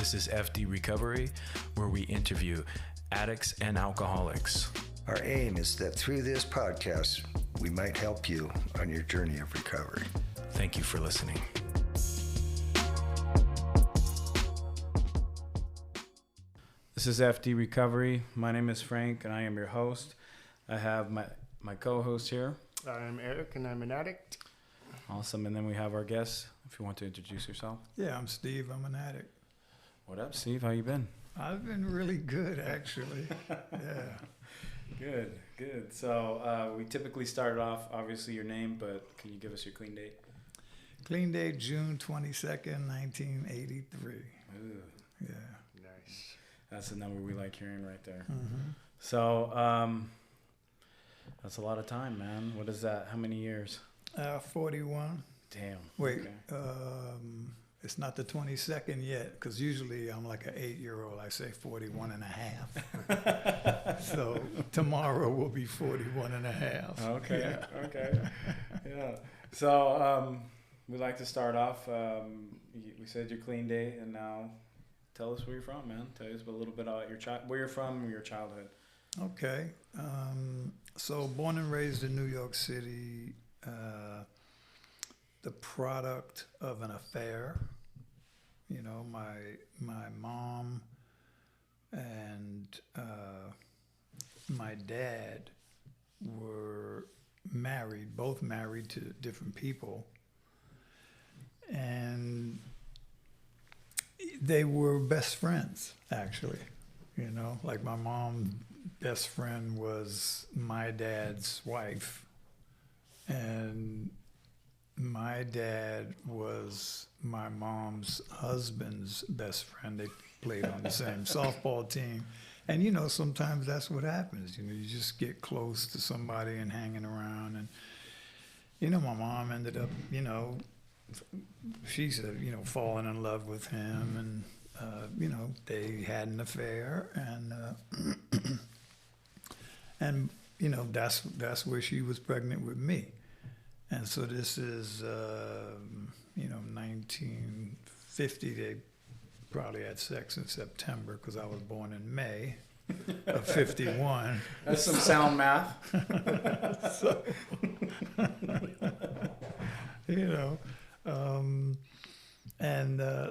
This is F.D.Recovery, where we interview addicts and alcoholics. Our aim is that through this podcast, we might help you on your journey of recovery. Thank you for listening. This is F.D. Recovery. My name is Frank, and I am your host. I have my co-host here. I'm Eric, and I'm an addict. Awesome. And then we have our guest, if you want to introduce yourself. Yeah, I'm Steve. I'm an addict. What up, Steve? How you been? I've been really good, actually. Yeah. Good. So we typically start off, obviously, your name, but can you give us your clean date? Clean date, June 22nd, 1983. Ooh. Yeah. Nice. That's the number we like hearing right there. Mm-hmm. So that's a lot of time, man. What is that? How many years? 41. Damn. Wait, Okay. it's not the 22nd yet, because usually I'm like an 8-year-old. I say 41 and a half. So tomorrow will be 41 and a half. Okay. Yeah. Okay. Yeah. So we like to start off. We said your clean date, and now tell us where you're from, man. Tell us a little bit about where you're from, your childhood. Okay. So born and raised in New York City, the product of an affair. You know, my mom and my dad were married, both married to different people. And they were best friends, actually. You know, like my mom's best friend was my dad's wife, and my dad was my mom's husband's best friend. They played on the same softball team. And, you know, sometimes that's what happens. You know, you just get close to somebody and hanging around. And, you know, my mom ended up, you know, she said, you know, falling in love with him. And, you know, they had an affair. And, and you know, that's where she was pregnant with me. And so this is, you know, 1950. They probably had sex in September because I was born in May of 51. That's some sound math. So, you know,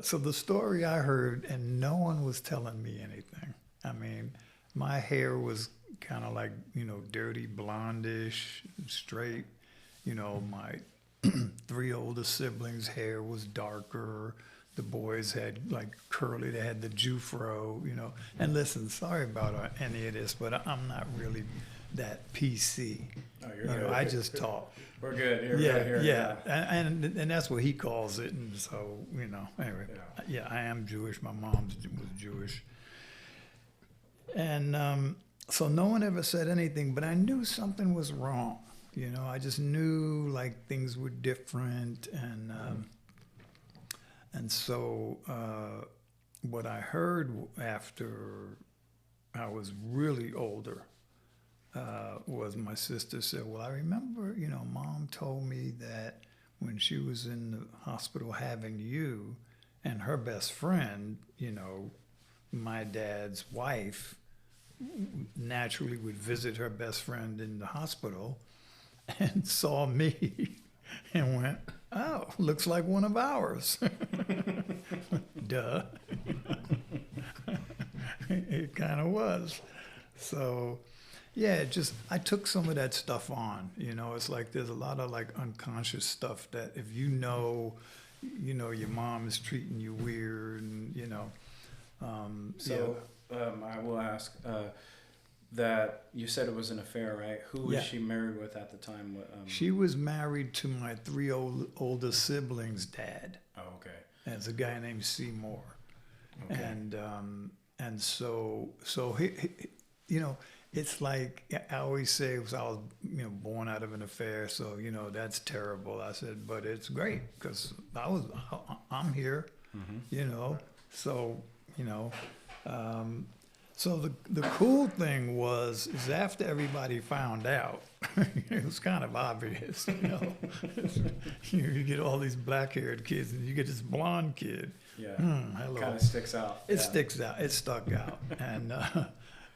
so the story I heard, and no one was telling me anything. I mean, my hair was kind of like, you know, dirty blondish, straight. You know, my 3 older siblings' hair was darker. The boys had like curly, they had the Jufro, you know. And listen, sorry about any of this, but I'm not really that PC. Oh, you're you good. know, I just talk. We're good. You're Yeah, right here. yeah. And that's what he calls it. And so, you know, anyway, yeah, I am Jewish. My mom was Jewish. And so no one ever said anything, but I knew something was wrong. You know, I just knew like things were different, and so what I heard after I was really older was my sister said, "Well, I remember, you know, Mom told me that when she was in the hospital having you, and her best friend, you know, my dad's wife, naturally would visit her best friend in the hospital." And saw me and went, "Oh, looks like one of ours." Duh. It kind of was. So, yeah, I took some of that stuff on. You know, it's like there's a lot of like unconscious stuff that if you know, your mom is treating you weird, and you know. I will ask. That you said it was an affair, right? Who was she married with at the time? She was married to my 3 older siblings' dad. Oh, okay. And it's a guy named Seymour. Okay. And so he, you know, it's like I always say, I was, you know, born out of an affair, so you know that's terrible. I said, but it's great because I'm here, you know. So you know. So the cool thing is after everybody found out, it was kind of obvious, you know. You get all these black-haired kids, and you get this blonde kid. Yeah. Hello. Kind of sticks out. It Yeah. sticks out. It stuck out,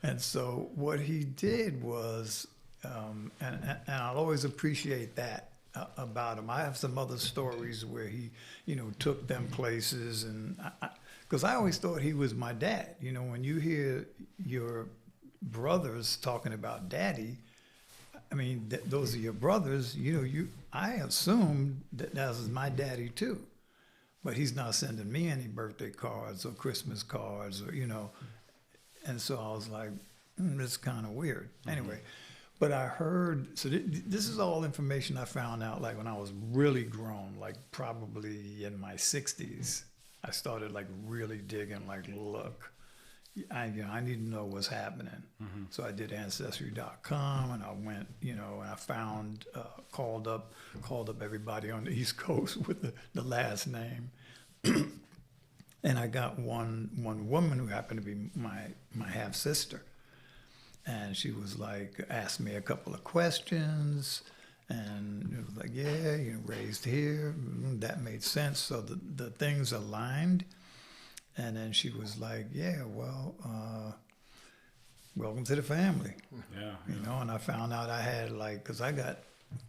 and so what he did was, and I'll always appreciate that about him. I have some other stories where he, you know, took them places, and because I always thought he was my dad. You know, when you hear your brothers talking about daddy, I mean, those are your brothers. You know, I assumed that was my daddy too. But he's not sending me any birthday cards or Christmas cards, or, you know. And so I was like, this is kind of weird. Anyway, but I heard, so this is all information I found out like when I was really grown, like probably in my 60s. I started like really digging, like, look, I need to know what's happening. So I did Ancestry.com, and I went, you know, and I found, called up everybody on the East Coast with the last name. And I got one woman who happened to be my half sister. And she was like, asked me a couple of questions, and it was like, yeah, you know, raised here. That made sense. So the things aligned. And then she was like, yeah, well, welcome to the family. Yeah. You know, and I found out I had like, because I got,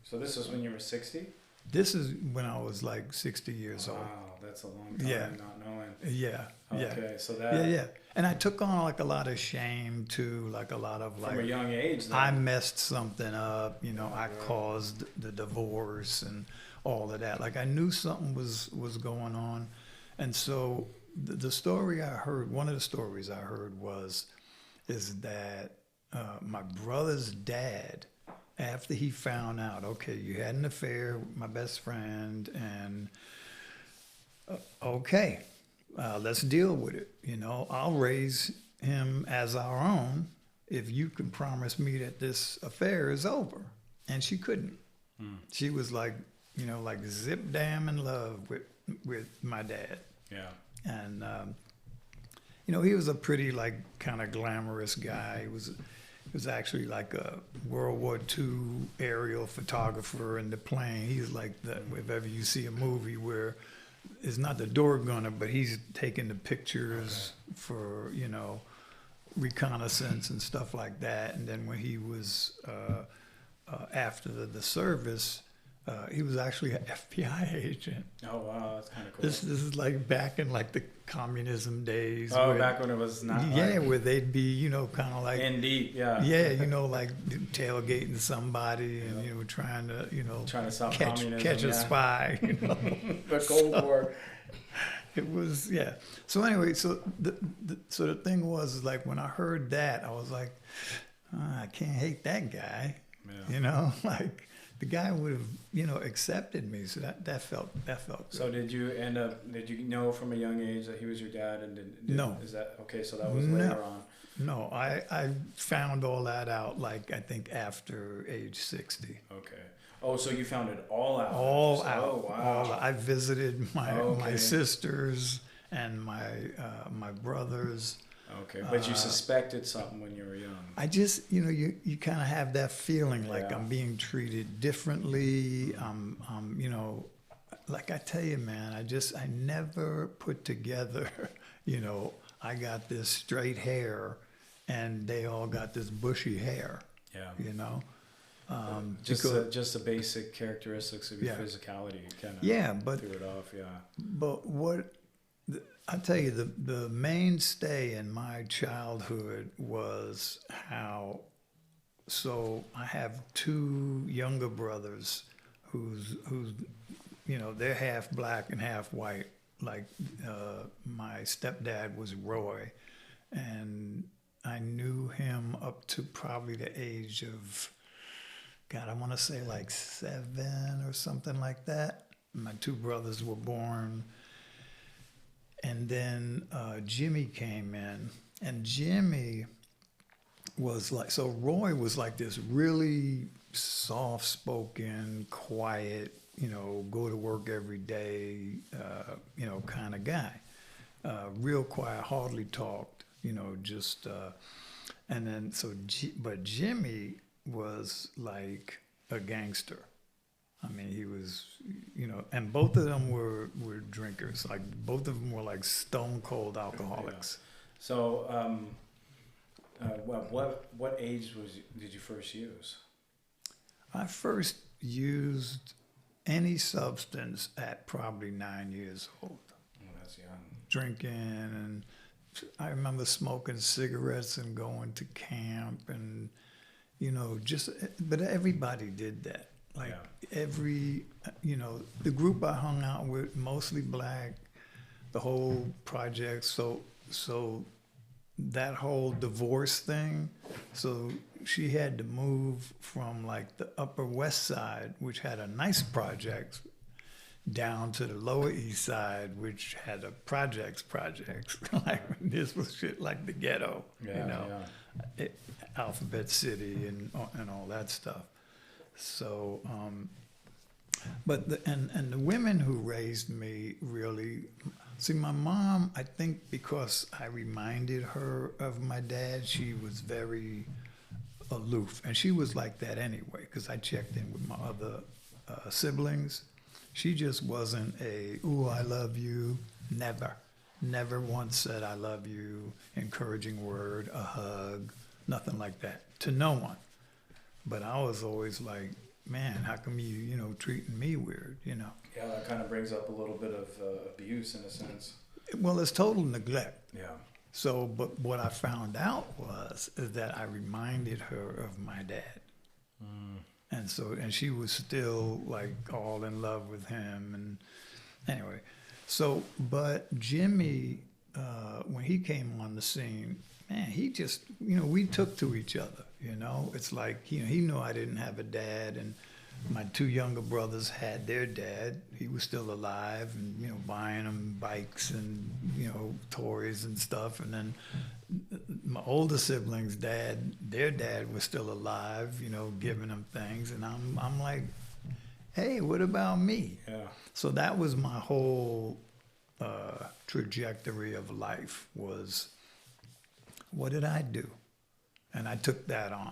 So this was when you were 60? this is when I was like 60 years old. Wow, that's a long time Yeah. not knowing. Yeah, yeah. Okay, so that Yeah. And I took on like a lot of shame too, like a lot of from like, a young age. Then. I messed something up, you know, I caused the divorce and all of that. Like I knew something was going on. And so the story I heard, one of the stories I heard is that my brother's dad, after he found out, okay, you had an affair with my best friend, and okay, let's deal with it. You know, I'll raise him as our own if you can promise me that this affair is over. And she couldn't. She was like, you know, like zip damn in love with my dad. Yeah. And you know, he was a pretty like kind of glamorous guy. He was actually like a World War II aerial photographer in the plane. He's like if ever you see a movie where it's not the door gunner, but he's taking the pictures for, you know, reconnaissance and stuff like that. And then when he was after the service, he was actually an FBI agent. Oh wow, that's kind of cool. This is like back in like the communism days. Oh, where, back when it was not. yeah, like, where they'd be, you know, kind of like in deep. Yeah. yeah, you know, like tailgating somebody and you know trying to, you know, Trying to stop catch communism, a yeah. spy. You know, The Cold War. it was yeah. So anyway, so the thing was like when I heard that, I was like, I can't hate that guy. Yeah. You know, like. The guy would have, you know, accepted me, so that felt good. So did you know from a young age that he was your dad, and No. Is that okay? So that was No. later on. No, I found all that out like I think after age 60. Okay. Oh, so you found it all out. All Oh, out. wow. I visited my Okay. sisters and my brothers. Okay, but you suspected something when you were young. I just, you know, you kind of have that feeling like Yeah. I'm being treated differently. You know, like I tell you, man, I never put together, you know, I got this straight hair and they all got this bushy hair, Yeah. you know. Just the basic characteristics of your Yeah. physicality kind of Yeah, but threw it off. Yeah. But I tell you, the mainstay in my childhood was how. So I have two younger brothers, who's you know they're half black and half white. Like my stepdad was Roy, and I knew him up to probably the age of, God, I want to say like 7 or something like that. My two brothers were born. And then Jimmy came in, and Jimmy was like, so Roy was like this really soft-spoken, quiet, you know, go to work every day, you know, kind of guy. Real quiet, hardly talked. just, and then but Jimmy was like a gangster. I mean, he was, and both of them were drinkers. Like both of them were like stone cold alcoholics. Yeah. So, what age did you first use? I first used any substance at probably 9 years old. Oh, that's young. Drinking, and I remember smoking cigarettes and going to camp, and but everybody did that. Like every, the group I hung out with, mostly black, the whole project. So that whole divorce thing. So she had to move from like the Upper West Side, which had a nice project, down to the Lower East Side, which had a projects. Like this was shit like the ghetto, Alphabet City and all that stuff. So, but the women who raised me really, see, my mom, I think because I reminded her of my dad, she was very aloof, and she was like that anyway, because I checked in with my other siblings. She just wasn't ooh, I love you. Never once said I love you, encouraging word, a hug, nothing like that, to no one. But I was always like, man, how come you treating me weird, Yeah, that kind of brings up a little bit of abuse in a sense. Well, it's total neglect. Yeah. So, but what I found out is that I reminded her of my dad. And she was still like all in love with him. And anyway, but Jimmy, when he came on the scene, man, he just, we took to each other, It's like, he knew I didn't have a dad, and my two younger brothers had their dad. He was still alive, and, buying them bikes and, toys and stuff. And then my older siblings' their dad was still alive, giving them things. And I'm like, hey, what about me? Yeah. So that was my whole trajectory of life was, what did I do? And I took that on,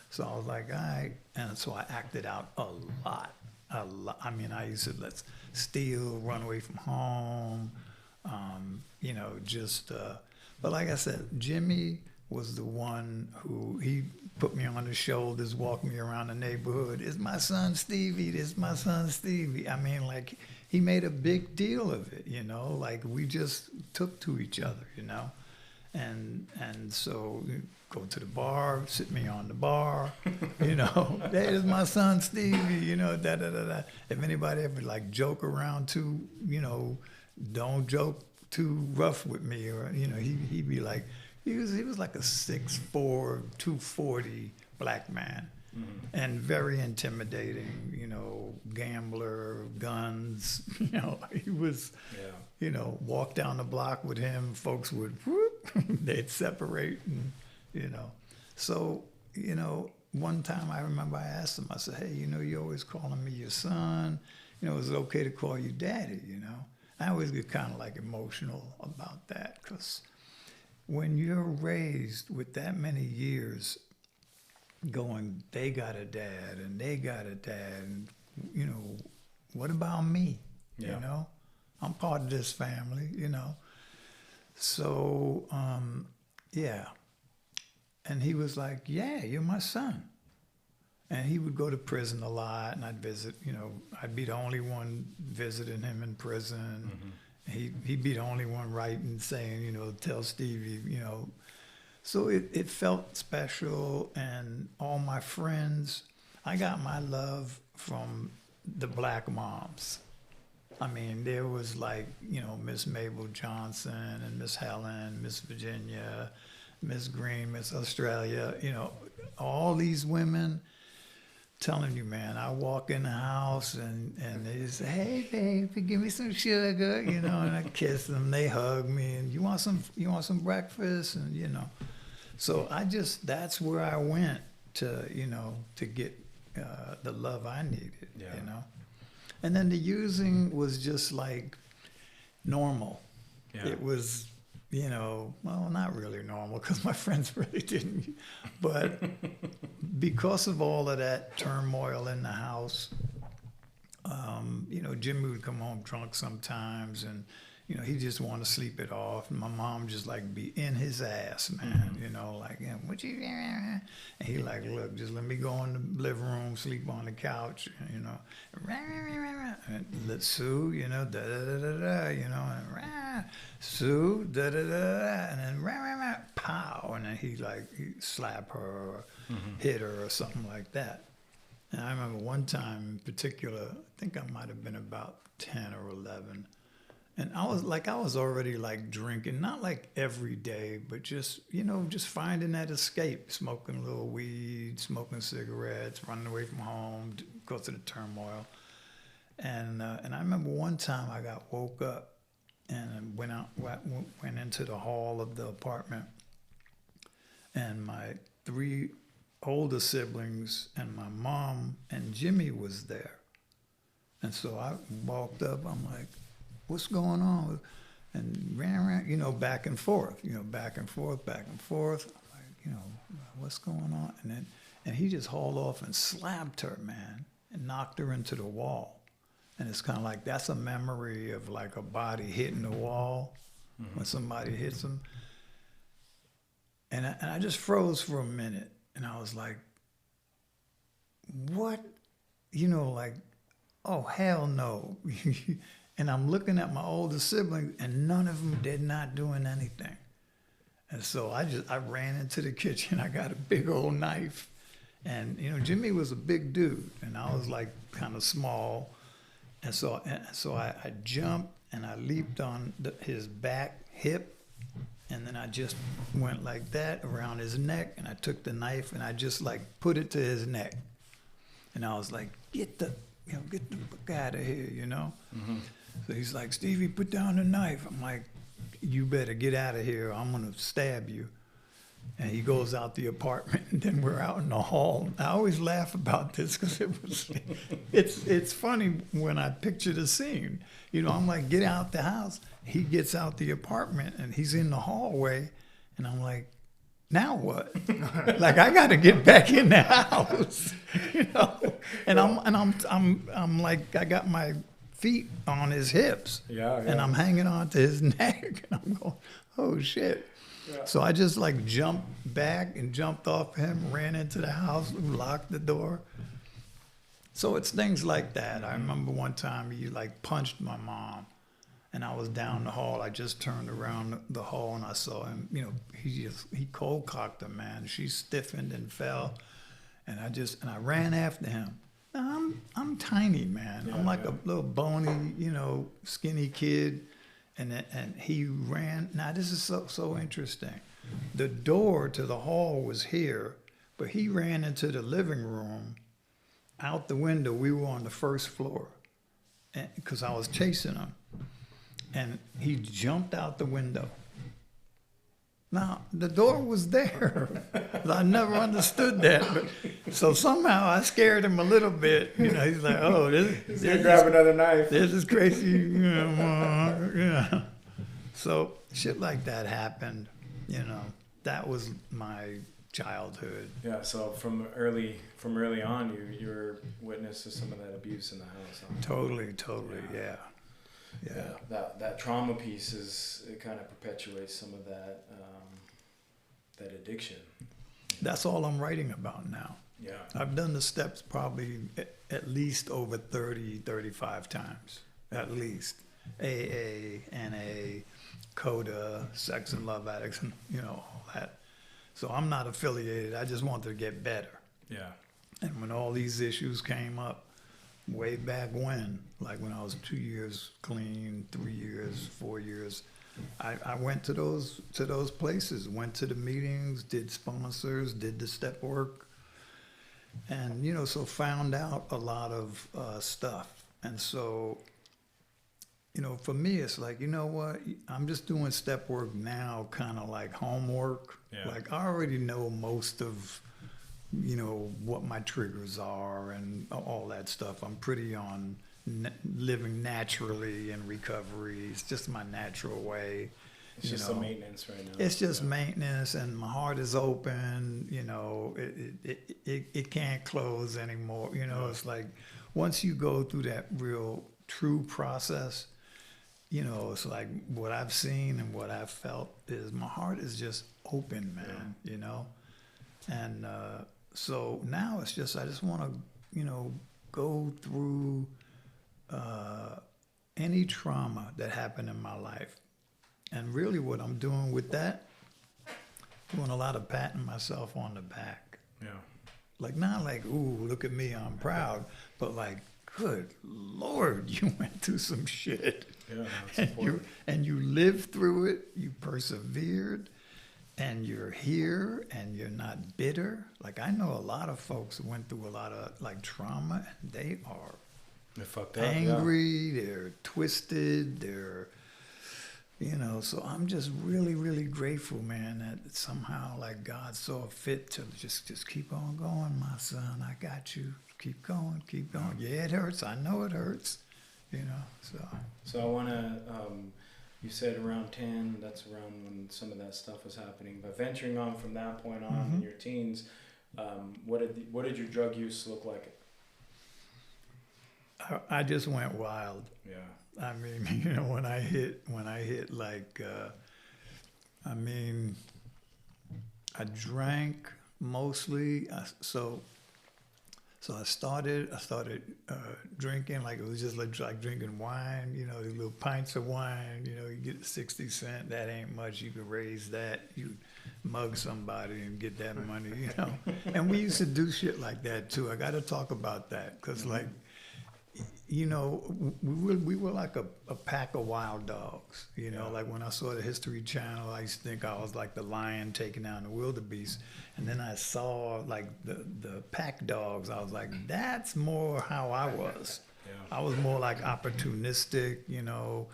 so I was like, all right. And so I acted out a lot. I mean, I used to steal, run away from home, but like I said, Jimmy was the one who, he put me on his shoulders, walked me around the neighborhood. It's my son, Stevie. It's my son, Stevie. I mean, like, he made a big deal of it, like we just took to each other, And so go to the bar, sit me on the bar, there's my son Stevie, da-da-da-da. If anybody ever like joke around too, don't joke too rough with me, or, he'd be like, he was like a 6'4", 240 black man. Mm-hmm. And very intimidating, gambler, guns, he was, walk down the block with him, folks would, whoop, they'd separate, and, So, one time I remember I asked him, I said, hey, you're always calling me your son, is it okay to call you daddy, I always get kind of like emotional about that, because when you're raised with that many years going, they got a dad and they got a dad, and what about me? Yeah. I'm part of this family, So yeah. And he was like, yeah, you're my son. And he would go to prison a lot, and I'd visit, I'd be the only one visiting him in prison. Mm-hmm. He'd be the only one writing, saying, tell Stevie, So it felt special, and all my friends, I got my love from the black moms. I mean, there was like, Miss Mabel Johnson and Miss Helen, Miss Virginia, Miss Green, Miss Australia, all these women telling you, man, I walk in the house and they say, hey, baby, give me some sugar, and I kiss them, they hug me, and you want some breakfast, and, So that's where I went to, to get the love I needed, And then the using was just like normal. Yeah. It was you know, well, not really normal because my friends really didn't. But because of all of that turmoil in the house, you know, Jimmy would come home drunk sometimes, and you know, he just wanted to sleep it off. And my mom just like be in his ass, man. You know, like, yeah, what you? And he like, look, just let me go in the living room, sleep on the couch, you know. And let Sue, you know, da da da da da, you know, and Sue, da da da da, and then pow, and then he slap her or hit her or something like that. And I remember one time in particular, I think I might have been about 10 or 11. And I was already like drinking, not like every day, but just, you know, just finding that escape, smoking a little weed, smoking cigarettes, running away from home because of the turmoil. And I remember one time I got woke up and went into the hall of the apartment, and my 3 older siblings and my mom and Jimmy was there. And so I walked up, I'm like, what's going on? And ran, you know, back and forth. I'm like, you know, what's going on? And he just hauled off and slapped her, man, and knocked her into the wall. And it's kind of like, that's a memory of like a body hitting the wall when somebody hits them. And I just froze for a minute, and I was like, what? You know, like, oh, hell no. And I'm looking at my older siblings, and none of them did not doing anything. And so I ran into the kitchen. I got a big old knife. And, you know, Jimmy was a big dude, and I was like kind of small. And so I jumped, and I leaped on his back hip, and then I just went like that around his neck, and I took the knife, and I just like put it to his neck. And I was like, get the fuck out of here, you know? So he's like, Stevie, put down the knife. I'm like, you better get out of here. I'm going to stab you. And he goes out the apartment, and then we're out in the hall. I always laugh about this because it's funny when I picture the scene. You know, I'm like, get out the house. He gets out the apartment, and he's in the hallway, and I'm like, now what? Like, I got to get back in the house, you know. And I'm like, I got my feet on his hips, and I'm hanging on to his neck, and I'm going, oh shit. Yeah. So I just like jumped back and jumped off him, ran into the house, locked the door. So it's things like that. I remember one time he like punched my mom, and I was down the hall. I just turned around the hall, and I saw him. You know, he cold cocked her, man. She stiffened and fell, and I ran after him. Now I'm tiny, man. I'm like a little bony, you know, skinny kid. And he ran. Now this is so interesting. The door to the hall was here, but he ran into the living room. Out the window, we were on the first floor, because I was chasing him, and he jumped out the window. Now the door was there. I never understood that, but so somehow I scared him a little bit. You know, he's like, "Oh, he's gonna grab another knife. This is crazy." You know, yeah. So shit like that happened. You know, that was my childhood. Yeah. So from early on, you were witness to some of that abuse in the house. Huh? Totally. Yeah. That trauma piece it kind of perpetuates some of that that addiction. That's all I'm writing about now. Yeah. I've done the steps probably at least over 30, 35 times. At least. AA, NA, CODA, Sex and Love Addicts, and you know, all that. So I'm not affiliated. I just wanted to get better. Yeah. And when all these issues came up, way back when, like when I was 2 years clean, 3 years, 4 years, I went to those places, went to the meetings, did sponsors, did the step work, and you know, so found out a lot of stuff. And so, you know, for me, it's like, you know what, I'm just doing step work now, kind of like homework. Yeah. Like I already know most of, you know, what my triggers are and all that stuff. I'm pretty on living naturally in recovery. It's just my natural way. It's just the maintenance right now. It's just maintenance, and my heart is open. You know, it can't close anymore. You know, it's like once you go through that real true process, you know, it's like what I've seen and what I've felt is my heart is just open, man. You know, and so now it's just I just want to, you know, go through any trauma that happened in my life. And really what I'm doing with that, doing a lot of patting myself on the back. Yeah. Like not like, ooh, look at me, I'm proud, but like, good Lord, you went through some shit. Yeah, that's important. And you lived through it, you persevered, and you're here and you're not bitter. Like I know a lot of folks who went through a lot of like trauma and they are They're fucked up. angry, they're twisted, they're, you know, so I'm just really, really grateful, man, that somehow like God saw fit to just keep on going, my son. I got you. Keep going, keep going. Yeah, it hurts. I know it hurts, you know, So I want to, you said around 10, that's around when some of that stuff was happening. But venturing on from that point on in your teens, what did your drug use look like? I just went wild. Yeah. I mean, you know, when I hit like, I mean, I drank mostly. So I started drinking like it was just like drinking wine. You know, these little pints of wine. You know, you get 60 cents. That ain't much. You could raise that. You mug somebody and get that money. You know, and we used to do shit like that too. I got to talk about that because like. You know, we were like a pack of wild dogs. You know, like when I saw the History Channel, I used to think I was like the lion taking down the wildebeest. And then I saw like the pack dogs. I was like, that's more how I was. I was more like opportunistic, you know.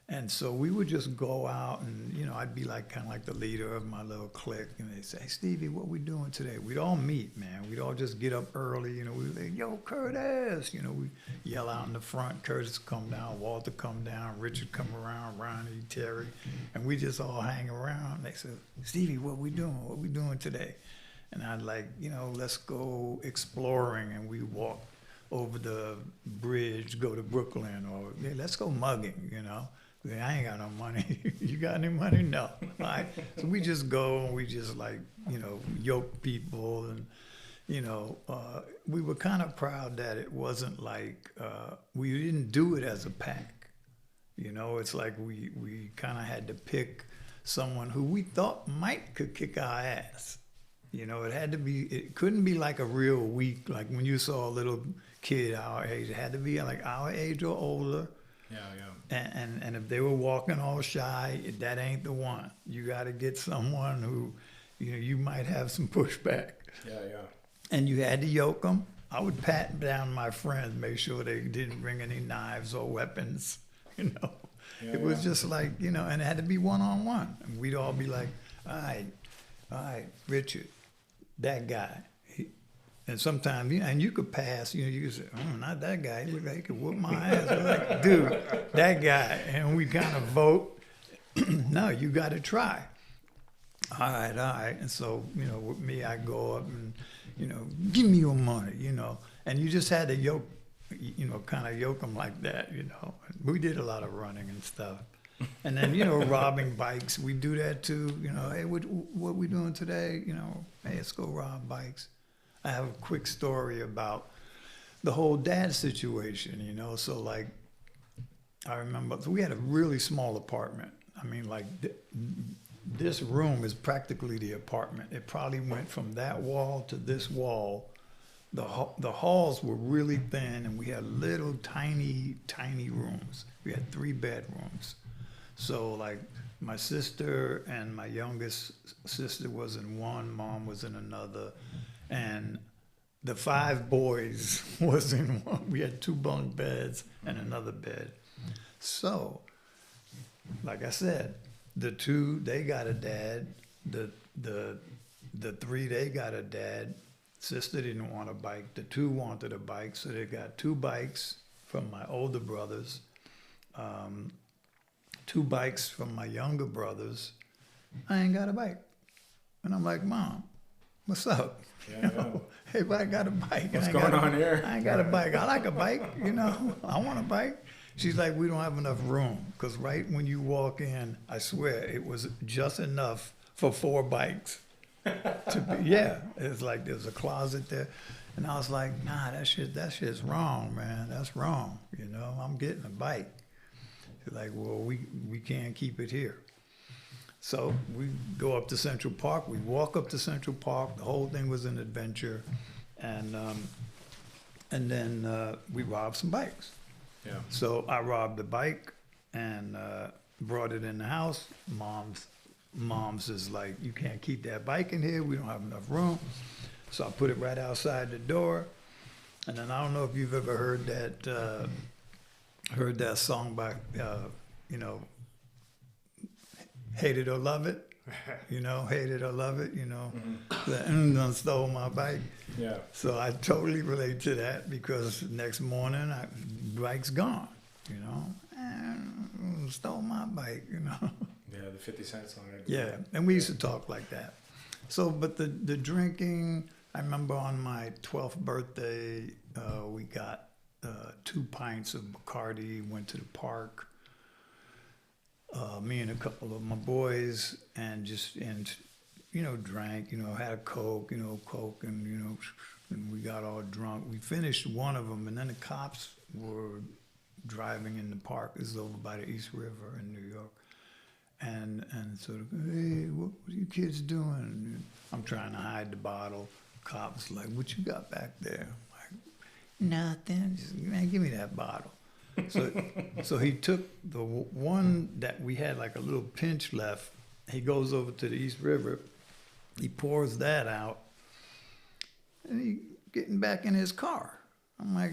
And so we would just go out and, you know, I'd be like kind of like the leader of my little clique. And they'd say, hey, Stevie, what we doing today? We'd all meet, man. We'd all just get up early. You know, we'd say, yo, Curtis. You know, we yell out in the front. Curtis come down, Walter come down, Richard come around, Ronnie, Terry. And we just all hang around. They said, Stevie, what we doing? What we doing today? And I'd like, you know, let's go exploring. And we walk over the bridge, go to Brooklyn. Or yeah, let's go mugging, you know. I ain't got no money. You got any money? No. All right. So we just go and we just like, you know, yoke people. And, you know, we were kind of proud that it wasn't like, we didn't do it as a pack. You know, it's like we kind of had to pick someone who we thought could kick our ass. You know, it couldn't be like a real weak, like when you saw a little kid our age, it had to be like our age or older. Yeah. And if they were walking all shy, that ain't the one. You got to get someone who, you know, you might have some pushback. Yeah. And you had to yoke them. I would pat down my friends, make sure they didn't bring any knives or weapons. You know, it was just like, you know, and it had to be one-on-one. And we'd all be like, all right, Richard, that guy. And sometimes, you know, and you could pass, you know, you could say, not that guy. He looked like he could whoop my ass. We're like, dude, that guy. And we kind of vote, no, you got to try. All right. And so, you know, with me, I go up and, you know, give me your money, you know. And you just had to yoke, you know, kind of yoke them like that, you know. We did a lot of running and stuff. And then, you know, robbing bikes, we do that too. You know, hey, what we doing today? You know, hey, let's go rob bikes. I have a quick story about the whole dad situation, you know. So like, I remember we had a really small apartment. I mean, like this room is practically the apartment. It probably went from that wall to this wall. The halls were really thin, and we had little tiny rooms. We had 3 bedrooms. So like my sister and my youngest sister was in one, mom was in another. And the 5 boys was in one. We had 2 bunk beds and another bed. So, like I said, the 2, they got a dad. The 3, they got a dad. Sister didn't want a bike. The 2 wanted a bike, so they got 2 bikes from my older brothers. 2 bikes from my younger brothers. I ain't got a bike. And I'm like, Mom, what's up? Yeah, yeah. Everybody got a bike. What's going on here? I ain't got a bike. I like a bike, I want a bike. She's like, we don't have enough room. Because right when you walk in, I swear, it was just enough for 4 bikes. It's like there's a closet there. And I was like, nah, that shit's wrong, man. That's wrong. I'm getting a bike. She's like, well, we can't keep it here. So we go up to Central Park. We walk up to Central Park. The whole thing was an adventure. And then we robbed some bikes. Yeah. So I robbed the bike and brought it in the house. Mom's is like, you can't keep that bike in here. We don't have enough room. So I put it right outside the door. And then I don't know if you've ever heard that song by, Hate It or Love It. Hate It or Love It, Mm-hmm. Done stole my bike. Yeah. So I totally relate to that because next morning, bike's gone, stole my bike, Yeah, the 50 Cent song. Yeah, and we used to talk like that. So, but the drinking, I remember on my 12th birthday, we got 2 pints of Bacardi, went to the park, me and a couple of my boys, and drank, had a Coke, and, and we got all drunk. We finished one of them, and then the cops were driving in the park. This is over by the East River in New York. And sort of, hey, what are you kids doing? And I'm trying to hide the bottle. Cops like, what you got back there? I'm like, nothing. Just, man, give me that bottle. So he took the one that we had like a little pinch left. He goes over to the East River. He pours that out. And he getting back in his car. I'm like,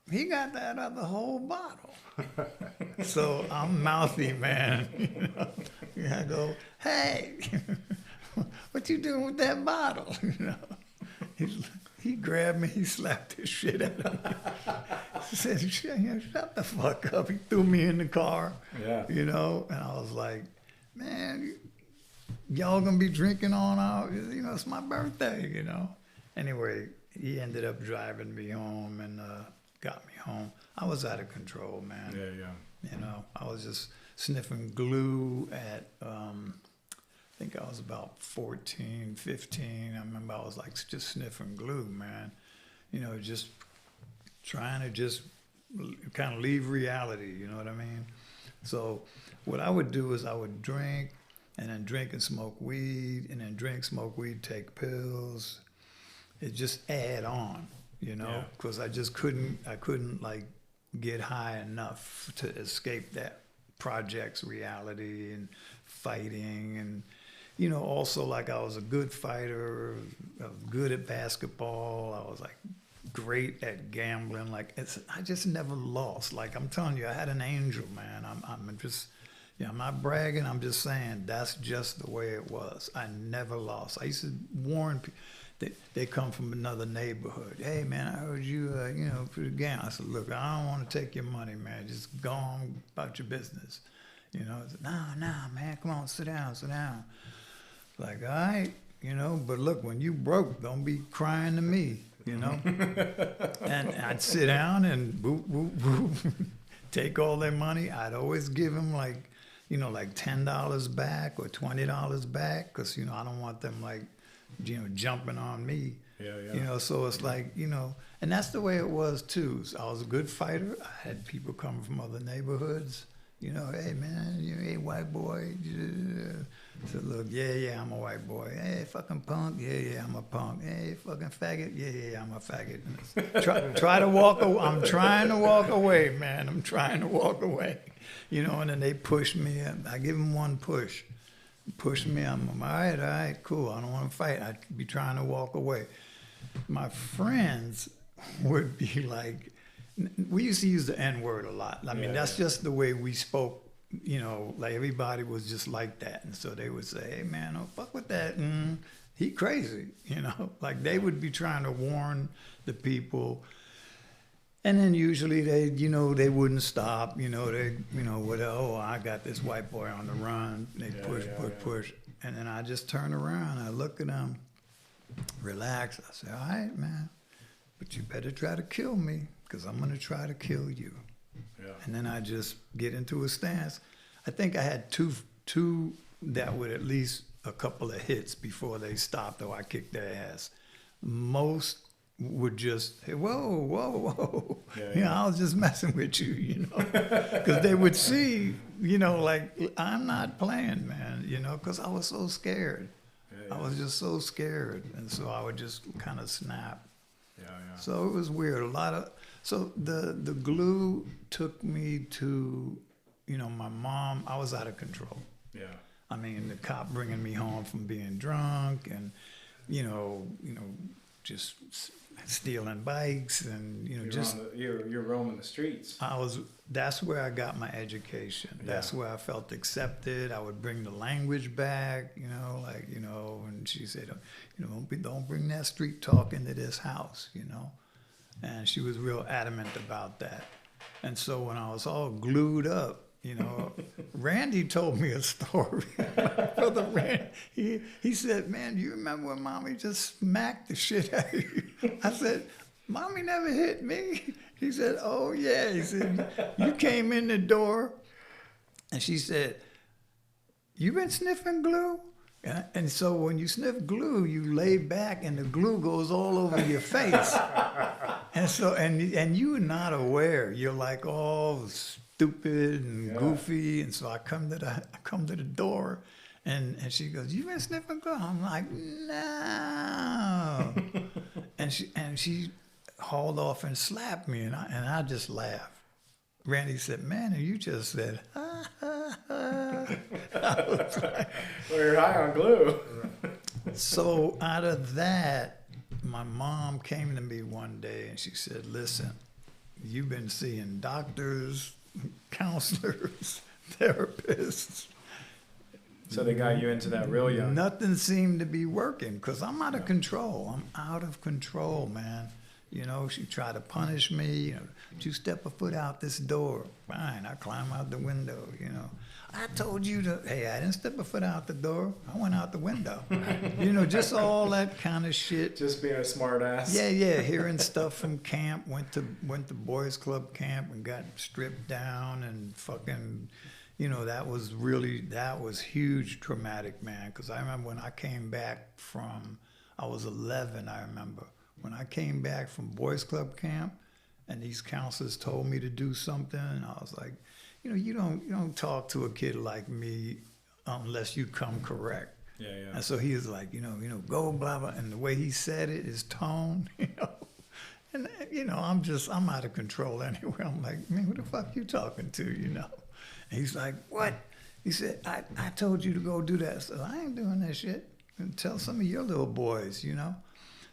he got that other whole bottle. So I'm mouthy, man. I go, hey, what you doing with that bottle? He grabbed me, he slapped the shit out of me. He said, shut the fuck up. He threw me in the car, Yeah. and I was like, man, y'all gonna be drinking on out, it's my birthday, Anyway, he ended up driving me home and got me home. I was out of control, man. Yeah. I was just sniffing glue at, I think I was about 14, 15. I remember I was like just sniffing glue, man. Just trying to just kind of leave reality, you know what I mean? So what I would do is I would drink and then drink and smoke weed and then drink, smoke weed, take pills. It just add on, because I just couldn't like get high enough to escape that project's reality and fighting and, also like I was a good fighter, I was good at basketball. I was like great at gambling. Like I just never lost. Like I'm telling you, I had an angel, man. I'm just, I'm not bragging. I'm just saying that's just the way it was. I never lost. I used to warn people. They come from another neighborhood. Hey, man, I heard you, for the game. I said, look, I don't want to take your money, man. Just go on about your business. I said, nah, man, come on, sit down. Like, all right, but look, when you broke, don't be crying to me, And I'd sit down and boop, take all their money. I'd always give them like $10 back or $20 back because, I don't want them like, jumping on me. Yeah. So it's like, and that's the way it was too. So I was a good fighter. I had people coming from other neighborhoods, hey man, hey white boy. So look, yeah, I'm a white boy. Hey, fucking punk, yeah, I'm a punk. Hey, fucking faggot, yeah, I'm a faggot. Try to walk away. I'm trying to walk away, man. I'm trying to walk away. And then they push me. I give them one push. Push me, I'm all right, cool. I don't want to fight. I'd be trying to walk away. My friends would be like, we used to use the N-word a lot. I mean, that's just the way we spoke, like everybody was just like that. And so they would say, hey, man, don't fuck with that. He crazy, like they would be trying to warn the people. And then usually they wouldn't stop. I got this white boy on the run. They push. And then I just turn around. I look at them, relax. I say, all right, man, but you better try to kill me because I'm going to try to kill you. Yeah. And then I just get into a stance. I think I had two that would at least a couple of hits before they stopped or I kicked their ass. Most would just say, whoa. I was just messing with you, because they would see, like, I'm not playing, man, because I was so scared. I was just so scared. And so I would just kind of snap. So it was weird. So the glue took me to, my mom, I was out of control. Yeah. I mean, the cop bringing me home from being drunk and, just stealing bikes and, you're roaming the streets. That's where I got my education. That's where I felt accepted. I would bring the language back, and she said, don't bring that street talk into this house, And she was real adamant about that. And so when I was all glued up, Randy told me a story. My brother Randy, he said, man, do you remember when Mommy just smacked the shit out of you? I said, Mommy never hit me. He said, oh, yeah. He said, you came in the door, and she said, you been sniffing glue? And so when you sniff glue, you lay back, and the glue goes all over your face. And so, and you're not aware. You're like all stupid and goofy. And so I come to the door, and she goes, you been sniffing glue? I'm like, no. and she hauled off and slapped me, and I just laughed. Randy said, man, and you just said, ha, ha, ha. I was like, well, you're high on glue. So out of that, my mom came to me one day and she said, listen, you've been seeing doctors, counselors, therapists. So they got you into that real young. Nothing seemed to be working because I'm out of control. I'm out of control, man. She tried to punish me. You step a foot out this door. Fine, I climb out the window, I told you to, hey, I didn't step a foot out the door. I went out the window. Just all that kind of shit. Just being a smart ass. Yeah, hearing stuff from camp. Went to boys club camp and got stripped down and fucking, that was huge traumatic, man. Because I remember when I came back I was 11, I remember. When I came back from boys club camp and these counselors told me to do something, I was like, you don't talk to a kid like me unless you come correct. Yeah. And so he was like, go blah blah, and the way he said it, his tone, and I'm out of control anyway. I'm like, man, who the fuck you talking to, And he's like, what? He said, I told you to go do that. So I ain't doing that shit. And tell some of your little boys,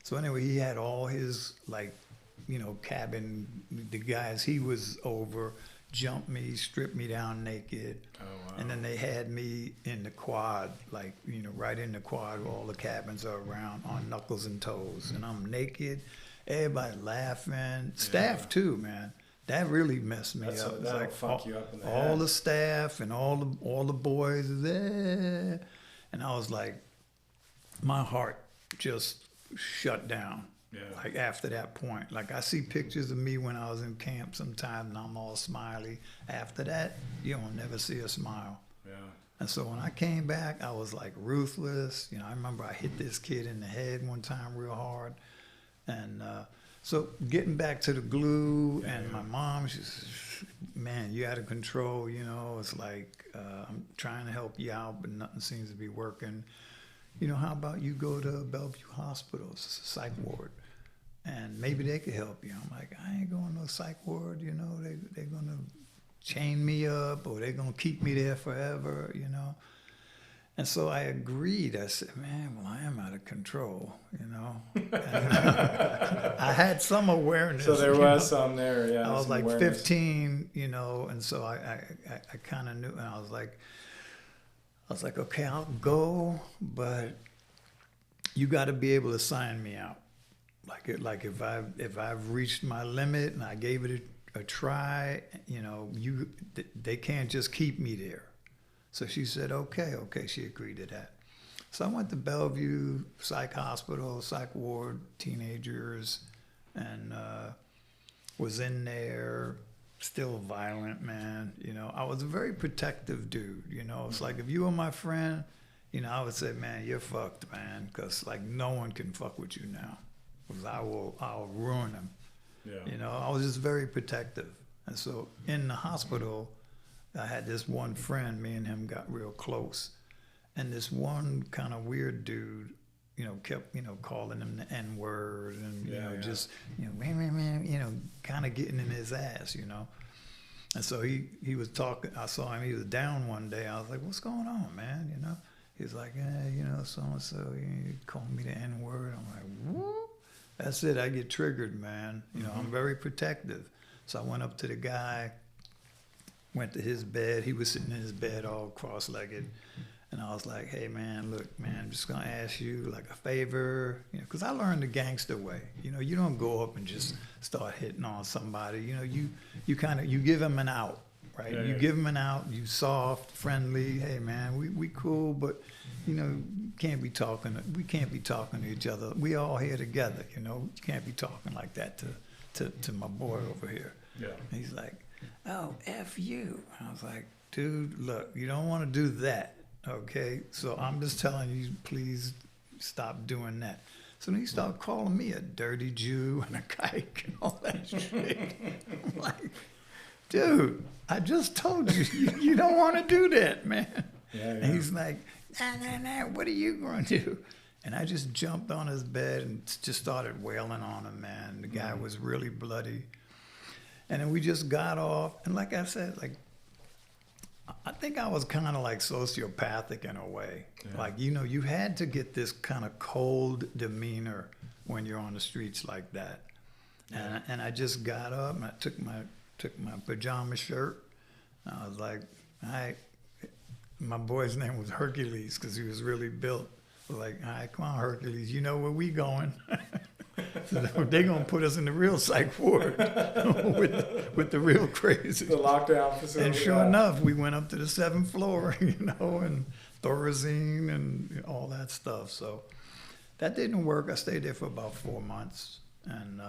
So anyway, he had all his cabin, the guys he was over, jumped me, stripped me down naked. Oh, wow. And then they had me in the quad, right in the quad where all the cabins are around, on knuckles and toes. And I'm naked, everybody laughing. Staff too, man. That really messed me up. That'll fuck you up in the all head. The staff and all the boys there. And I was like, my heart just shut down. Yeah. Like after that point, like I see pictures of me when I was in camp sometimes and I'm all smiley. After that, you don't never see a smile. Yeah. And so when I came back, I was like ruthless. I remember I hit this kid in the head one time real hard. And so getting back to the glue and my mom, she's, man, you out of control, it's like I'm trying to help you out, but nothing seems to be working. How about you go to Bellevue Hospital, it's a psych ward, and maybe they could help you. I'm like, I ain't going to no psych ward, they're going to chain me up or they're going to keep me there forever, And so I agreed. I said, man, well, I am out of control, And, I had some awareness. So there was some there, yeah. I was like awareness. 15, and so I kind of knew, and I was like, okay, I'll go, but you got to be able to sign me out. Like if I've reached my limit and I gave it a try, you know, they can't just keep me there. So she said, okay. She agreed to that. So I went to Bellevue Psych Hospital, Psych Ward, teenagers, and was in there, still violent, man. You know, I was a very protective dude. You know, it's like if you were my friend, you know, I would say, man, you're fucked, man, because like no one can fuck with you now, because I'll ruin them. Yeah. You know, I was just very protective, and so in the hospital, I had this one friend. Me and him got real close. And this one kind of weird dude, you know, kept, you know, calling him the N-word and, you know, just, you know, man, you know, kind of getting in his ass, you know. And so he was talking, I saw him, he was down one day. I was like, what's going on, man, you know? He's like, you know, so-and-so, you called me the N-word. I'm like, whoop. That's it, I get triggered, man. You know, I'm very protective. So I went up to the guy, went to his bed. He was sitting in his bed all cross-legged. And I was like, hey, man, look, man, I'm just going to ask you like a favor, you know, because I learned the gangster way. You know, you don't go up and just start hitting on somebody. You know, you kind of, you give them an out, right? Yeah, you give them an out, you soft, friendly. Hey, man, we cool, but, you know, we can't be talking to each other. We all here together, you know. You can't be talking like that to my boy over here. Yeah. And he's like, oh, F you. And I was like, dude, look, you don't want to do that. Okay, so I'm just telling you, please stop doing that. So then he started calling me a dirty Jew and a kike and all that shit. I'm like, dude, I just told you, you don't want to do that, man. Yeah. And he's like, nah, what are you going to do? And I just jumped on his bed and just started wailing on him, man. The guy was really bloody. And then we just got off. And like I said, like, I think I was kind of like sociopathic in a way. Yeah. Like, you know, you had to get this kind of cold demeanor when you're on the streets like that. Yeah. And I just got up and I took my pajama shirt. And I was like, all right. My boy's name was Hercules because he was really built. I was like, all right, come on, Hercules, you know where we going. So they're going to put us in the real psych ward with the real crazy. The lockdown facility. And sure enough, we went up to the 7th floor, you know, and Thorazine and all that stuff. So that didn't work. I stayed there for about 4 months. And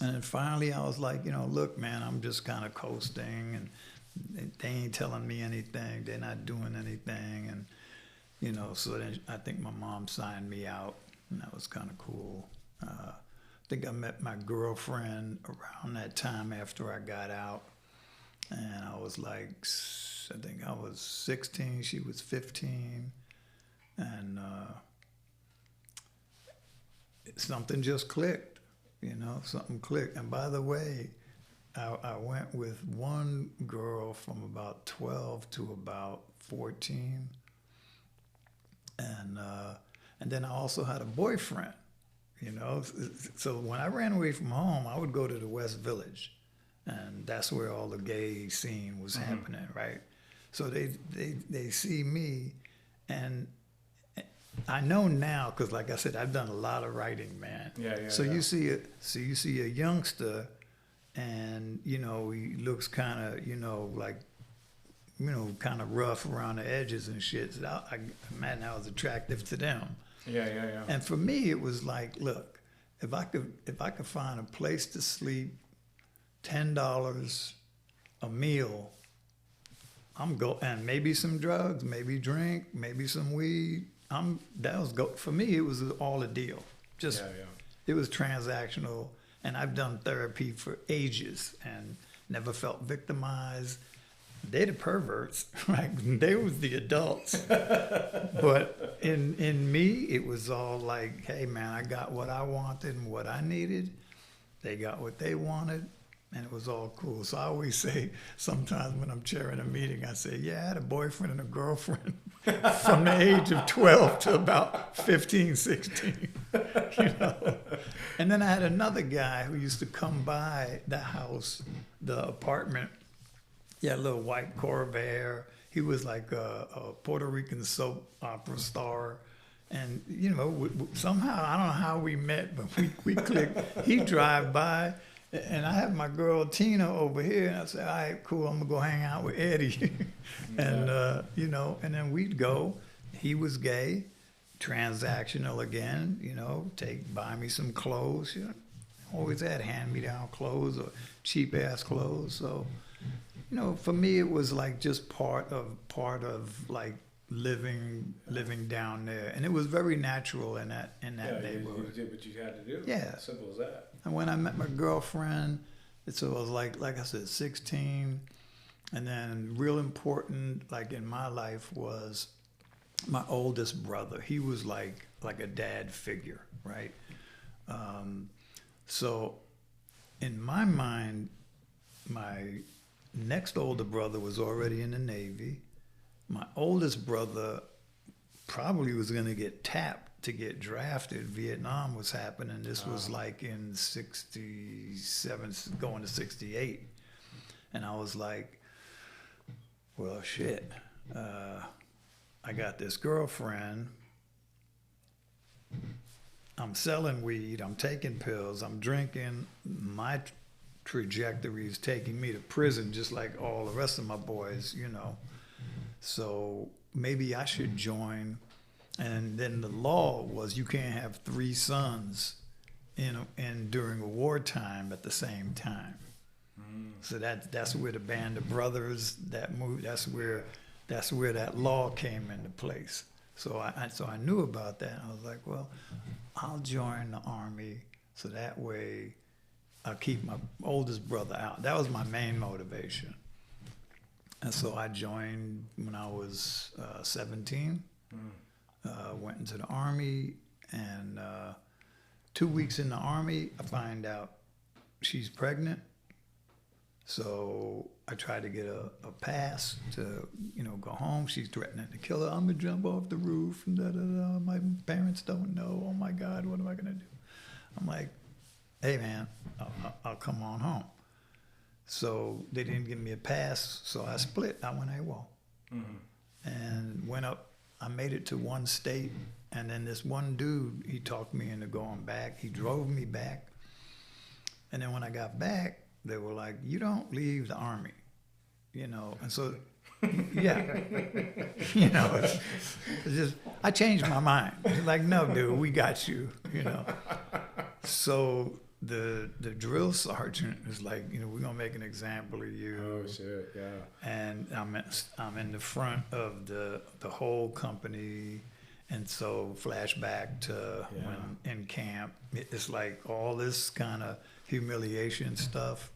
then finally I was like, you know, look, man, I'm just kind of coasting and they ain't telling me anything. They're not doing anything. And, you know, so then I think my mom signed me out, and that was kind of cool. I think I met my girlfriend around that time after I got out, and I was like, I think I was 16, she was 15, and something just clicked, you know, something clicked. And by the way, I went with one girl from about 12 to about 14, and then I also had a boyfriend. You know, so when I ran away from home, I would go to the West Village, and that's where all the gay scene was happening, right? So they see me, and I know now because, like I said, I've done a lot of writing, man. Yeah. So you see a youngster, and you know he looks kind of, you know, like, you know, kind of rough around the edges and shit. So I imagine I was attractive to them. Yeah. And for me, it was like, look, if I could find a place to sleep, $10 a meal, and maybe some drugs, maybe drink, maybe some weed. For me, it was all a deal. Just It was transactional, and I've done therapy for ages and never felt victimized. They're the perverts, right? They was the adults. But in me, it was all like, hey, man, I got what I wanted and what I needed. They got what they wanted, and it was all cool. So I always say, sometimes when I'm chairing a meeting, I say, yeah, I had a boyfriend and a girlfriend from the age of 12 to about 15, 16, you know. And then I had another guy who used to come by the house, the apartment. He had a little white Corvair. He was like a Puerto Rican soap opera star. And, you know, somehow, I don't know how we met, but we clicked. He'd drive by, and I have my girl Tina over here, and I said, all right, cool, I'm going to go hang out with Eddie. And, you know, and then we'd go. He was gay, transactional again, you know, buy me some clothes. You know, always had hand-me-down clothes or cheap-ass clothes. So, you know, for me, it was like just part of like, living down there, and it was very natural in that neighborhood. You did what you had to do. Yeah, simple as that. And when I met my girlfriend, so it was like I said, 16, and then real important, like in my life, was my oldest brother. He was like a dad figure, right? So in my mind, my next older brother was already in the Navy. My oldest brother probably was going to get tapped to get drafted. Vietnam was happening. This was like in 67, going to 68. And I was like, well, shit. I got this girlfriend. I'm selling weed. I'm taking pills. I'm drinking. My trajectory is taking me to prison just like all the rest of my boys, you know. So maybe I should join. And then the law was you can't have 3 sons in during a wartime at the same time. So that's where the Band of Brothers that moved. That's where that law came into place. So I knew about that. I was like, well, I'll join the Army so that way I'll keep my oldest brother out. That was my main motivation. And so I joined when I was 17, went into the Army, and 2 weeks in the Army, I find out she's pregnant. So I tried to get a pass to, you know, go home. She's threatening to kill her. I'm going to jump off the roof, and da-da-da. My parents don't know. Oh, my God, what am I going to do? I'm like, hey, man, I'll come on home. So they didn't give me a pass, so I split. I went AWOL. And went up. I made it to one state, and then this one dude, he talked me into going back. He drove me back. And then when I got back, they were like, you don't leave the Army, you know. And so, yeah, you know, it's just, I changed my mind. Like, no, dude, we got you, you know. So the drill sergeant is like, you know, we're gonna make an example of you. Oh shit, yeah. And I'm in the front of the whole company, and so flashback to when in camp, it's like all this kind of humiliation stuff,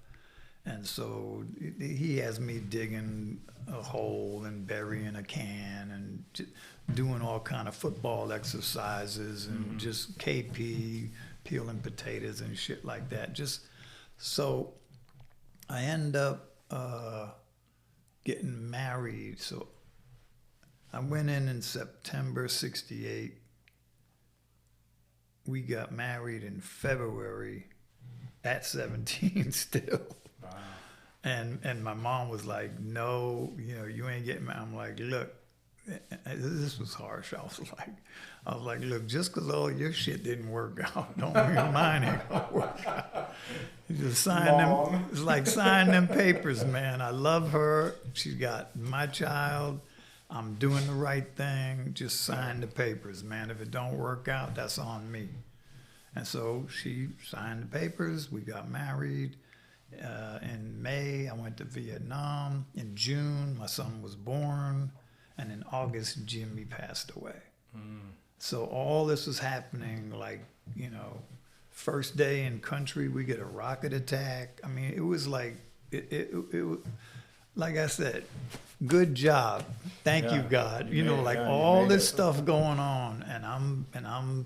and so he has me digging a hole and burying a can and doing all kind of football exercises and just KP. Peeling potatoes and shit like that. Just so I end up getting married. So I went in September '68. We got married in February at 17 still. Wow. And my mom was like, no, you know, you ain't getting married. I'm like, look, this was harsh. I was like, look, just because all your shit didn't work out, don't mean mine ain't gonna work out. You just sign them. It's like sign them papers, man. I love her. She's got my child. I'm doing the right thing. Just sign the papers, man. If it don't work out, that's on me. And so she signed the papers. We got married. In May, I went to Vietnam. In June, my son was born. And in August, Jimmy passed away. So all this was happening, like, you know, first day in country, we get a rocket attack. I mean, it was like, it like I said, good job. Thank you, God. You know, like all this stuff going on, and I'm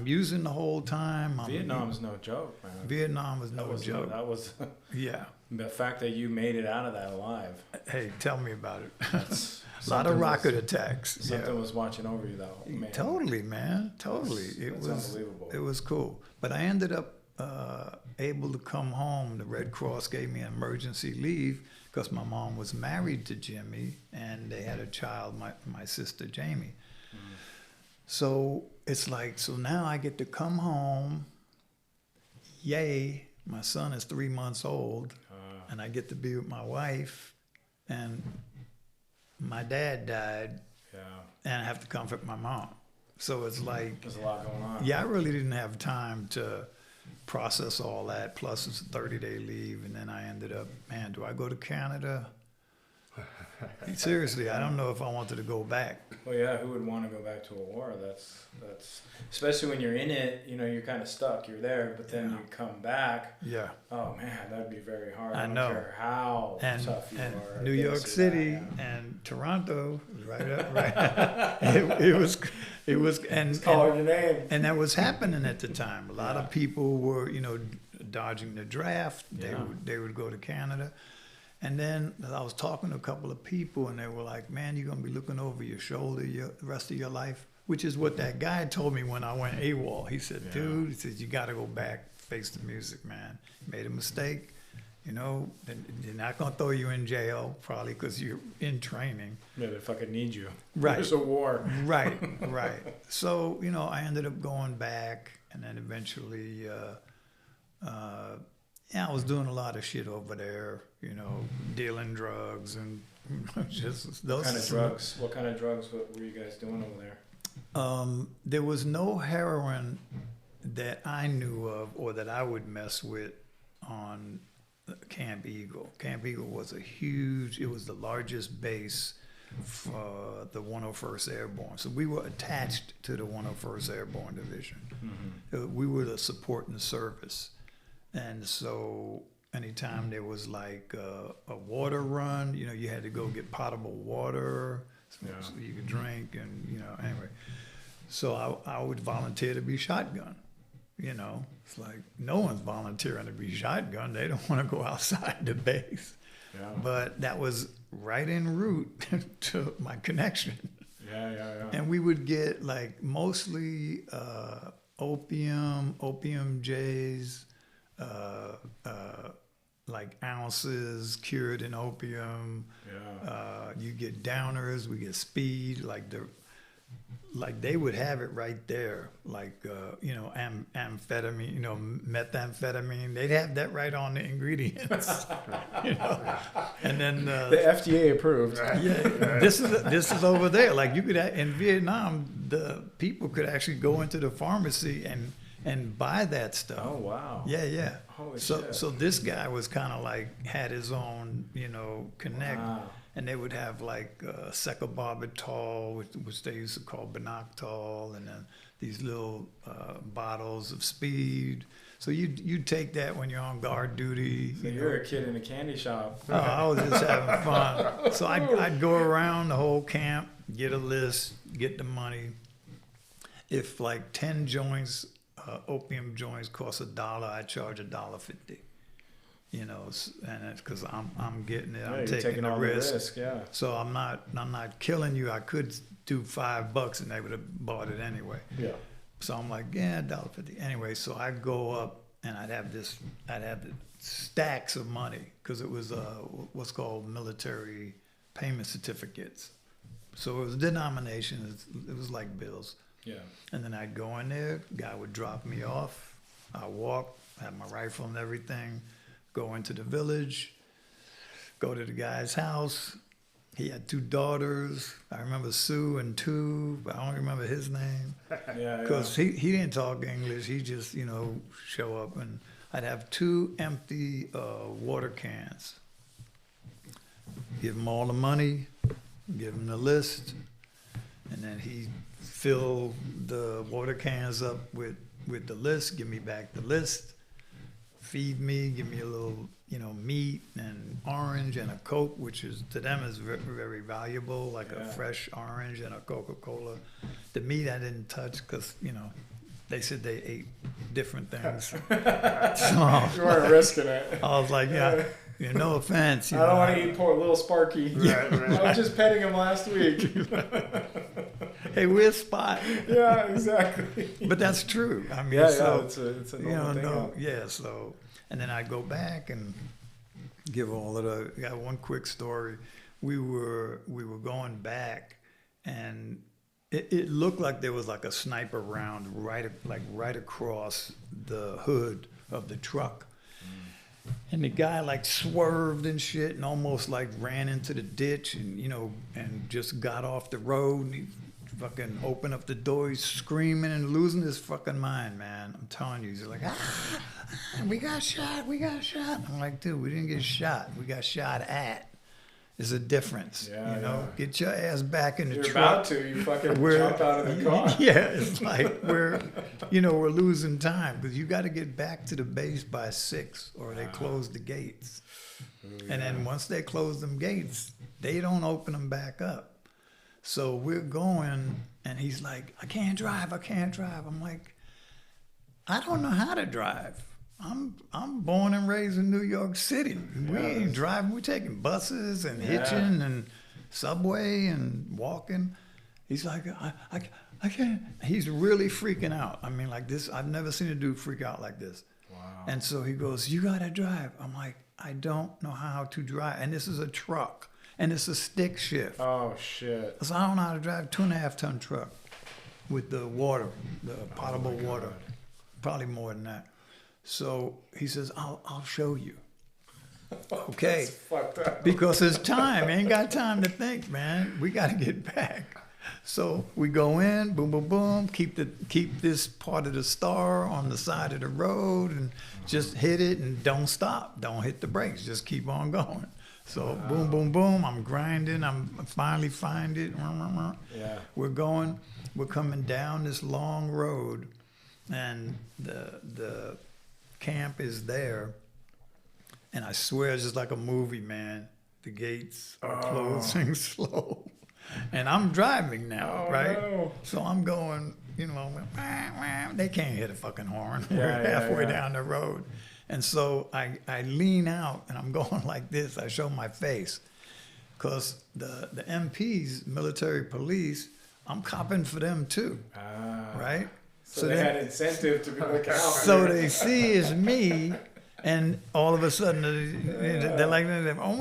using the whole time. Vietnam is no joke, man. Vietnam was no joke. That was yeah. The fact that you made it out of that alive. Hey, tell me about it. That's a lot of rocket attacks. Something was watching over you, though. Man. Totally, man. Totally. It was unbelievable. It was cool. But I ended up able to come home. The Red Cross gave me emergency leave because my mom was married to Jimmy, and they had a child, my sister Jamie. So it's like, so now I get to come home. Yay, my son is 3 months old, and I get to be with my wife, and my dad died, and I have to comfort my mom. So it's like, There's a lot going on. yeah, I really didn't have time to process all that. Plus, it's a 30-day leave, and then I ended up, man, do I go to Canada? Seriously, I don't know if I wanted to go back. Well, yeah, who would want to go back to a war? That's especially when you're in it. You know, you're kind of stuck. You're there, but then you come back. Yeah. Oh man, that'd be very hard. I don't know. care how tough you and are. New I York guess, City yeah. and Toronto was right up, right. it was, and Calling your name. and that was happening at the time. A lot of people were, dodging the draft. They would go to Canada. And then I was talking to a couple of people, and they were like, man, you're going to be looking over your shoulder the rest of your life, which is what that guy told me when I went AWOL. He said, dude, he said, you got to go back, face the music, man. You made a mistake. They're not going to throw you in jail, probably because you're in training. Yeah, they fucking need you. Right. There's a war. Right. So, I ended up going back, and then eventually, I was doing a lot of shit over there, dealing drugs and just those. What kind of drugs? What kind of drugs were you guys doing over there? There was no heroin that I knew of or that I would mess with on Camp Eagle. Camp Eagle was it was the largest base for the 101st Airborne. So we were attached to the 101st Airborne Division. Mm-hmm. We were the supporting service. And so anytime there was like a water run, you had to go get potable water so you could drink and, anyway. So I would volunteer to be shotgun. It's like no one's volunteering to be shotgun. They don't want to go outside the base. Yeah. But that was right en route to my connection. Yeah. And we would get like mostly opium J's, like ounces cured in opium. Yeah. You get downers, we get speed, like they would have it right there, like amphetamine, methamphetamine. They'd have that right on the ingredients, And then the FDA approved. Yeah, this is over there. Like you could in Vietnam, the people could actually go into the pharmacy and buy that stuff. Oh wow. Yeah. Holy shit. So this guy was kind of like had his own, connect. Wow. And they would have like secobarbital, which they used to call Benoctol, and then these little bottles of speed. So you take that when you're on guard duty. So you're a kid in a candy shop. Oh, I was just having fun. So I'd go around the whole camp, get a list, get the money. If like 10 joints, opium joints cost $1, I charge $1.50. And it's because I'm getting it. I'm taking the all risk. The risk. Yeah. So I'm not killing you. I could do $5 and they would have bought it anyway. Yeah. So I'm like, yeah, $1.50. Anyway, so I'd go up and I'd have the stacks of money because it was what's called military payment certificates. So it was a denomination. It was like bills. Yeah. And then I'd go in there. Guy would drop me off. I walk, have my rifle and everything. Go into the village, go to the guy's house. He had 2 daughters. I remember Sue and Tu, but I don't remember his name. Because he didn't talk English. He just, show up. And I'd have 2 empty water cans. Give him all the money, give him the list, and then he'd fill the water cans up with the list, give me back the list. Feed me, give me a little, meat and orange and a Coke, which is to them is very, very valuable, like a fresh orange and a Coca-Cola. The meat I didn't touch because, they said they ate different things. So you weren't risking it. I was like, yeah, no offense. I don't want to eat poor little Sparky. Right. I was just petting him last week. Hey, where's Spot? Yeah, exactly. But that's true. I mean, it's a normal thing. So, and then I go back and give all of I got one quick story. We were going back, and it looked like there was like a sniper round right across the hood of the truck. And the guy like swerved and shit and almost like ran into the ditch and, and just got off the road. And he fucking opened up the door. He's screaming and losing his fucking mind, man. I'm telling you. He's like, we got shot. I'm like, dude, we didn't get shot. We got shot at. There's a difference, Get your ass back in the You're truck. about to. You fucking jump out of the car. Yeah, it's like we're losing time because you got to get back to the base by 6 or they close the gates. And then once they close them gates, they don't open them back up. So we're going, and he's like, I can't drive. I'm like, I don't know how to drive. I'm born and raised in New York City. We ain't driving. We're taking buses and hitching and subway and walking. He's like, I can't. He's really freaking out. I mean, like this. I've never seen a dude freak out like this. Wow. And so he goes, you got to drive. I'm like, I don't know how to drive. And this is a truck. And it's a stick shift. Oh, shit. So I don't know how to drive a 2.5-ton truck with the water, the potable water. God. Probably more than that. So he says, I'll show you. Okay. That's fucked up. Because it's time. Ain't got time to think, man. We got to get back. So we go in, boom, boom, boom, keep this part of the star on the side of the road and just hit it and don't stop. Don't hit the brakes. Just keep on going. So boom, boom, boom. I'm grinding. I finally find it. Yeah. We're coming down this long road and the camp is there, and I swear it's just like a movie, man. The gates are closing slow, and I'm driving now, right? No. So I'm going, they can't hit a fucking horn. We're halfway down the road, and so I lean out and I'm going like this. I show my face, cause the MPs, military police, I'm copping for them too, right? So they had incentive to be looking out. So they see it's me, and all of a sudden they're like, oh,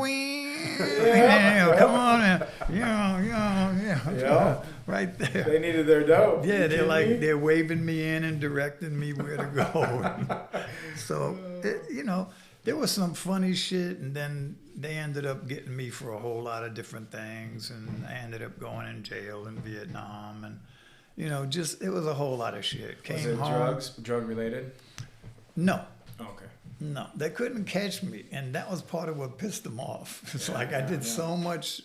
come on, Yeah. right there. They needed their dough. Yeah, You kidding me? they're waving me in and directing me where to go. So there was some funny shit, and then they ended up getting me for a whole lot of different things, and I ended up going in jail in Vietnam, and. It was a whole lot of shit. Was it drug related? No. Okay. No, they couldn't catch me, and that was part of what pissed them off. It's like I did so much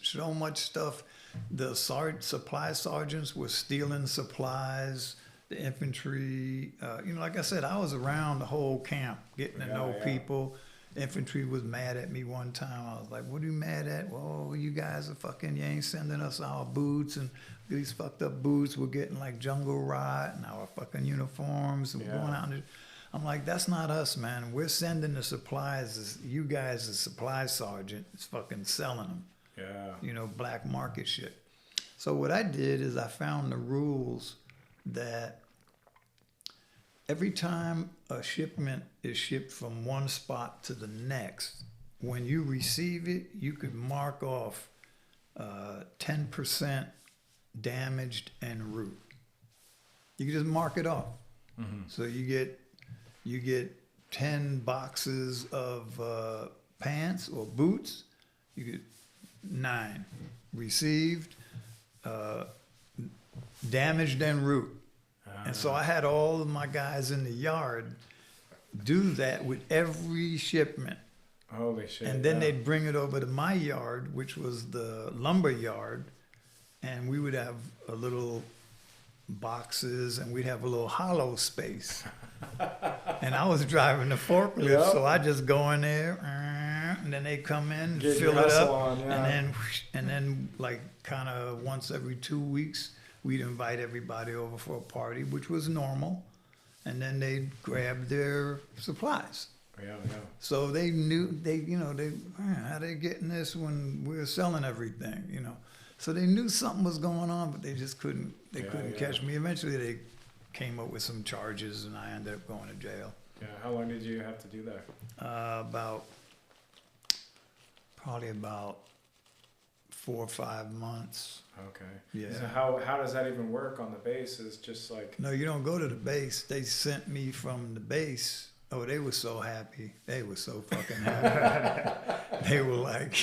stuff. The supply sergeants were stealing supplies. The infantry, like I said, I was around the whole camp, getting to know people. Infantry was mad at me one time. I was like, what are you mad at? Well, you guys are you ain't sending us our boots, and these fucked up boots, we're getting like jungle rot and our fucking uniforms and going out. I'm like, that's not us, man. We're sending the supplies. You guys, the supply sergeant, is fucking selling them. Yeah. Black market shit. So what I did is I found the rules that every time a shipment is shipped from one spot to the next, when you receive it, you could mark off 10% damaged en route. You can just mark it off. Mm-hmm. So you get 10 boxes of pants or boots. You get 9 received, damaged en route. And so I had all of my guys in the yard do that with every shipment. Holy shit. And then they'd bring it over to my yard, which was the lumber yard, and we would have a little boxes and we'd have a little hollow space. And I was driving the forklift, so I just go in there, and then they come in, Get fill your it up, hustle on, and then like kind of once every 2 weeks, we'd invite everybody over for a party, which was normal, and then they'd grab their supplies. Yeah. So they knew how they getting this when we were selling everything, So they knew something was going on, but they just couldn't catch me. Eventually they came up with some charges, and I ended up going to jail. Yeah. How long did you have to do that? Probably about 4 or 5 months. Okay. Yeah. So how does that even work on the base? Is just like No, you don't go to the base. They sent me from the base. Oh, they were so happy. They were so fucking happy. They were like,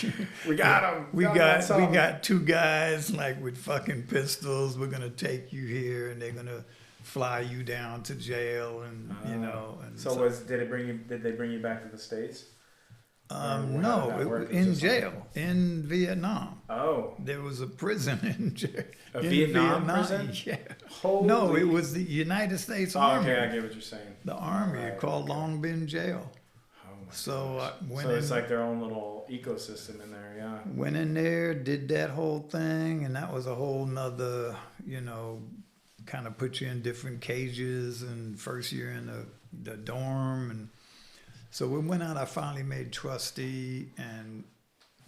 we got him. we got 2 guys like with fucking pistols. We're gonna take you here, and they're gonna fly you down to jail, and you know. And so did they bring you back to the States? Or how did no, that work? in Just jail in Vietnam. Oh, There was a prison in jail. a Vietnam prison? Yeah. Holy. No, it was the United States Army. Okay, I get what you're saying. The Army Right, called okay. Long Binh Jail. Oh my So gosh. I went So it's in- like their own little ecosystem in there, yeah. Went in there, did that whole thing, and that was a whole nother, you know, kind of put you in different cages, and first year in the dorm, and so we went out. I finally made trustee,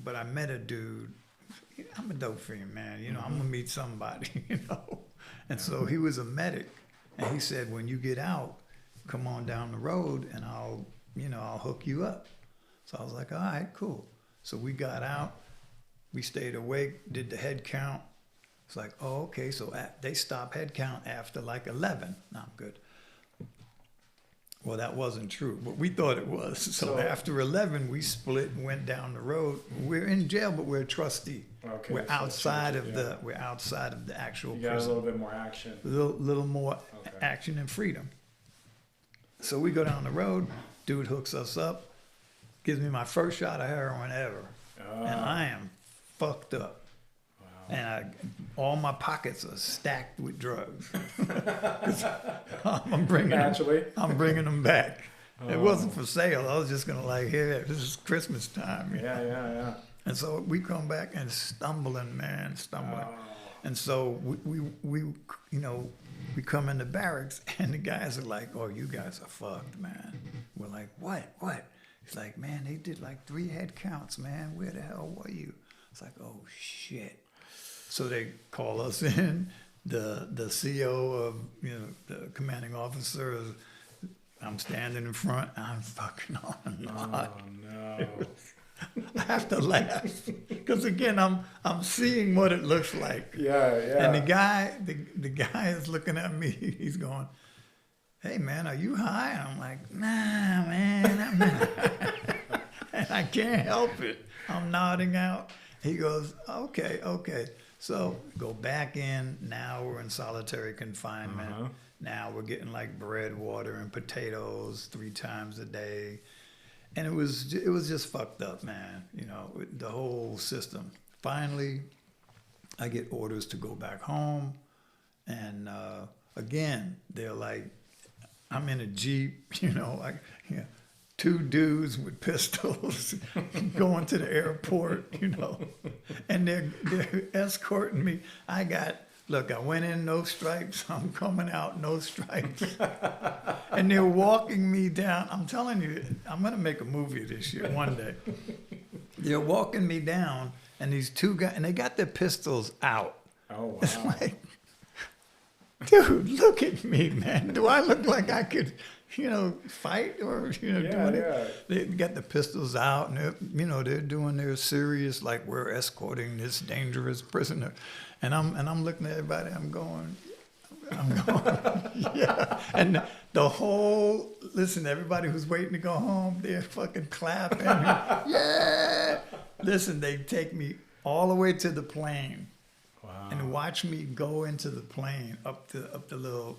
but I met a dude. I'm a dope fiend, man. You know, I'm gonna meet somebody, you know. And so he was a medic, and he said, when you get out, come on down the road, and I'll hook you up. So I was like, all right, cool. So we got out, we stayed awake, did the head count. It's like, oh, okay. So they stop head count after like 11. No, I'm good. Well, that wasn't true, but we thought it was. So after 11, we split and went down the road. We're in jail, but we're a trustee. Okay, We're so outside changes, of we're outside of the actual You got a prison. little bit more action. Little more Okay. action and freedom. So we go down the road. Dude hooks us up, gives me my first shot of heroin ever, Oh, and I am fucked up. wow. And all my pockets are stacked with drugs. 'Cause I'm bringing them back. It wasn't for sale. I was just gonna like, here, this is Christmas time. You know? Yeah. And so we come back and stumbling. Oh. And so we we come in the barracks, and the guys are like, oh, you guys are fucked, man. We're like, what? He's like, man, they did like 3 head counts, man. Where the hell were you? It's like, oh shit. So they call us in. The CO of, the commanding officer is, I'm standing in front. I'm fucking on and on. Oh no. I have to laugh because again, I'm seeing what it looks like. Yeah. And the guy is looking at me. He's going, "Hey man, are you high?" And I'm like, "Nah, man, I'm not." And I can't help it. I'm nodding out. He goes, "Okay." So go back in. Now we're in solitary confinement. Uh-huh. Now we're getting like bread, water, and potatoes 3 times a day. And it was just fucked up, man. The whole system. Finally, I get orders to go back home, and again, they're like, I'm in a Jeep, 2 dudes with pistols going to the airport, and they're escorting me. I went in no stripes. I'm coming out no stripes. And they're walking me down. I'm telling you, I'm going to make a movie this year one day. They're walking me down, and these 2 guys, and they got their pistols out. Oh wow. It's like, dude, look at me, man. Do I look like I could, fight or, do anything? Yeah. They got the pistols out, and they're doing their serious, like, we're escorting this dangerous prisoner. And I'm looking at everybody. I'm going, yeah. And the whole, listen, everybody who's waiting to go home, they're fucking clapping. Yeah. Listen, they take me all the way to the plane. Wow. And watch me go into the plane up the little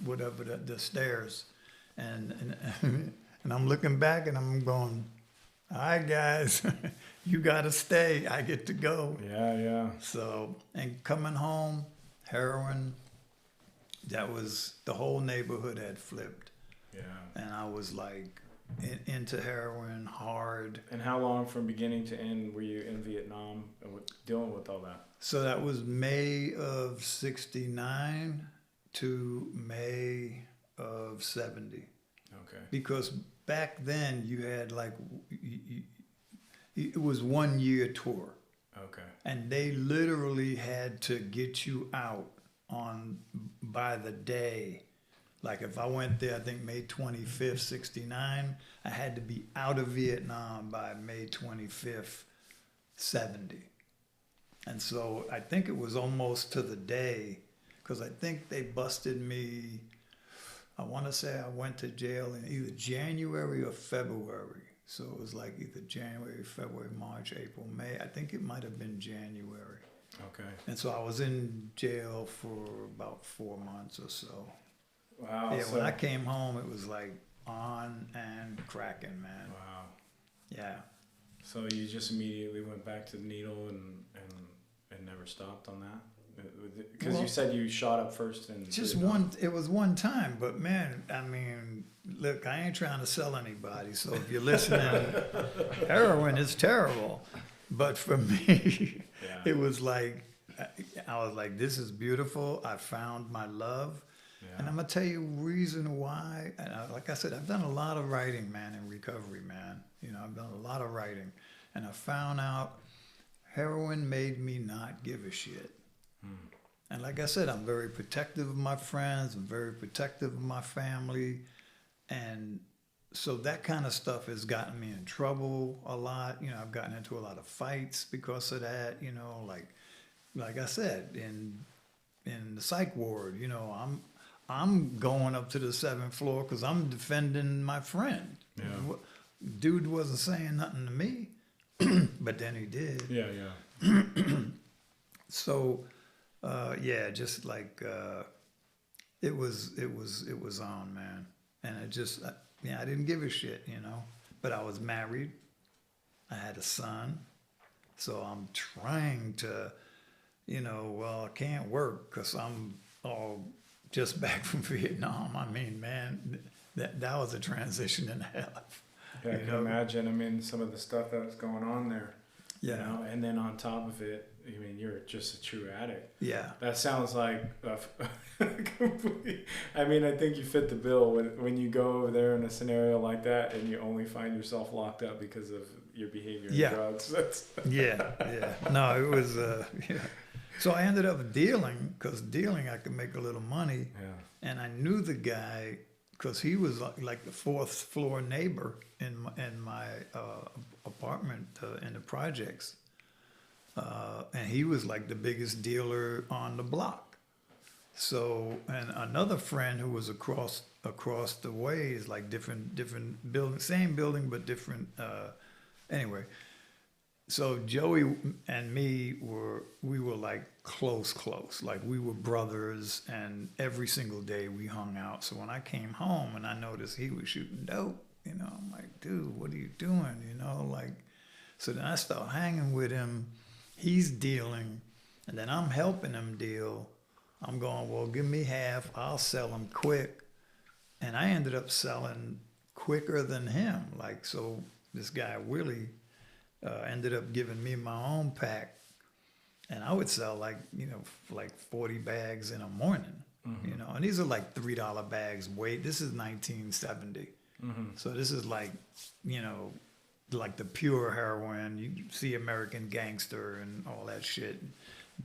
whatever the stairs, and I'm looking back and I'm going, all right guys, you gotta stay. I get to go. Yeah. So, and coming home, heroin. That was, the whole neighborhood had flipped, Yeah. and I was like into heroin hard. And how long from beginning to end were you in Vietnam dealing with all that? So that was May of '69 to May of '70. Okay. Because back then you had like, it was 1 year tour. Okay. And they literally had to get you out by the day. Like if I went there, I think May 25th, '69, I had to be out of Vietnam by May 25th, '70. And so I think it was almost to the day, because I think they busted me. I want to say I went to jail in either January or February. So it was like either January, February, March, April, May. I think it might have been January. Okay. And so I was in jail for about 4 months or so. Wow. Yeah, so, when I came home, it was like on and cracking, man. wow. Yeah. So you just immediately went back to the needle and never stopped on that? Because Well, you said you shot up first and Just one, it was one time, but man, I mean, look, I ain't trying to sell anybody. So if you're listening, heroin is terrible. But for me, Yeah. it was like, I was like, this is beautiful. I found my love. Yeah. And I'm going to tell you reason why. And like I said, I've done a lot of writing, man, in recovery, man. You know, I've done a lot of writing. And I found out heroin made me not give a shit. And like I said, I'm very protective of my friends. I'm very protective of my family. And so that kind of stuff has gotten me in trouble a lot. You know, I've gotten into a lot of fights because of that. You know, like I said, in the psych ward, you know, I'm going up to the 7th floor because I'm defending my friend. Yeah. Dude wasn't saying nothing to me, but then he did. Yeah, yeah. So, yeah, just like it was on, man, and it just, yeah, I didn't give a shit, you know. But I was married, I had a son, so I'm trying to, you know, well, I can't work because I'm all just back from Vietnam. I mean, man, that was a transition and a half. Yeah, I You can know? imagine. I mean, some of the stuff that was going on there. Yeah. You know, and then on top of it, I mean, you're just a true addict. Yeah. That sounds like complete. I mean, I think you fit the bill when you go over there in a scenario like that, and you only find yourself locked up because of your behavior and Yeah. drugs. That's Yeah. No, it was, yeah. So I ended up dealing, because dealing I could make a little money. yeah. And I knew the guy because he was like the 4th floor neighbor in my apartment in the projects. And he was like the biggest dealer on the block. So, and another friend who was across the way is like different building, same building, but different, anyway. So Joey and me were like close, like we were brothers, and every single day we hung out. So when I came home and I noticed he was shooting dope, you know, I'm like, dude, what are you doing? You know, like, so then I start hanging with him. He's dealing, and then I'm helping him deal. I'm going, well, give me half. I'll sell him quick. And I ended up selling quicker than him. Like, so this guy, Willie, ended up giving me my own pack, and I would sell like, you know, like 40 bags in a morning, you know, and these are like $3 bags weight. This is 1970. So this is like, you know, like the pure heroin. You see American Gangster and all that shit.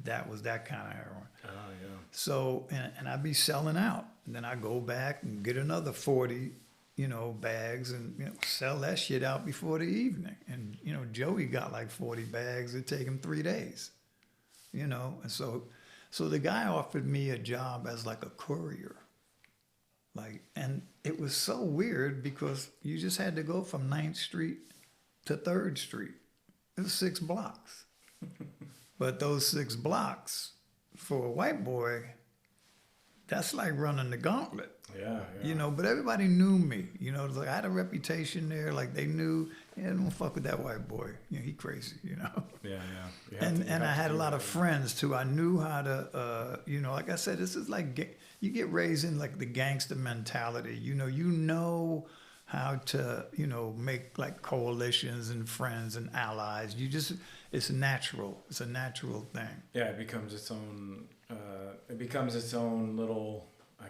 That was that kind of heroin. Oh, yeah. So, and I'd be selling out, and then I go back and get another 40, you know, bags, and, you know, sell that shit out before the evening. And, you know, Joey got like 40 bags. It'd take him 3 days, you know. And so the guy offered me a job as like a courier. Like, and it was so weird because you just had to go from 9th Street to 3rd Street. It was 6 blocks. But those 6 blocks for a white boy, that's like running the gauntlet. Yeah. You know, but everybody knew me. You know, it was like I had a reputation there. Like they knew, yeah, don't fuck with that white boy. You know, he crazy. You know. Yeah. You have And to- you and I have to had a do lot that, of yeah. friends too. I knew how to, you know, like I said, this is like you get raised in like the gangster mentality. You know how to, you know, make like coalitions and friends and allies. It's natural. It's a natural thing. Yeah, it becomes its own. It becomes its own little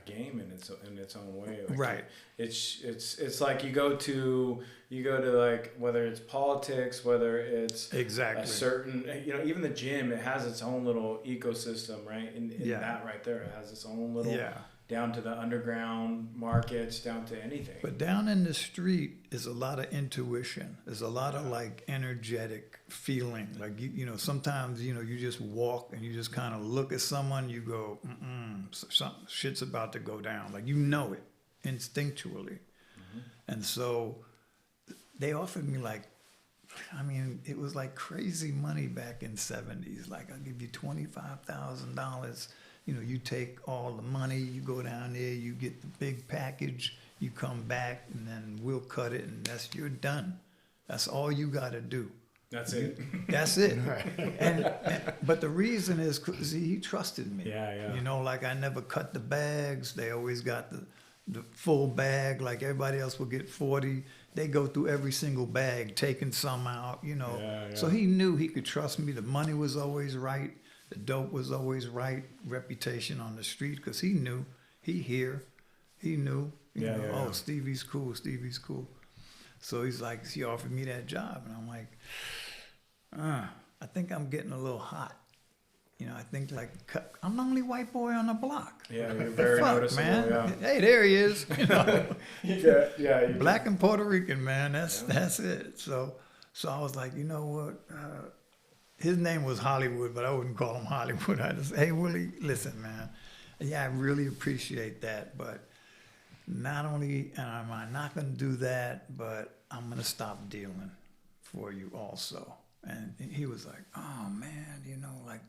game in its own way. Like Right. It's like you go to like whether it's politics, whether it's Exactly. a certain, you know, even the gym, it has its own little ecosystem, right? In Yeah. that right there, it has its own little Yeah. down to the underground markets, down to anything. But down in the street is a lot of intuition. There's a lot of like energetic feeling. Like you know, sometimes you know you just walk and you just kind of look at someone. You go, some shit's about to go down. Like you know it instinctually. And so they offered me like, I mean, it was like crazy money back in '70s. Like I'll give you $25,000. You know, you take all the money, you go down there, you get the big package, you come back, and then we'll cut it, and you're done. That's all you got to do. That's it. That's it. But the reason is 'cause he trusted me. Yeah. You know, like I never cut the bags. They always got the full bag. Like everybody else will get 40. They go through every single bag, taking some out, you know. Yeah. So he knew he could trust me. The money was always right. The dope was always right. Reputation on the street, because he knew. He knew. You know, oh, Stevie's cool. So he's like, he offered me that job. And I'm like, I think I'm getting a little hot. You know, I think like, I'm the only white boy on the block. Yeah, you're very noticeable, man. yeah. Hey, there he is. You know, you Black and Puerto Rican, man. That's it. So I was like, you know what? His name was Hollywood, but I wouldn't call him Hollywood. I just, hey, Willie, listen, man. Yeah, I really appreciate that, but not only am I not going to do that, but I'm going to stop dealing for you also. And he was like, oh, man, you know, like,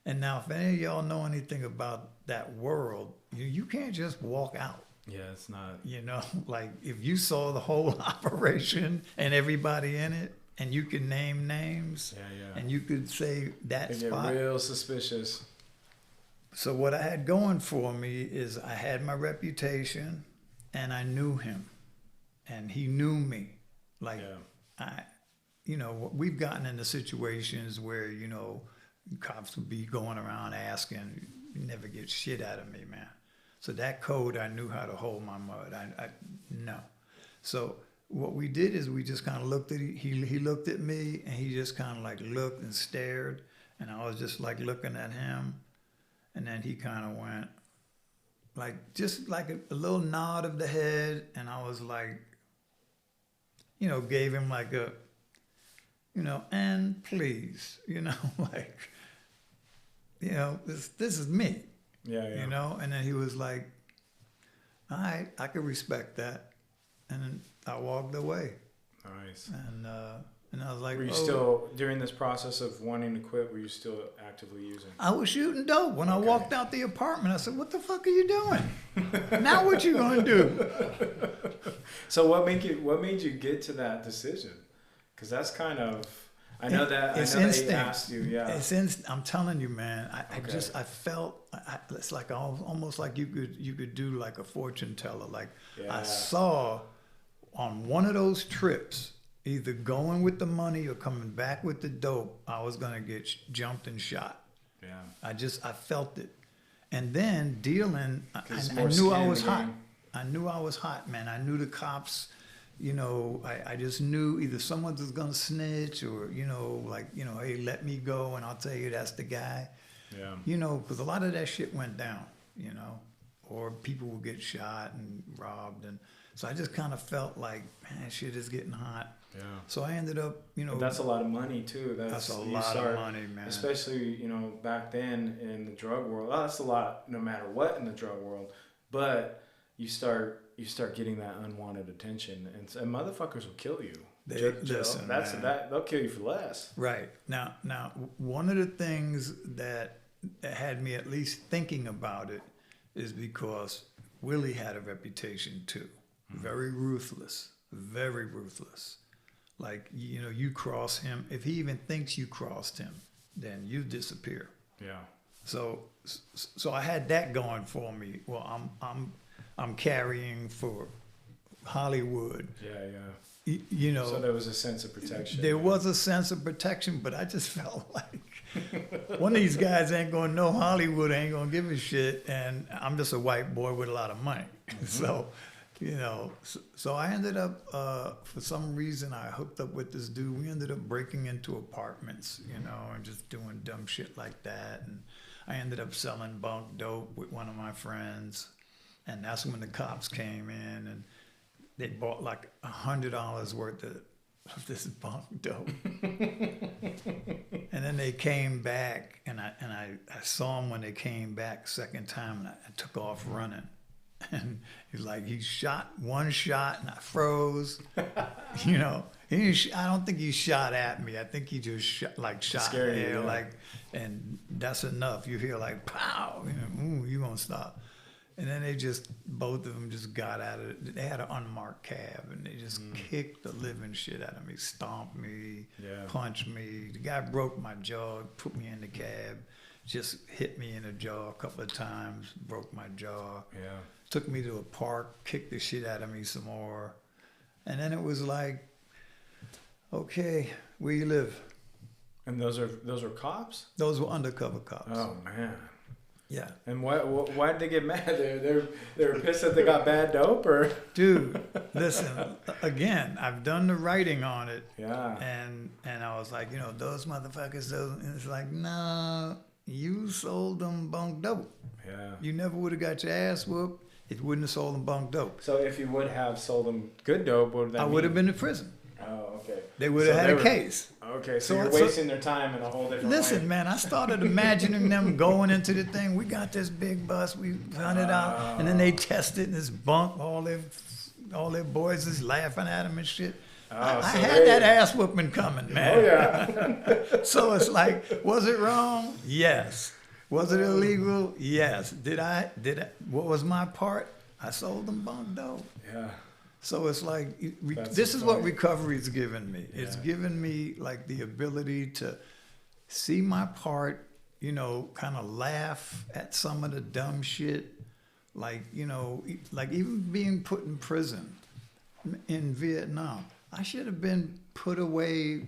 and now if any of y'all know anything about that world, you can't just walk out. Yeah, it's not. You know, like if you saw the whole operation and everybody in it, and you could name names, and you could say that They spot. get real suspicious. So what I had going for me is I had my reputation, and I knew him, and he knew me. Like you know, we've gotten into situations where, you know, cops would be going around asking, you never get shit out of me, man. So that code, I knew how to hold my mud. I no. So what we did is we just kind of looked at he looked at me, and he just kind of like looked and stared, and I was just like looking at him, and then he kind of went like just like a little nod of the head, and I was like, you know, gave him like a, you know, and please, you know, like, you know, this is me. Yeah. You know, and then he was like, all right, I can respect that. And then I walked away. Nice. And I was like, were you still, during this process of wanting to quit, were you still actively using? I was shooting dope. When I walked out the apartment, I said, what the fuck are you doing? Now what you gonna do? So what made you get to that decision? Because that's kind of, I know that he asked you, I'm telling you, man. I felt it's like almost like you could do like a fortune teller. Like I saw on one of those trips, either going with the money or coming back with the dope, I was gonna get jumped and shot. Yeah. I felt it, and then dealing, I knew I was hot. I knew I was hot, man. I knew the cops. You know, I just knew either someone was gonna snitch or, you know, like, you know, hey, let me go and I'll tell you that's the guy. Yeah. You know, because a lot of that shit went down, you know, or people would get shot and robbed. And so I just kind of felt like, man, shit is getting hot. Yeah. So I ended up, you know. But that's a lot of money too. That's a lot of money, man. Especially, you know, back then in the drug world. Oh, that's a lot no matter what in the drug world. But you start getting that unwanted attention, and motherfuckers will kill you. Listen, they'll kill you for less. Right. Now, one of the things that had me at least thinking about it is because Willie had a reputation too. Very ruthless. Like, you know, you cross him. If he even thinks you crossed him, then you disappear. Yeah. So I had that going for me. Well, I'm carrying for Hollywood. Yeah. You know. So there was a sense of protection. There was a sense of protection, but I just felt like one of these guys ain't gonna know Hollywood, ain't gonna give a shit, and I'm just a white boy with a lot of money. So, you know, so I ended up, for some reason, I hooked up with this dude. We ended up breaking into apartments, you know, and just doing dumb shit like that. And I ended up selling bunk dope with one of my friends, and that's when the cops came in and they bought like $100 worth of this bunk dope. And then they came back, and I saw them when they came back second time, and I took off running. And he's like, he shot one shot, and I froze. You know, I don't think he shot at me. I think he just shot Scare in the you, air, yeah. like, and that's enough. You hear like, pow, you know, ooh, you gonna stop. And then both of them just got out of it. They had an unmarked cab, and they just kicked the living shit out of me, stomped me, punched me. The guy broke my jaw, put me in the cab, just hit me in the jaw a couple of times, broke my jaw. Yeah. Took me to a park, kicked the shit out of me some more. And then it was like, okay, where you live? And those are cops? Those were undercover cops. Oh man. Yeah. And why did they get mad? They were pissed that they got bad dope, or? Dude, listen, again, I've done the writing on it. Yeah. And I was like, you know, those motherfuckers, and it's like, no, you sold them bunk dope. Yeah. You never would have got your ass whooped if you wouldn't have sold them bunk dope. So if you would have sold them good dope, what would that I mean? would have been in prison. Oh, okay. They would have had a case. Okay, so you're So- wasting their time in a whole different Listen, way. man, I started imagining them going into the thing. We got this big bus. We found it out, and then they tested this bunk. All their boys is laughing at them and shit. I so had they- that ass whooping coming, man. Oh yeah. So it's like, was it wrong? Yes. Was it illegal? Yes. Did I? What was my part? I sold them bunk dope. Yeah. So it's like, That's this the is what point. recovery's given me. It's Yeah. given me like the ability to see my part, you know, kind of laugh at some of the dumb shit. Like, you know, like even being put in prison in Vietnam, I should have been put away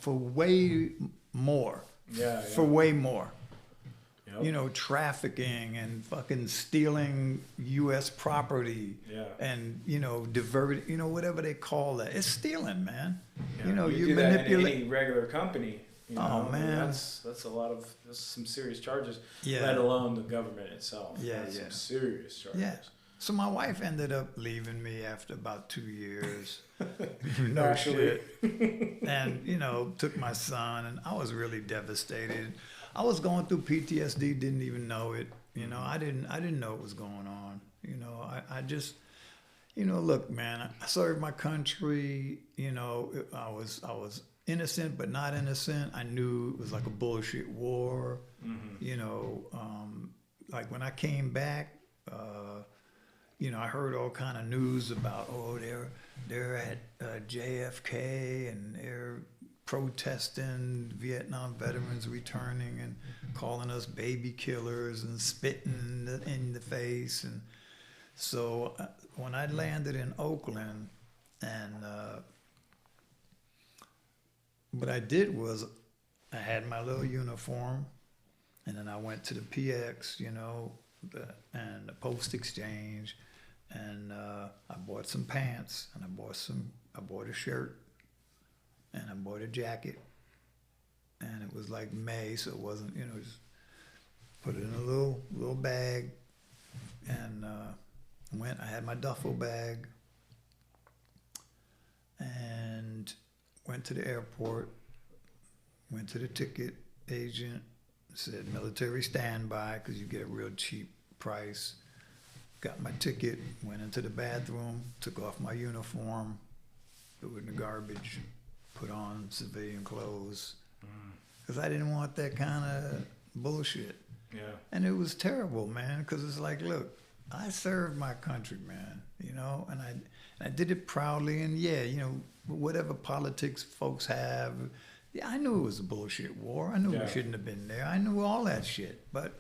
for way more. Yeah. For way more. Yep. You know, trafficking and fucking stealing U.S. property. Yeah. And, you know, divert, you know, whatever they call that. It's stealing, man. Yeah. You know, you you do that in manipulate. any regular company. You know, Oh, man. that's a lot of that's some serious charges. Yeah. Let alone the government itself. Yeah, That's yeah. Some serious charges. Yeah. So my wife ended up leaving me after about 2 years. No Actually. shit. And, you know, took my son, and I was really devastated. I was going through PTSD, didn't even know it. You know, I didn't know what was going on. You know, I just, you know, look, man, I served my country. You know, I was innocent but not innocent. I knew it was like a bullshit war. Mm-hmm. You know, like when I came back, you know, I heard all kind of news about, oh, they're at JFK and they're protesting Vietnam veterans returning and calling us baby killers and spitting in the face. And so when I landed in Oakland, and what I did was I had my little uniform, and then I went to the PX, you know, and the post exchange, and I bought some pants, and I bought a shirt, and I bought a jacket, and it was like May, so it wasn't, you know, just put it in a little bag, and I had my duffel bag, and went to the airport, went to the ticket agent, said military standby, because you get a real cheap price. Got my ticket, went into the bathroom, took off my uniform, threw it in the garbage, put on civilian clothes, because I didn't want that kind of bullshit. Yeah. And it was terrible, man, because it's like, look, I served my country, man, you know, and I did it proudly. And yeah, you know, whatever politics folks have, yeah, I knew it was a bullshit war. I knew we shouldn't have been there. I knew all that shit. But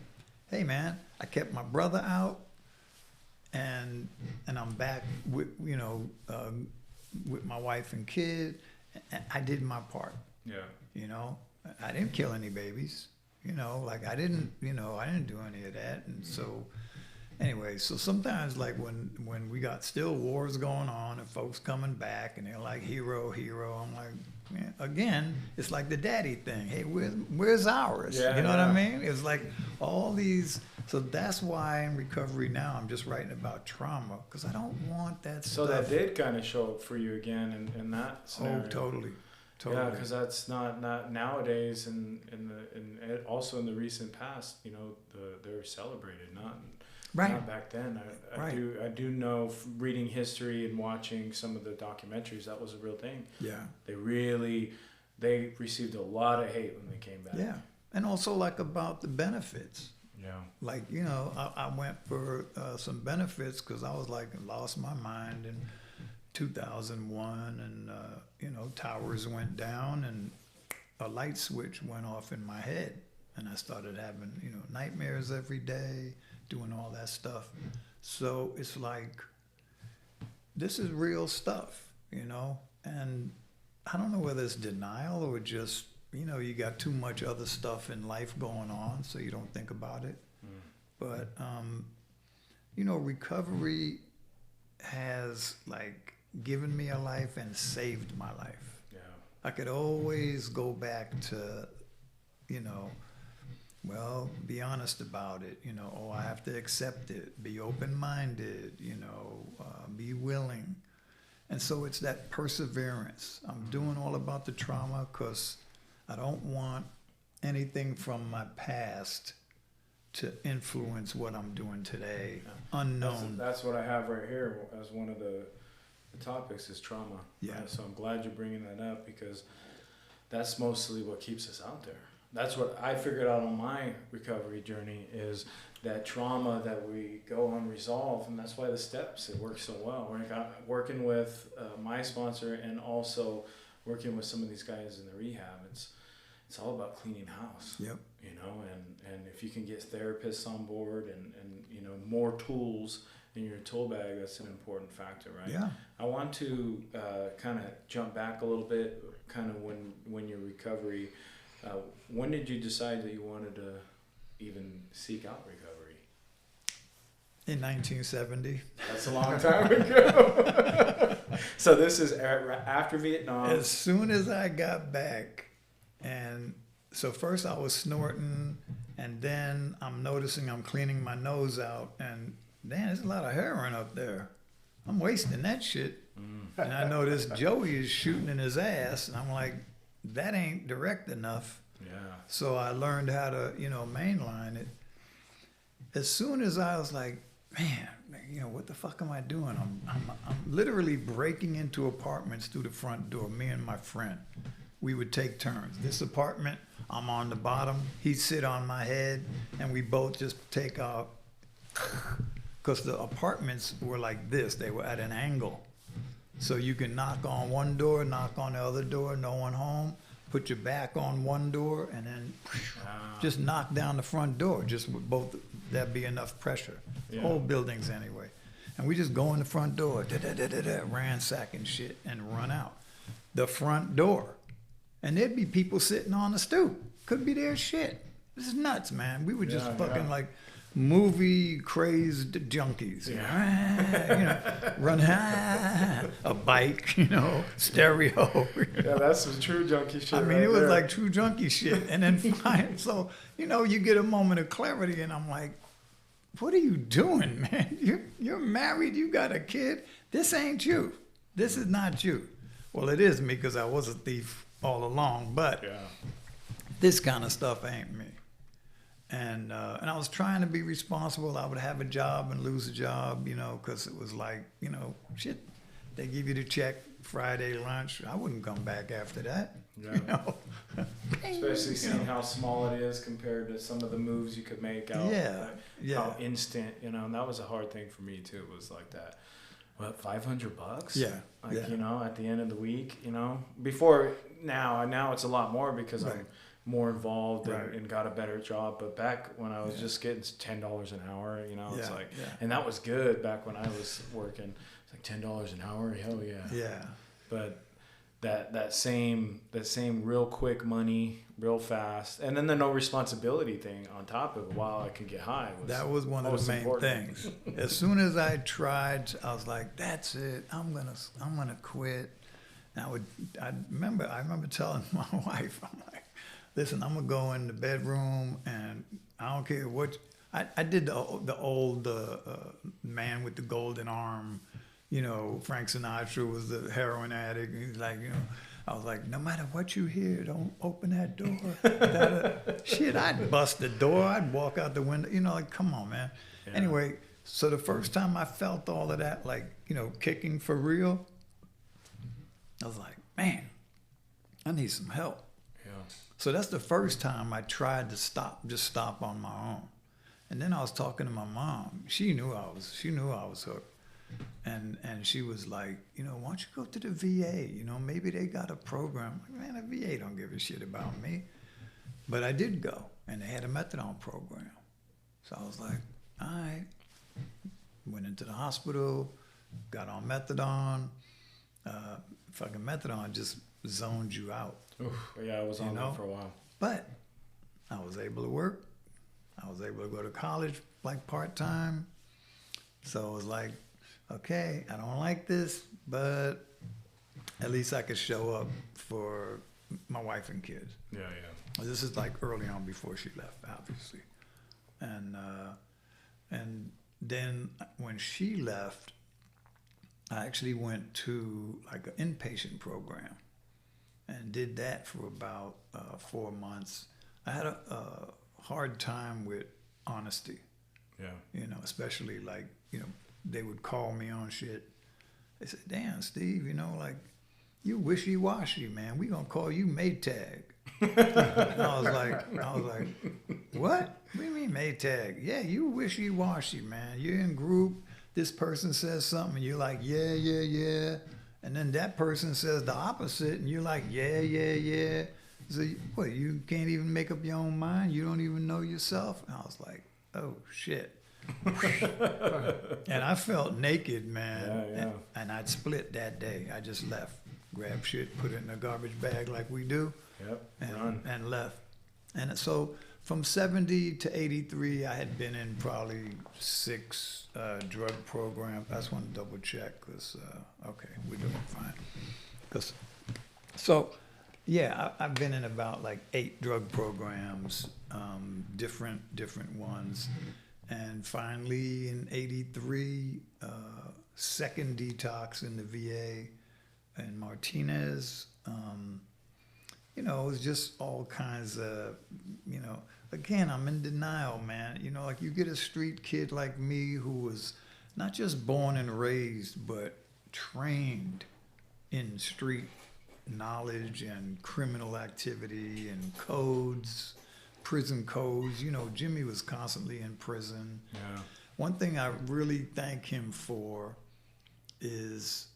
hey, man, I kept my brother out, and I'm back with, you know, with my wife and kid. I did my part. Yeah. You know, I didn't kill any babies. You know, like I didn't do any of that. And so, anyway, so sometimes like when we got still wars going on and folks coming back and they're like hero, I'm like, man, again, it's like the daddy thing. Hey, where's ours? Yeah, you know what I yeah. mean? It's like all these. So that's why in recovery now I'm just writing about trauma because I don't want that So stuff. that did kind of show up for you again in that scenario. Oh, totally. Yeah, because that's not nowadays, and also in the recent past, you know, they're celebrated, not back then. I do know reading history and watching some of the documentaries, that was a real thing. Yeah. They received a lot of hate when they came back. Yeah, and also like about the benefits. Yeah. Like, you know, I went for some benefits because I was like lost my mind in 2001 and, you know, towers went down and a light switch went off in my head. And I started having, you know, nightmares every day, doing all that stuff. So it's like, this is real stuff, you know? And I don't know whether it's denial or just, you know, you got too much other stuff in life going on, so you don't think about it. But, you know, recovery has, like, given me a life and saved my life. Yeah. I could always go back to, you know, well, be honest about it, you know, oh, I have to accept it, be open-minded, you know, be willing. And so it's that perseverance. I'm doing all about the trauma because I don't want anything from my past to influence what I'm doing today. Unknown. That's what I have right here as one of the topics is trauma. Yeah. So I'm glad you're bringing that up because that's mostly what keeps us out there. That's what I figured out on my recovery journey is that trauma that we go unresolved, and that's why the steps, it works so well. We're working with my sponsor and also working with some of these guys in the rehab. It's all about cleaning house. Yep. You know, and if you can get therapists on board and you know, more tools in your tool bag, that's an important factor, right? Yeah. I want to kind of jump back a little bit, kind of when your recovery, when did you decide that you wanted to even seek out recovery? In 1970. That's a long time ago. So this is after Vietnam. As soon as I got back, and so first I was snorting, and then I'm noticing I'm cleaning my nose out, and damn, there's a lot of heroin up there. I'm wasting that shit. And I notice Joey is shooting in his ass, and I'm like, that ain't direct enough. Yeah. So I learned how to, you know, mainline it. As soon as I was like, man, you know, what the fuck am I doing? I'm literally breaking into apartments through the front door, me and my friend. We would take turns. This apartment, I'm on the bottom, he'd sit on my head, and we both just take out, because the apartments were like this, they were at an angle. So you can knock on one door, knock on the other door, no one home, put your back on one door, and then just knock down the front door, just with both, that'd be enough pressure. Yeah. Whole buildings anyway. And we just go in the front door, ransacking shit, and run out. The front door. And there'd be people sitting on the stoop. Could be their shit. This is nuts, man. We were just fucking like movie crazed junkies. Yeah. You know, run a bike, you know, stereo. Yeah, that's some true junkie shit. I mean, right it was there. like true junkie shit. And then fine. So, you know, you get a moment of clarity, and I'm like, what are you doing, man? You're married, you got a kid. This ain't you. This is not you. Well, it is me because I was a thief all along, but this kind of stuff ain't me. And I was trying to be responsible. I would have a job and lose a job, you know, because it was like, you know, shit, they give you the check Friday lunch. I wouldn't come back after that. Yeah. You know? Especially seeing how small it is compared to some of the moves you could make out. How instant, you know, and that was a hard thing for me too. It was like that. What, $500? Yeah. Like, you know, at the end of the week, you know, before now it's a lot more because I'm more involved and got a better job. But back when I was just getting $10 an hour, you know, it's like, and that was good back when I was working. It's like $10 an hour. Hell yeah. Yeah. But that same real quick money, real fast, and then the no responsibility thing on top of it while I could get high. That was one of the main things. As soon as I tried, I was like, "That's it. I'm gonna quit." And I remember telling my wife, I'm like, "Listen, I'm gonna go in the bedroom, and I don't care what." I did the old man with the golden arm. You know, Frank Sinatra was the heroin addict. He's like, you know, I was like, no matter what you hear, don't open that door. Shit, I'd bust the door. I'd walk out the window. You know, like, come on, man. Yeah. Anyway, so the first time I felt all of that, like, you know, kicking for real, I was like, man, I need some help. Yeah. So that's the first time I tried to stop on my own. And then I was talking to my mom. She knew I was hooked. And she was like, you know, why don't you go to the VA? You know, maybe they got a program. Man, the VA don't give a shit about me. But I did go, and they had a methadone program. So I was like, all right. Went into the hospital, got on methadone. Fucking methadone just zoned you out. Oof, yeah, I was on that for a while. But I was able to work. I was able to go to college like part-time. So it was like, okay, I don't like this, but at least I could show up for my wife and kids. Yeah, yeah. This is like early on before she left, obviously. And then when she left, I actually went to like an inpatient program and did that for about 4 months. I had a hard time with honesty. Yeah. You know, especially like, you know, they would call me on shit. They said, damn, Steve, you know, like, you wishy-washy, man. We gonna call you Maytag. And I was like, what? What do you mean Maytag? Yeah, you wishy-washy, man. You're in group, this person says something, and you're like, yeah, yeah, yeah. And then that person says the opposite, and you're like, yeah, yeah, yeah. So, what, you can't even make up your own mind? You don't even know yourself? And I was like, oh, shit. And I felt naked, man. Yeah, yeah. And I'd split that day. I just left, grabbed shit, put it in a garbage bag like we do, and left. And so from 70 to 83, I had been in probably 6 drug programs. I just want to double check because, okay, we're doing fine. Yeah, I've been in about like 8 drug programs, different ones. And finally in 83, second detox in the VA in Martinez. You know, it was just all kinds of, you know, again, I'm in denial, man. You know, like you get a street kid like me who was not just born and raised, but trained in street knowledge and criminal activity and codes, prison codes. You know, Jimmy was constantly in prison. Yeah. One thing I really thank him for is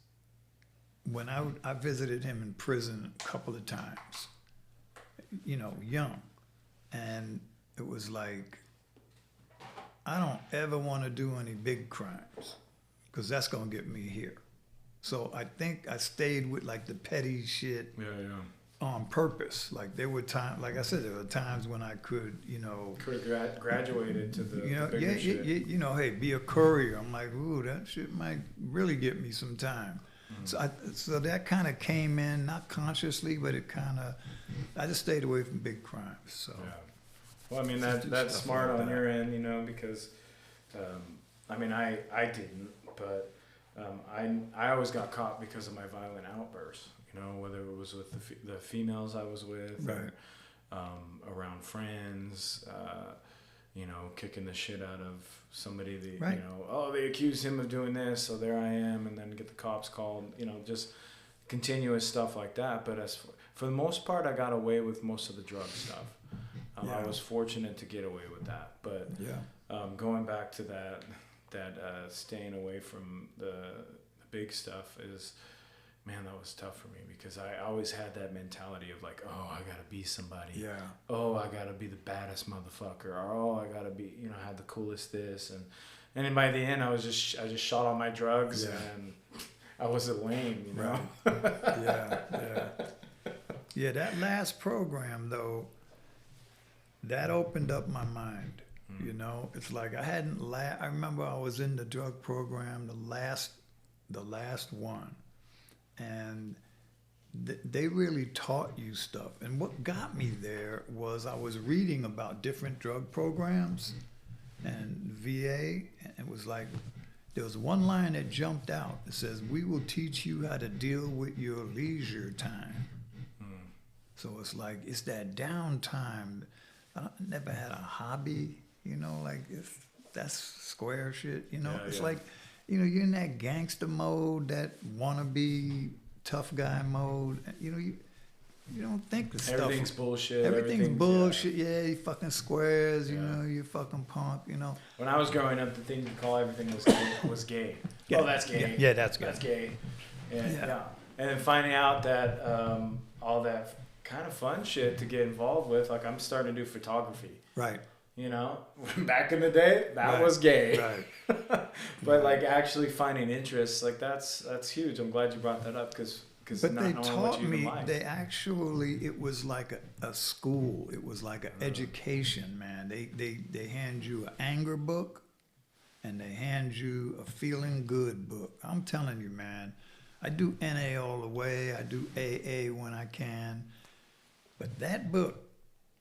when I visited him in prison a couple of times, you know, young. And it was like, I don't ever want to do any big crimes because that's going to get me here. So I think I stayed with like the petty shit on purpose. Like there were times, like I said, there were times when I could, you know. Could have graduated to the, you know, the bigger shit. You know, hey, be a courier. I'm like, ooh, that shit might really get me some time. Mm-hmm. So that kind of came in, not consciously, but it kind of, I just stayed away from big crimes. So. Yeah. Well, I mean, that's smart on your end, you know, because, I mean, I didn't, but I always got caught because of my violent outbursts, you know, whether it was with the females I was with, right, or around friends, you know, kicking the shit out of somebody that, right, you know, oh, they accused him of doing this, so there I am, and then get the cops called, you know, just continuous stuff like that. But for the most part, I got away with most of the drug stuff. I was fortunate to get away with that. But going back to that staying away from the big stuff is, man, that was tough for me because I always had that mentality of like, oh, I gotta be somebody. Yeah. Oh, I gotta be the baddest motherfucker. Or oh, I gotta be, you know, have the coolest this and then by the end I just shot all my drugs and I was a lame, you know. Yeah, that last program though, that opened up my mind. You know, it's like I hadn't. I remember I was in the drug program, the last one, and they really taught you stuff. And what got me there was I was reading about different drug programs and VA, and it was like there was one line that jumped out. It says, "We will teach you how to deal with your leisure time." So it's like it's that downtime. I never had a hobby. You know, like that's square shit. You know, it's like, you know, you're in that gangster mode, that wannabe tough guy mode. You know, you don't think the stuff. Everything's bullshit. Everything's bullshit. Yeah, you fucking squares. You know, you fucking punk. You know. When I was growing up, the thing to call everything was gay. Yeah. Oh, that's gay. Yeah, that's gay. That's gay. And and then finding out that all that kind of fun shit to get involved with, like I'm starting to do photography. Right. You know, back in the day, that was gay. Right. But like actually finding interests, like that's huge. I'm glad you brought that up because But not they knowing taught what you me. even like. They actually, it was like a school. It was like an education, man. They hand you an anger book, and they hand you a feeling good book. I'm telling you, man. I do NA all the way. I do AA when I can. But that book.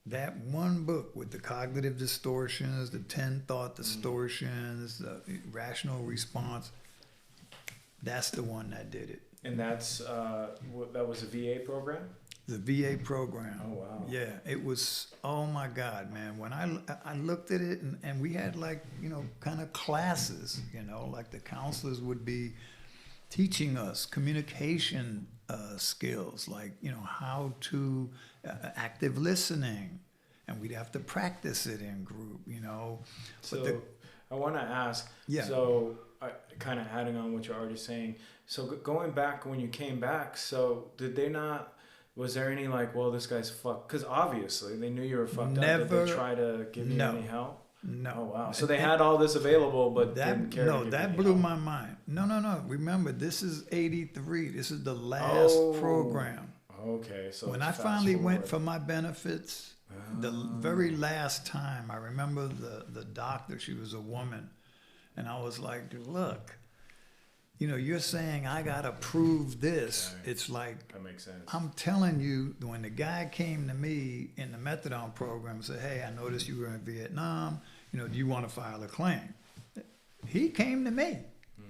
That one book with the cognitive distortions, the 10 thought distortions, the rational response, that's the one that did it. And that's that was a VA program? The VA program. Oh, wow. Yeah, it was, oh my God, man. When I looked at it and we had like, you know, kind of classes, you know, like the counselors would be teaching us communication skills, like, you know, how to active listening, and we'd have to practice it in group, you know. So I want to ask, so kind of adding on what you're already saying, so going back when you came back, so did they not, was there any like, well, this guy's fucked, because obviously they knew you were fucked up, did they try to give you any help? No. Oh, wow. So they had all this available, but didn't care to give that you blew help. my mind. No. Remember, this is 83. This is the last program. Okay. So when I finally went for my benefits, the very last time, I remember the doctor, she was a woman, and I was like, look, you know, you're saying I got to prove this. Yeah, it's like, that makes sense. I'm telling you, when the guy came to me in the methadone program and said, hey, I noticed you were in Vietnam, you know, do you want to file a claim? He came to me.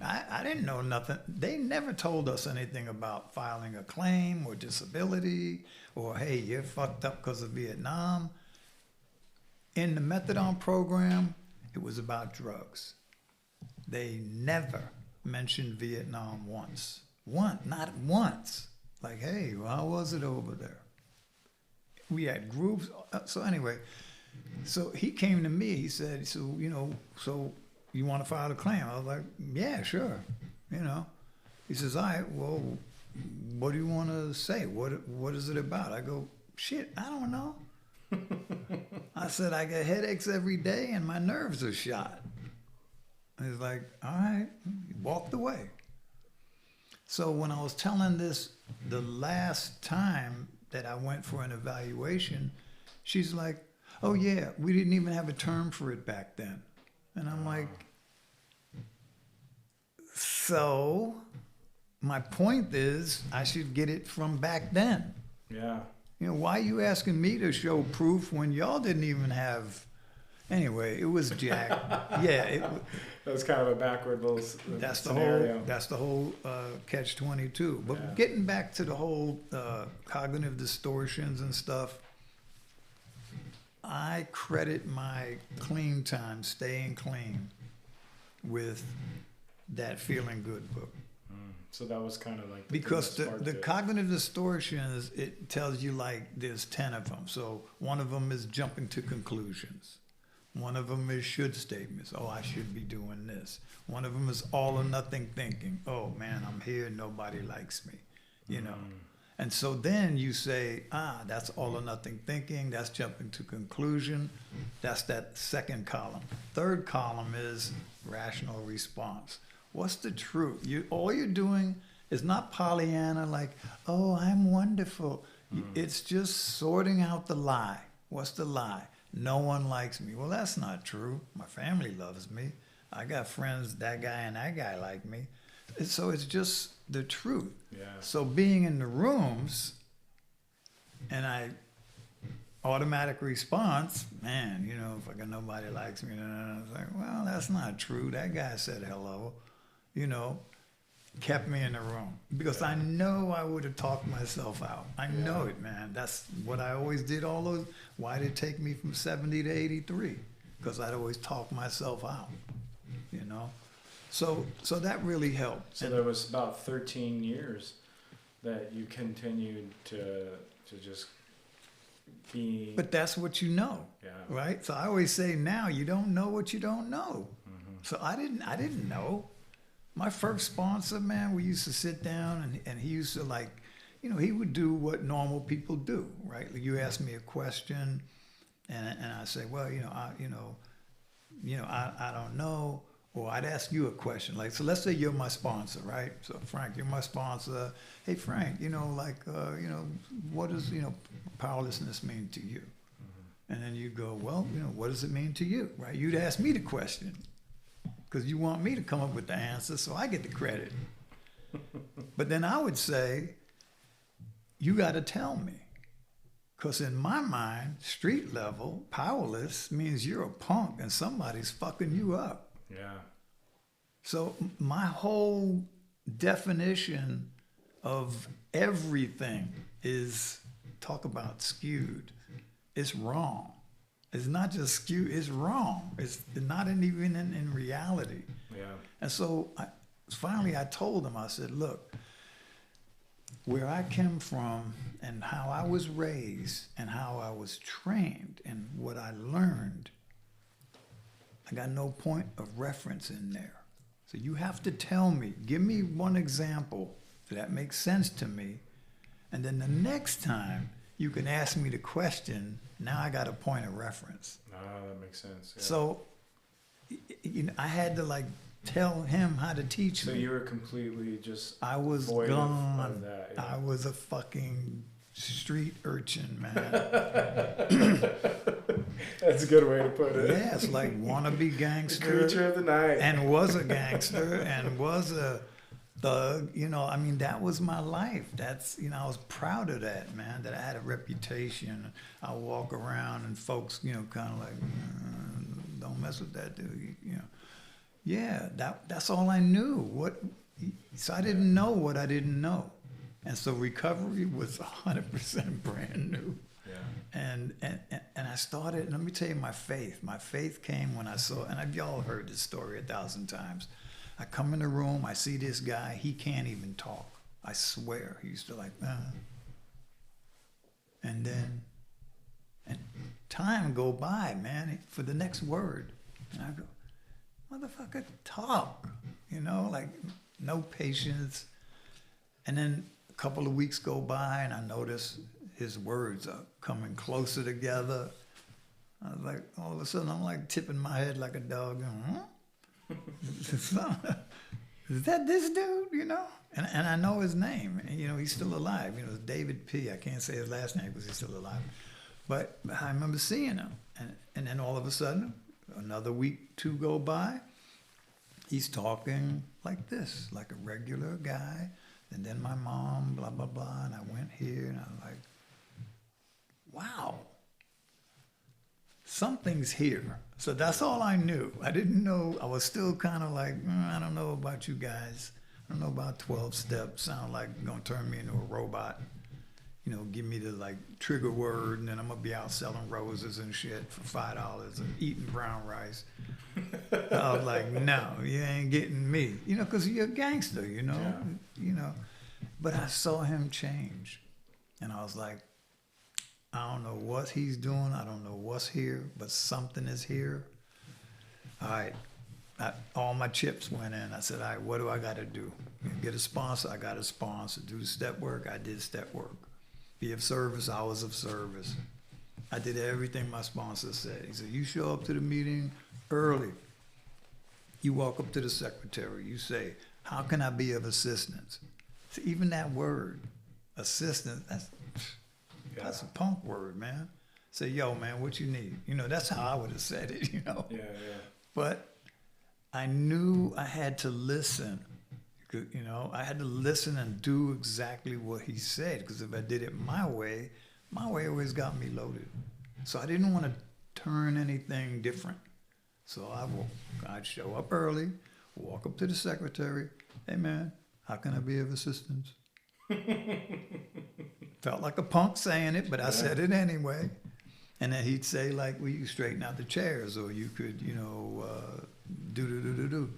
I didn't know nothing. They never told us anything about filing a claim or disability or, hey, you're fucked up because of Vietnam. In the methadone program, it was about drugs. They never mentioned Vietnam once. Not once. Like, hey, well, how was it over there? We had groups. So anyway, so he came to me. He said, so, you know, so you want to file a claim? I was like, yeah, sure. You know. He says, all right, well, what do you want to say? What is it about? I go, shit, I don't know. I said, I get headaches every day and my nerves are shot. He's like, all right. He walked away. So when I was telling this the last time that I went for an evaluation, she's like, oh yeah, we didn't even have a term for it back then. And I'm like, so my point is I should get it from back then. Yeah. You know, why are you asking me to show proof when y'all didn't even have... Anyway, it was Jack. Yeah, that was kind of a backward little that's scenario. the whole catch-22. But getting back to the whole cognitive distortions and stuff, I credit my clean time, staying clean, with that Feeling Good book. So that was kind of like because the cognitive distortions, it tells you like there's 10 of them. So one of them is jumping to conclusions. One of them is should statements. Oh, I should be doing this. One of them is all or nothing thinking. Oh man, I'm here. Nobody likes me. You know. And so then you say, that's all or nothing thinking. That's jumping to conclusion. That's that second column. Third column is rational response. What's the truth? All you're doing It's not Pollyanna like, oh, I'm wonderful. It's just sorting out the lie. What's the lie? No one likes me. Well, that's not true. My family loves me. I got friends, that guy and that guy like me. So it's just the truth. Yeah. So being in the rooms, and I automatic response, man, you know, if I got nobody likes me, then I was like, well, that's not true. That guy said hello, you know, kept me in the room because I know I would have talked myself out. I know it, man. That's what I always did. All those. Why did it take me from 70 to 83? Because I'd always talk myself out, you know. So that really helped. So there was about 13 years that you continued to just be. But that's what you know, right? So I always say now, you don't know what you don't know. So I didn't know. My first sponsor, man, we used to sit down and he used to like, you know, he would do what normal people do, right? You ask me a question and I say, well, you know, I don't know. Or I'd ask you a question. Like, so let's say you're my sponsor, right? So Frank, you're my sponsor. Hey, Frank, you know, like, you know, what does, you know, powerlessness mean to you? And then you go, well, you know, what does it mean to you, right? You'd ask me the question because you want me to come up with the answer so I get the credit. But then I would say, you got to tell me. Because in my mind, street level, powerless means you're a punk and somebody's fucking you up. Yeah. So my whole definition of everything is talk about skewed. It's wrong. It's not just skewed, it's wrong. It's not even in reality. Yeah. And so finally I told him, I said, look, where I came from and how I was raised and how I was trained and what I learned, I got no point of reference in there. So you have to tell me, give me one example that makes sense to me. And then the next time you can ask me the question, now I got a point of reference. Ah, that makes sense. Yeah. So you know, I had to like tell him how to teach So me. you were completely just. I was void gone. of that. Yeah. I was a fucking street urchin, man. That's a good way to put it. Yeah, it's like wannabe The gangster. creature of the night. And was a gangster and was a thug. You know, I mean, that was my life. That's, you know, I was proud of that, man, that I had a reputation. I walk around and folks, you know, kind of like, don't mess with that dude, you know. Yeah, that's all I knew. So I didn't know what I didn't know. And so recovery was 100% brand new. Yeah. And I started, let me tell you my faith. My faith came when I saw, and y'all heard this story 1,000 times. I come in the room, I see this guy, he can't even talk. I swear, he used to like, and then, and time go by, man, for the next word. And I go, motherfucker, talk, you know, like no patience. And then a couple of weeks go by and I notice his words are coming closer together. I was like, all of a sudden I'm like tipping my head like a dog, going, huh? Is that this dude, you know? And I know his name, and you know, he's still alive. You know, it's David P. I can't say his last name because he's still alive. But I remember seeing him. And then all of a sudden, another week, 2 go by, he's talking like this, like a regular guy. And then my mom, blah, blah, blah. And I went here and I'm like, wow, something's here. So that's all I knew. I didn't know. I was still kind of like, I don't know about you guys. I don't know about 12 steps. Sound like you're going to turn me into a robot. You know, give me the like trigger word and then I'm going to be out selling roses and shit for $5 and eating brown rice. I was like, no, you ain't getting me. You know, because you're a gangster, you know. Yeah. You know. But I saw him change. And I was like, I don't know what he's doing. I don't know what's here, but something is here. All right. All my chips went in. I said, all right, what do I got to do? Get a sponsor. I got a sponsor. Do step work. I did step work. Be of service. I was of service. I did everything my sponsor said. He said, you show up to the meeting early. You walk up to the secretary. You say, how can I be of assistance? even that word, assistant, that's a punk word, man. Say, yo, man, what you need? You know, that's how I would have said it, you know. Yeah. But I knew I had to listen. You know, I had to listen and do exactly what he said, because if I did it my way always got me loaded. So I didn't want to turn anything different. So I'd show up early, walk up to the secretary. Hey, man, how can I be of assistance? Felt like a punk saying it, but I said it anyway. And then he'd say, like, well, you straighten out the chairs, or you could, you know, do.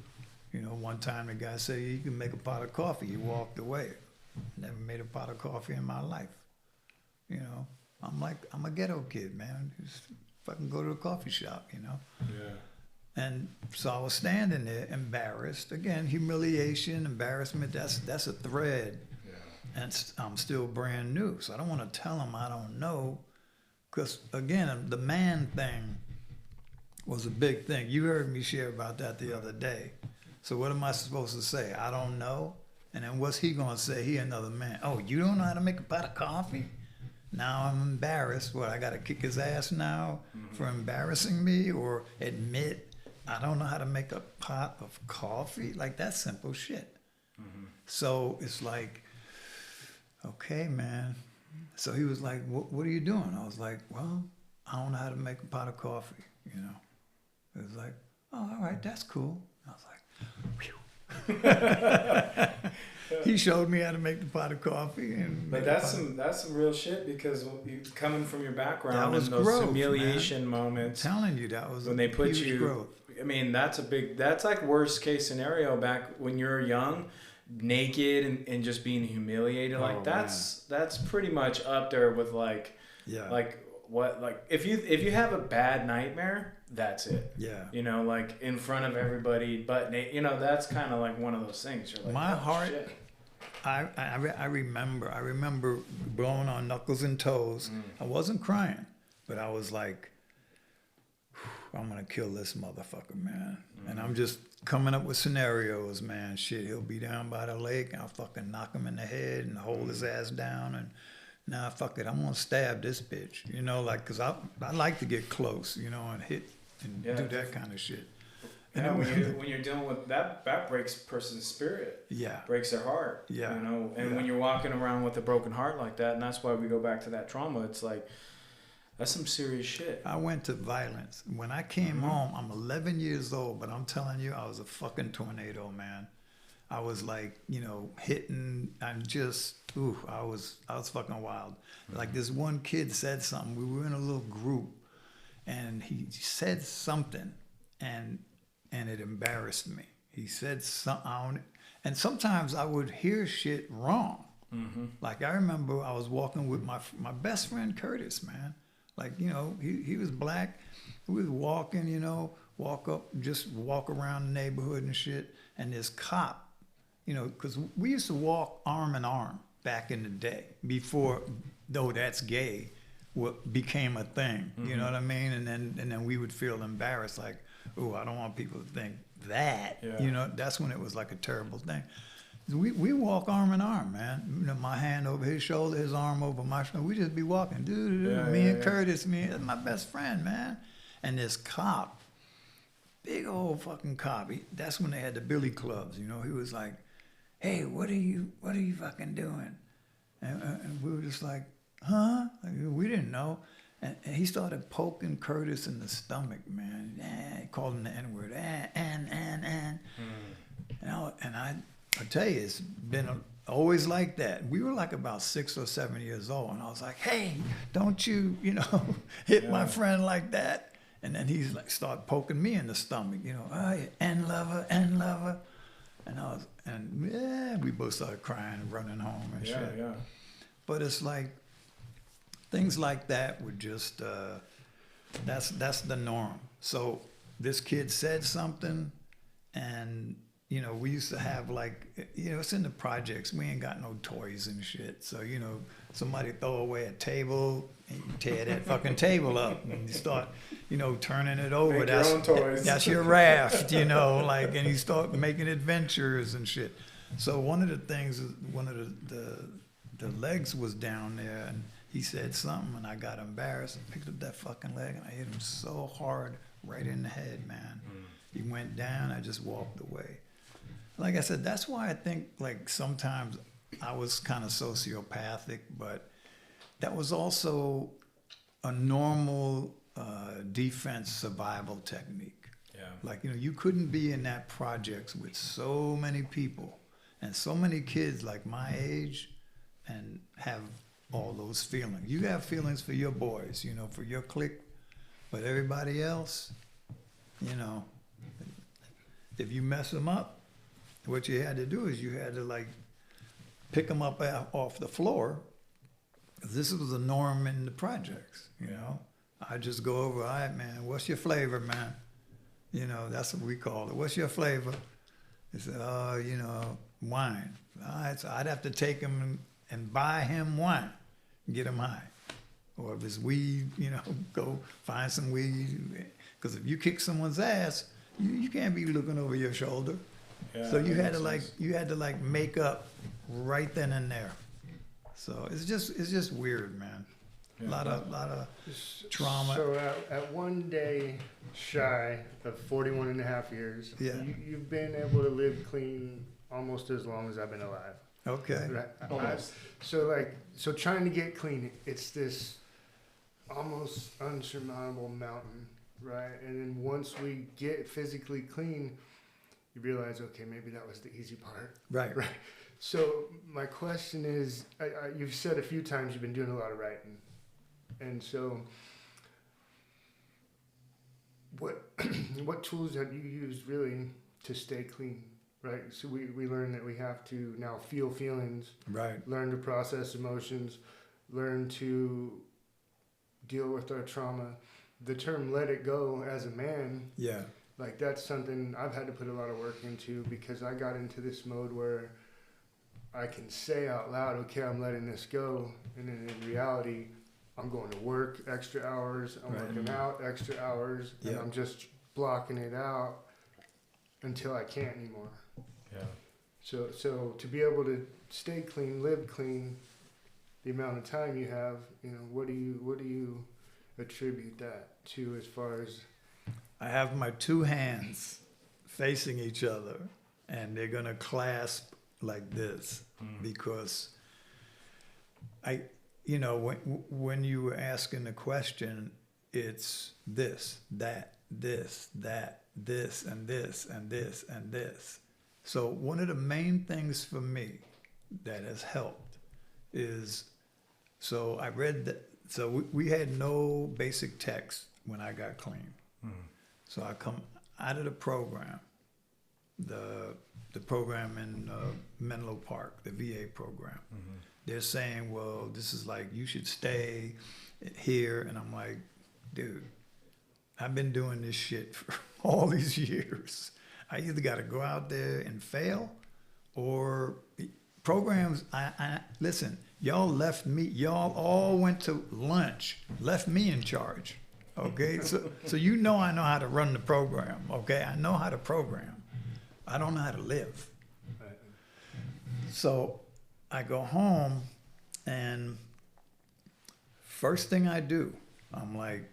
You know, one time the guy said, you can make a pot of coffee. He walked away. Never made a pot of coffee in my life. You know, I'm a ghetto kid, man. Just fucking go to a coffee shop, you know. Yeah. And so I was standing there embarrassed. Again, humiliation, embarrassment, that's a thread. Yeah. And I'm still brand new. So I don't want to tell him I don't know. Because, again, the man thing was a big thing. You heard me share about that the other day. So what am I supposed to say? I don't know? And then what's he going to say? He another man. Oh, you don't know how to make a pot of coffee? Now I'm embarrassed. What, I got to kick his ass now for embarrassing me, or admit I don't know how to make a pot of coffee? Like, that's simple shit. So it's like, okay, man. So he was like, what are you doing? I was like, well, I don't know how to make a pot of coffee, you know. It was like, oh, all right, that's cool. I was like, phew. He showed me how to make the pot of coffee. But that's some real shit, because coming from your background, that was and those growth, humiliation man. moments. I'm telling you, that was when they put huge you. growth. I mean, that's like worst case scenario back when you're young, naked and just being humiliated. Oh, Like that's pretty much up there with like if you have a bad nightmare, that's it. Yeah. You know, like in front of everybody, but you know, that's kind of like one of those things. You're like, My oh, heart. shit. I remember blowing on knuckles and toes. I wasn't crying, but I was like, I'm gonna kill this motherfucker, man. And I'm just coming up with scenarios, man. Shit, he'll be down by the lake, and I'll fucking knock him in the head and hold his ass down, and nah, fuck it, I'm gonna stab this bitch, you know, like, cause I like to get close, you know, and hit and do that kind of shit. Yeah, when you're dealing with that breaks a person's spirit. Yeah. Breaks their heart. Yeah. You know, and Yeah. when you're walking around with a broken heart like that, and that's why we go back to that trauma, it's like, that's some serious shit. I went to violence. When I came home, I'm 11 years old, but I'm telling you, I was a fucking tornado, man. I was like, you know, hitting, I'm just, I was fucking wild. Like this one kid said something, we were in a little group, and he said something, and it embarrassed me. He said something, and sometimes I would hear shit wrong. Like I remember I was walking with my best friend Curtis, man. Like, you know, he was black. We was walking, you know, walk around the neighborhood and shit. And this cop, you know, because we used to walk arm in arm back in the day before, though that's gay, became a thing. You know what I mean? And then we would feel embarrassed, like, oh, I don't want people to think that. Yeah. You know, that's when it was like a terrible thing. We walk arm in arm, man. You know, my hand over his shoulder, his arm over my shoulder. We just be walking. Me and Curtis, that's my best friend, man. And this cop, big old fucking cop. That's when they had the billy clubs, you know. He was like, hey, what are you fucking doing? And we were just like, huh? We didn't know. And he started poking Curtis in the stomach, man. He called him the N-word. And I tell you, it's been always like that. We were like about 6 or 7 years old, and I was like, hey, don't you, you know, hit my friend like that. And then he's like, start poking me in the stomach, you know, oh, yeah, N lover. And we both started crying and running home and shit. Yeah. But it's like, things like that were just, that's the norm. So this kid said something, and, you know, we used to have like, you know, it's in the projects. We ain't got no toys and shit. So, you know, somebody throw away a table, and you tear that fucking table up, and you start, you know, turning it over. Make your own toys. That's your raft, you know, like, and you start making adventures and shit. So one of the things, one of the legs was down there, and he said something, and I got embarrassed and picked up that fucking leg, and I hit him so hard right in the head, man. He went down. I just walked away. Like I said, that's why I think like sometimes I was kind of sociopathic, but that was also a normal defense survival technique. Yeah. Like, you couldn't be in that projects with so many people and so many kids like my age and have all those feelings. You have feelings for your boys, for your clique, but everybody else, if you mess them up, what you had to do is you had to like pick them up off the floor. This was the norm in the projects, I just go over, all right, man, what's your flavor, man? That's what we call it. What's your flavor? They said, wine. All right, so I'd have to take him and buy him wine and get him high. Or if it's weed, go find some weed. Because if you kick someone's ass, you can't be looking over your shoulder. Yeah, So you that had to makes sense. make up right then and there. So it's just weird, man. Yeah. A lot of trauma. So at 1 day shy of 41 and a half years, Yeah. you've been able to live clean almost as long as I've been alive. Okay. Right? Almost. So trying to get clean, it's this almost unsurmountable mountain, right? And then once we get physically clean, you realize, okay, maybe that was the easy part. Right. Right. So my question is, you've said a few times you've been doing a lot of writing, and so what tools have you used really to stay clean? Right. So we learned that we have to now feel feelings, Right. learn to process emotions, learn to deal with our trauma. The term "let it go" as a man, Yeah. like that's something I've had to put a lot of work into, because I got into this mode where I can say out loud, okay, I'm letting this go, and then in reality, I'm going to work extra hours, I'm Right. working out extra hours, and Yeah. I'm just blocking it out until I can't anymore. Yeah. So to be able to stay clean, live clean, the amount of time you have, what do you attribute that to as far as? I have my two hands facing each other, and they're gonna clasp like this because when you were asking the question, it's this, that, this, that, this, and this, and this, and this. So one of the main things for me that has helped is, so I read that, so we had no basic text when I got clean. So I come out of the program, the program in Menlo Park, the VA program. They're saying, well, this is like, you should stay here. And I'm like, dude, I've been doing this shit for all these years. I either got to go out there and fail, or programs, listen, y'all all went to lunch, left me in charge. Okay, so I know how to run the program. Okay, I know how to program. I don't know how to live. So I go home, and first thing I do, I'm like,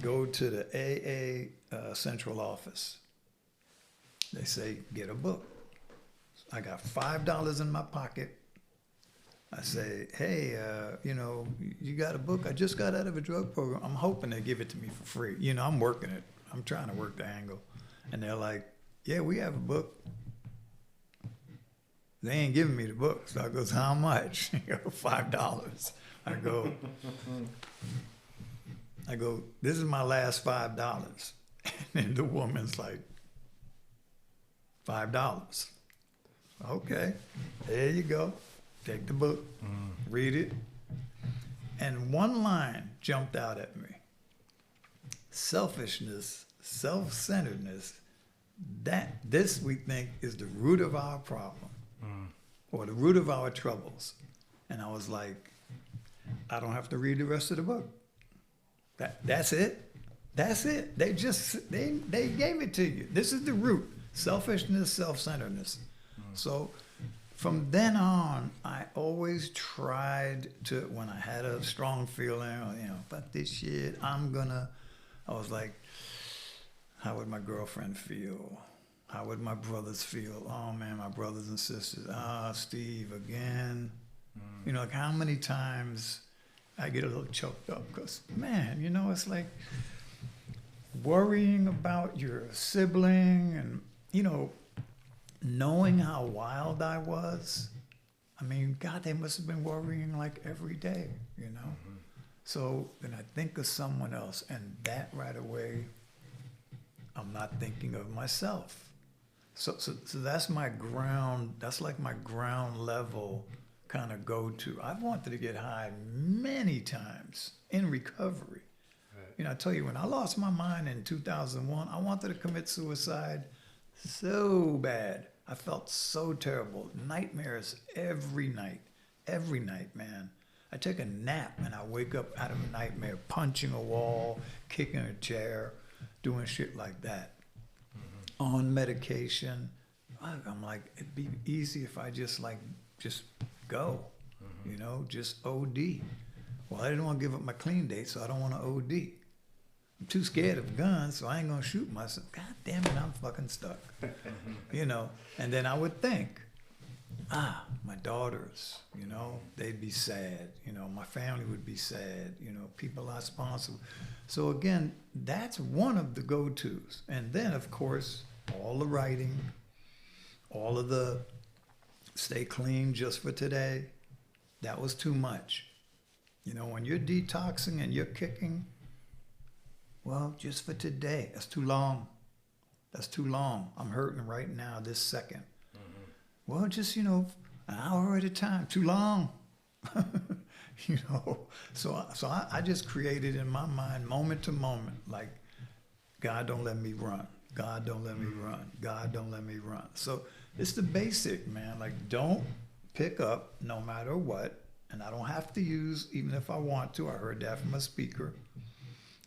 go to the AA central office. They say, get a book. I got $5 in my pocket. I say, hey, you got a book? I just got out of a drug program. I'm hoping they give it to me for free. I'm working it. I'm trying to work the angle. And they're like, yeah, we have a book. They ain't giving me the book. So I goes, how much? $5. I go, this is my last $5. And the woman's like, $5. Okay, there you go. Take the book, read it. And one line jumped out at me. Selfishness, self-centeredness, this we think is the root of our problem, or the root of our troubles. And I was like, I don't have to read the rest of the book. That's it. That's it. They gave it to you. This is the root. Selfishness, self-centeredness. So from then on, I always tried to, when I had a strong feeling, fuck this shit, I was like, how would my girlfriend feel? How would my brothers feel? Oh man, my brothers and sisters. Steve again. Like how many times I get a little choked up because, man, it's like worrying about your sibling and, knowing how wild I was. I mean, God, they must have been worrying like every day, So then I think of someone else, and that right away, I'm not thinking of myself. So that's my ground. That's like my ground level kind of go-to. I've wanted to get high many times in recovery. Right. I tell you, when I lost my mind in 2001, I wanted to commit suicide so bad. I felt so terrible. Nightmares every night, man. I take a nap and I wake up out of a nightmare, punching a wall, kicking a chair, doing shit like that. On medication. I'm like, it'd be easy if I just go, just OD. Well, I didn't want to give up my clean date, so I don't want to OD. I'm too scared of guns, so I ain't gonna shoot myself. God damn it, I'm fucking stuck. And then I would think, my daughters, they'd be sad. My family would be sad. People I sponsor. So again, that's one of the go-tos. And then, of course, all the writing, all of the stay clean just for today, that was too much. When you're detoxing and you're kicking, well, just for today, that's too long. That's too long. I'm hurting right now, this second. Well, just, an hour at a time, too long. So I just created in my mind, moment to moment, like, God, don't let me run. God, don't let me run. God, don't let me run. So it's the basic, man. Like, don't pick up no matter what. And I don't have to use, even if I want to. I heard that from a speaker.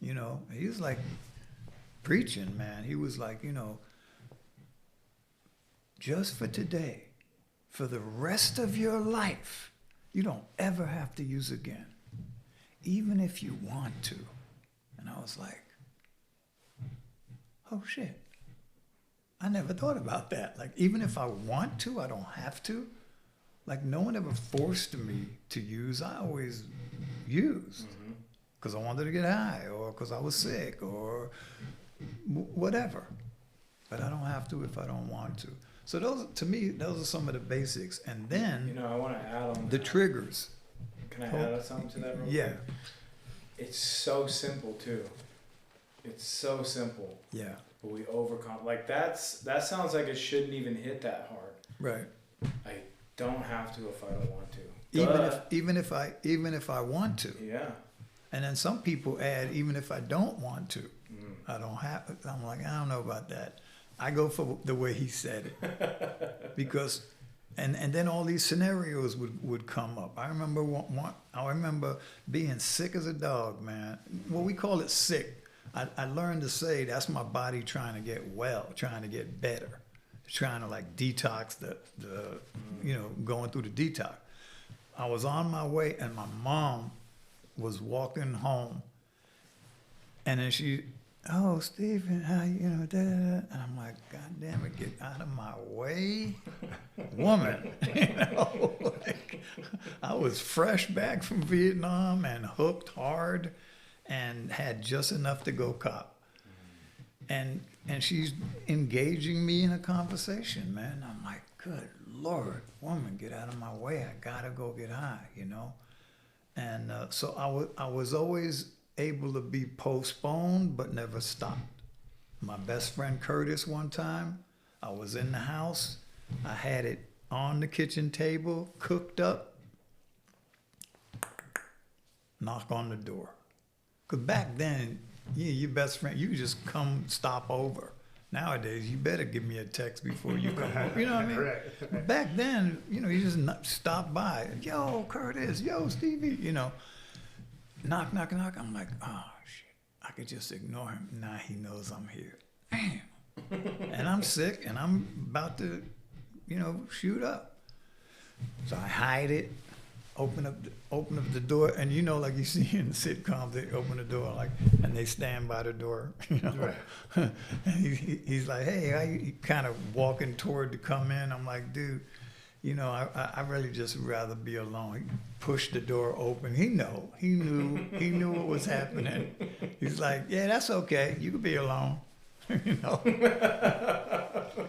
He was like preaching, man. He was like, just for today, for the rest of your life, you don't ever have to use again, even if you want to. And I was like, oh shit. I never thought about that. Like, even if I want to, I don't have to. Like, no one ever forced me to use. I always used because I wanted to get high or because I was sick or whatever. But I don't have to if I don't want to. So to me, those are some of the basics. And then, I want to add on the triggers. Can I add something to that real quick? It's so simple too. It's so simple. Yeah. But we overcome. Like that sounds like it shouldn't even hit that hard. Right. I don't have to if I don't want to. Even if I want to. Yeah. And then some people add, even if I don't want to, I don't have. I'm like, I don't know about that. I go for the way he said it, because, and then all these scenarios would come up. I remember being sick as a dog, man. Well, we call it sick. I learned to say that's my body trying to get well, trying to get better, trying to like detox the going through the detox. I was on my way and my mom was walking home, and then she, oh, Stephen, how da, da, da. And I'm like, God damn it, get out of my way, woman. Like, I was fresh back from Vietnam and hooked hard and had just enough to go cop. And she's engaging me in a conversation, man. I'm like, good Lord, woman, get out of my way. I gotta go get high, And so I was always able to be postponed, but never stopped. My best friend Curtis, one time, I was in the house. I had it on the kitchen table, cooked up. Knock on the door. Because back then, your best friend, you could just come stop over. Nowadays, you better give me a text before you come home. You know what I mean? Right. Back then, you just stop by. Yo, Curtis. Yo, Stevie. Knock, knock, knock. I'm like, oh, shit. I could just ignore him. Nah, he knows I'm here. Damn. And I'm sick, and I'm about to shoot up. So I hide it, open up the door, and like you see in sitcoms, they open the door and they stand by the door, Right. And he's like, hey, he kind of walking toward to come in. I'm like, dude, I really just rather be alone. He pushed the door open. He knew what was happening. He's like, yeah, that's okay. You can be alone.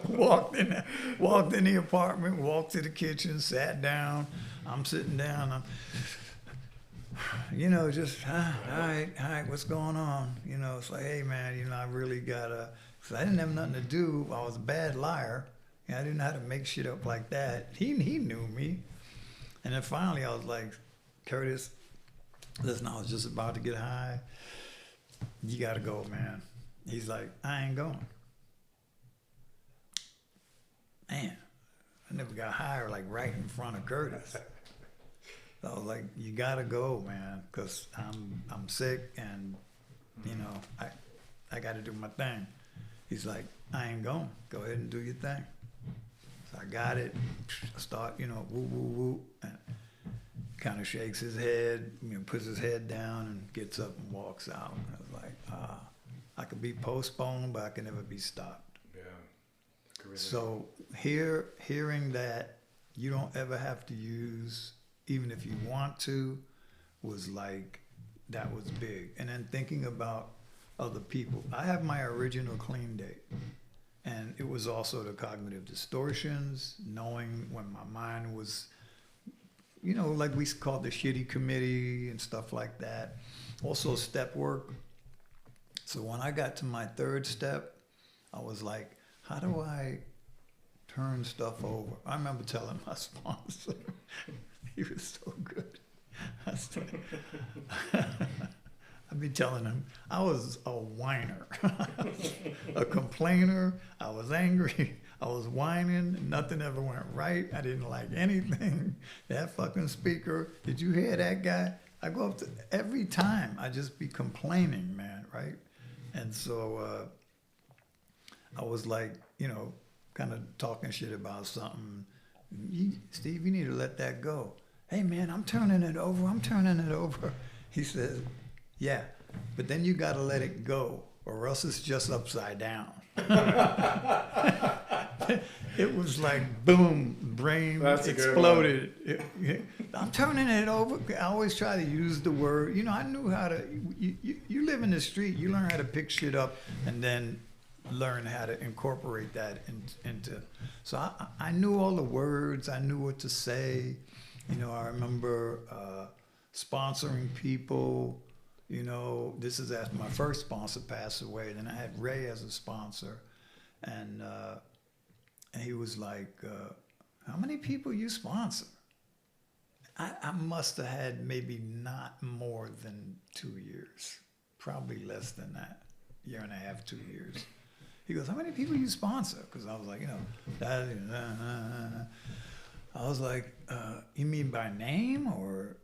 Walked in the apartment, walked to the kitchen, sat down. I'm sitting down. Just, all right, what's going on? It's like, hey, man, I really gotta, because I didn't have nothing to do. I was a bad liar. I didn't know how to make shit up like that. He knew me. And then finally I was like, Curtis, listen, I was just about to get high. You gotta go, man. He's like, I ain't going. Man, I never got higher right in front of Curtis. So I was like, you gotta go, man, because I'm sick and, I gotta do my thing. He's like, I ain't going. Go ahead and do your thing. So I got it. I start, woo, woo, woo. And kind of shakes his head, puts his head down and gets up and walks out. And I was like, I could be postponed, but I can never be stopped. Yeah. So hearing that you don't ever have to use, even if you want to, was that was big. And then thinking about other people. I have my original clean date. And it was also the cognitive distortions, knowing when my mind was, like we called the shitty committee and stuff like that. Also step work. So when I got to my third step, I was like, how do I turn stuff over? I remember telling my sponsor, he was so good. I'd be telling him I was a whiner, a complainer. I was angry. I was whining. Nothing ever went right. I didn't like anything. That fucking speaker. Did you hear that guy? I go up to every time. I just be complaining, man, right? And so I was like, kind of talking shit about something. Steve, you need to let that go. Hey, man, I'm turning it over. He says, yeah, but then you got to let it go or else it's just upside down. It was like, boom, brain exploded. I'm turning it over. I always try to use the word. I knew how to, you live in the street, you learn how to pick shit up and then learn how to incorporate that into. So I knew all the words. I knew what to say. I remember sponsoring people. This is after my first sponsor passed away. Then I had Ray as a sponsor. And he was like, how many people you sponsor? I must have had maybe not more than 2 years. Probably less than that. 1.5 years, 2 years. He goes, how many people you sponsor? Because I was like, I was like, you mean by name or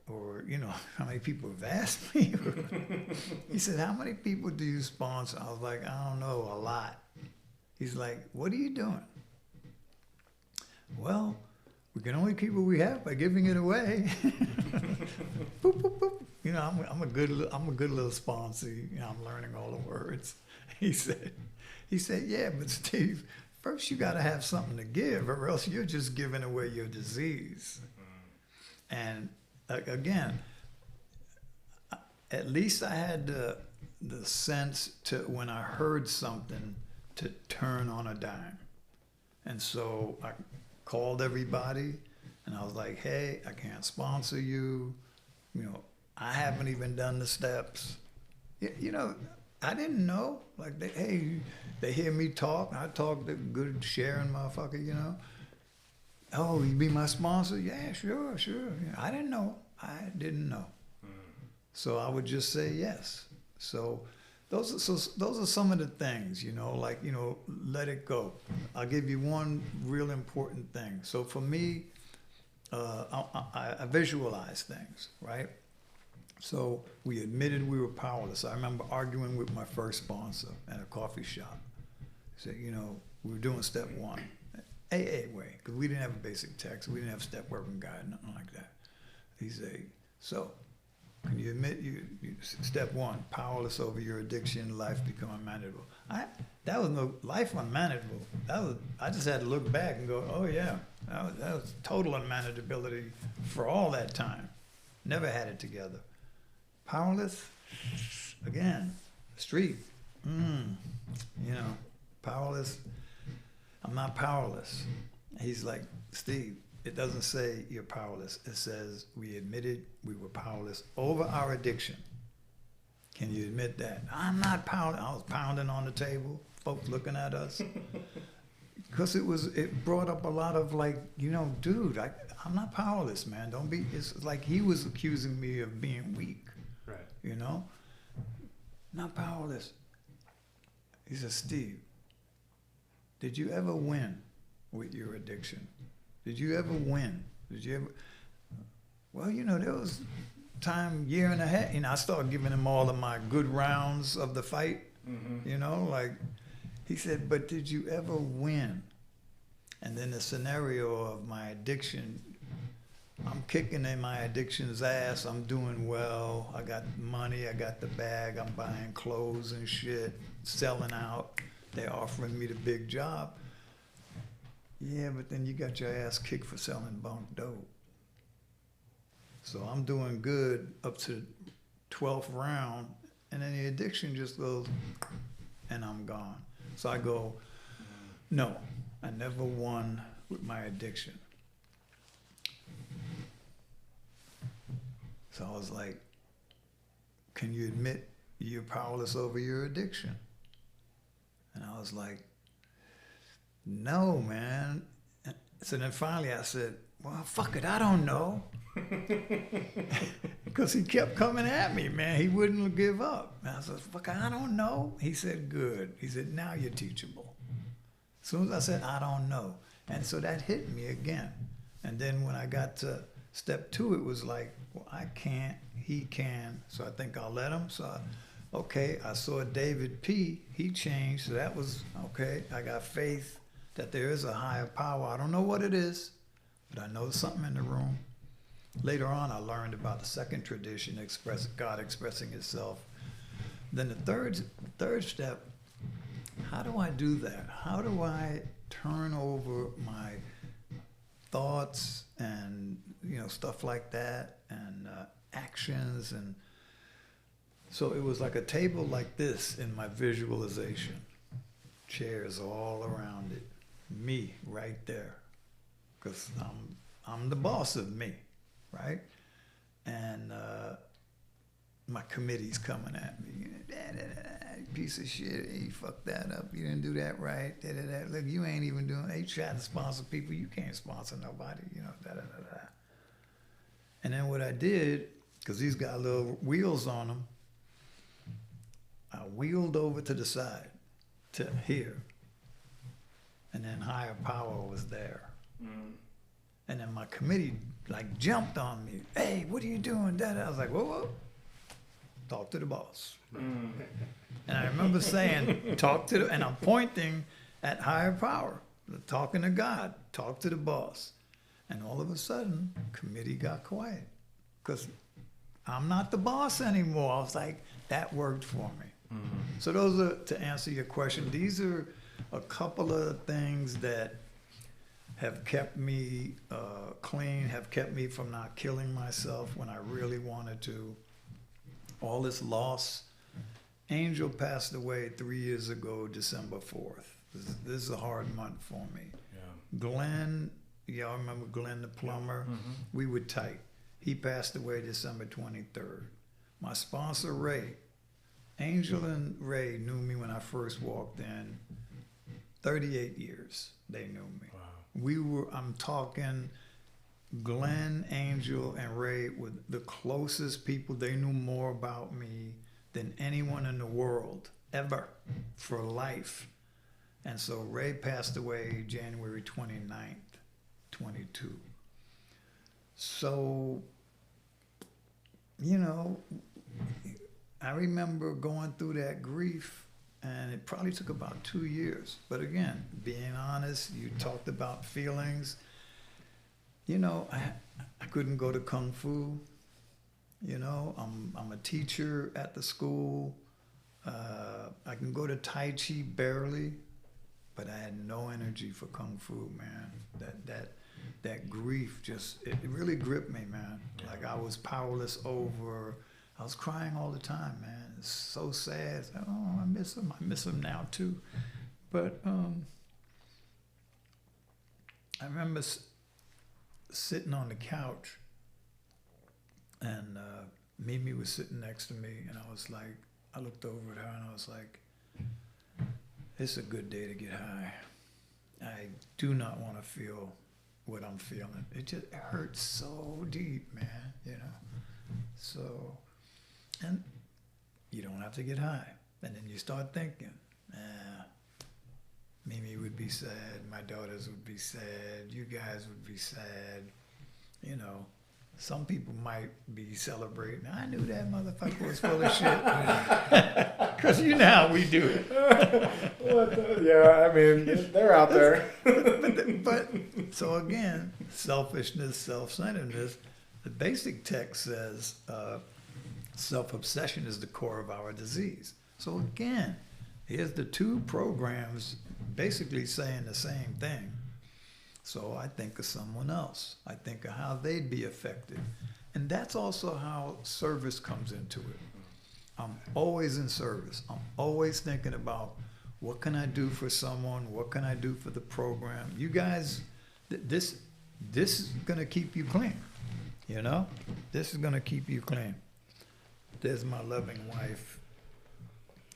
how many people have asked me? He said, how many people do you sponsor? I was like, I don't know, a lot. He's like, what are you doing? Well, we can only keep what we have by giving it away. Boop, boop, boop. I'm a good little sponsor. I'm learning all the words. He said, yeah, but Steve, first you got to have something to give, or else you're just giving away your disease. And again, at least I had the sense to, when I heard something, to turn on a dime. And so I called everybody and I was like, hey, I can't sponsor you. I haven't even done the steps. I didn't know. Like, they hear me talk. I talk the good sharing motherfucker, Oh, you be my sponsor? Yeah, sure. I didn't know. So I would just say yes. So those are some of the things, let it go. I'll give you one real important thing. So for me, I visualize things, right? So we admitted we were powerless. I remember arguing with my first sponsor at a coffee shop. He said, we were doing step one. AA way, because we didn't have a basic text, we didn't have step working guide, nothing like that. He said, so, can you admit step one, powerless over your addiction, life become unmanageable. That was no life unmanageable. I just had to look back and go, oh yeah, that was total unmanageability for all that time. Never had it together. Powerless, again, street, powerless. I'm not powerless. He's like, Steve, it doesn't say you're powerless. It says we admitted we were powerless over our addiction. Can you admit that? I'm not powerless. I was pounding on the table, folks looking at us. Because it brought up a lot of like, dude, I'm not powerless, man. Don't be, it's like he was accusing me of being weak. Right. Not powerless. He said, Steve, did you ever win with your addiction? Did you ever win? Did you ever? Well, there was time, year and a half. I started giving him all of my good rounds of the fight. Like he said, but did you ever win? And then the scenario of my addiction, I'm kicking in my addiction's ass. I'm doing well. I got money. I got the bag. I'm buying clothes and shit, selling out. They're offering me the big job. Yeah, but then you got your ass kicked for selling bunk dope. So I'm doing good up to the 12th round, and then the addiction just goes, and I'm gone. So I go, no, I never won with my addiction. So I was like, can you admit you're powerless over your addiction? And I was like, no, man. So then finally I said, well, fuck it, I don't know. Because he kept coming at me, man. He wouldn't give up. And I said, fuck, I don't know. He said, good. He said, now you're teachable. As soon as I said, I don't know. And so that hit me again. And then when I got to step 2, it was like, well, I can't, he can, so I think I'll let him. So, okay, I saw David P. He changed, so that was, okay, I got faith that there is a higher power. I don't know what it is, but I know there's something in the room. Later on, I learned about the second tradition, God expressing Himself. Then the third step, how do I do that? How do I turn over my thoughts and stuff like that, and actions, and so it was like a table like this in my visualization, chairs all around it, me right there, because I'm the boss of me, right? And my committee's coming at me, piece of shit, you fucked that up, you didn't do that right, look, you ain't even doing, they trying to sponsor people, you can't sponsor nobody, And then what I did, because these got little wheels on them, I wheeled over to the side, to here, and then higher power was there. And then my committee like jumped on me, hey, what are you doing? I was like, whoa, talk to the boss. And I remember saying, and I'm pointing at higher power, talking to God, talk to the boss. And all of a sudden, committee got quiet because I'm not the boss anymore. I was like, that worked for me. So those are, to answer your question, these are a couple of things that have kept me clean, have kept me from not killing myself when I really wanted to. All this loss. Angel passed away 3 years ago, December 4th. This is a hard month for me. Yeah. Glenn, y'all remember Glenn the plumber? We were tight. He passed away December 23rd. My sponsor, Ray. Angel and Ray knew me when I first walked in. 38 years they knew me. Wow. I'm talking Glenn, Angel, and Ray were the closest people. They knew more about me than anyone in the world, ever, for life. And so Ray passed away January 29th, 22. So, I remember going through that grief, and it probably took about 2 years. But again, being honest, you talked about feelings. You know, I couldn't go to Kung Fu. You know, I'm a teacher at the school. I can go to Tai Chi barely, but I had no energy for Kung Fu, man. That grief just, it really gripped me, man. Like I was powerless over, I was crying all the time, man. It's so sad. Oh, I miss him. I miss him now too. But I remember sitting on the couch, and Mimi was sitting next to me, and I was like, I looked over at her and I was like, it's a good day to get high. I do not want to feel what I'm feeling. It just hurts so deep, man, you know? So, and you don't have to get high. And then you start thinking, Mimi would be sad, my daughters would be sad, you guys would be sad, you know. Some people might be celebrating. I knew that motherfucker was full of shit. Because you know how we do it. Yeah, I mean, they're out there. But so again, selfishness, self-centeredness. The basic text says self-obsession is the core of our disease. So again, here's the two programs basically saying the same thing. So I think of someone else. I think of how they'd be affected. And that's also how service comes into it. I'm always in service. I'm always thinking about what can I do for someone? What can I do for the program? You guys, this is going to keep you clean. You know? This is going to keep you clean. There's my loving wife,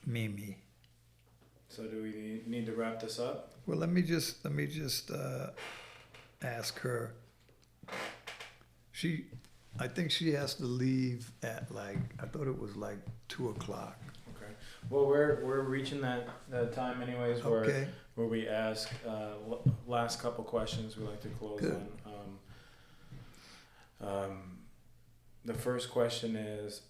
Mimi. So do we need to wrap this up? Well, let me just ask her. I think she has to leave at I thought it was 2:00. Okay. Well, we're reaching that time anyways where we ask last couple questions we like to close Good. on. The first question is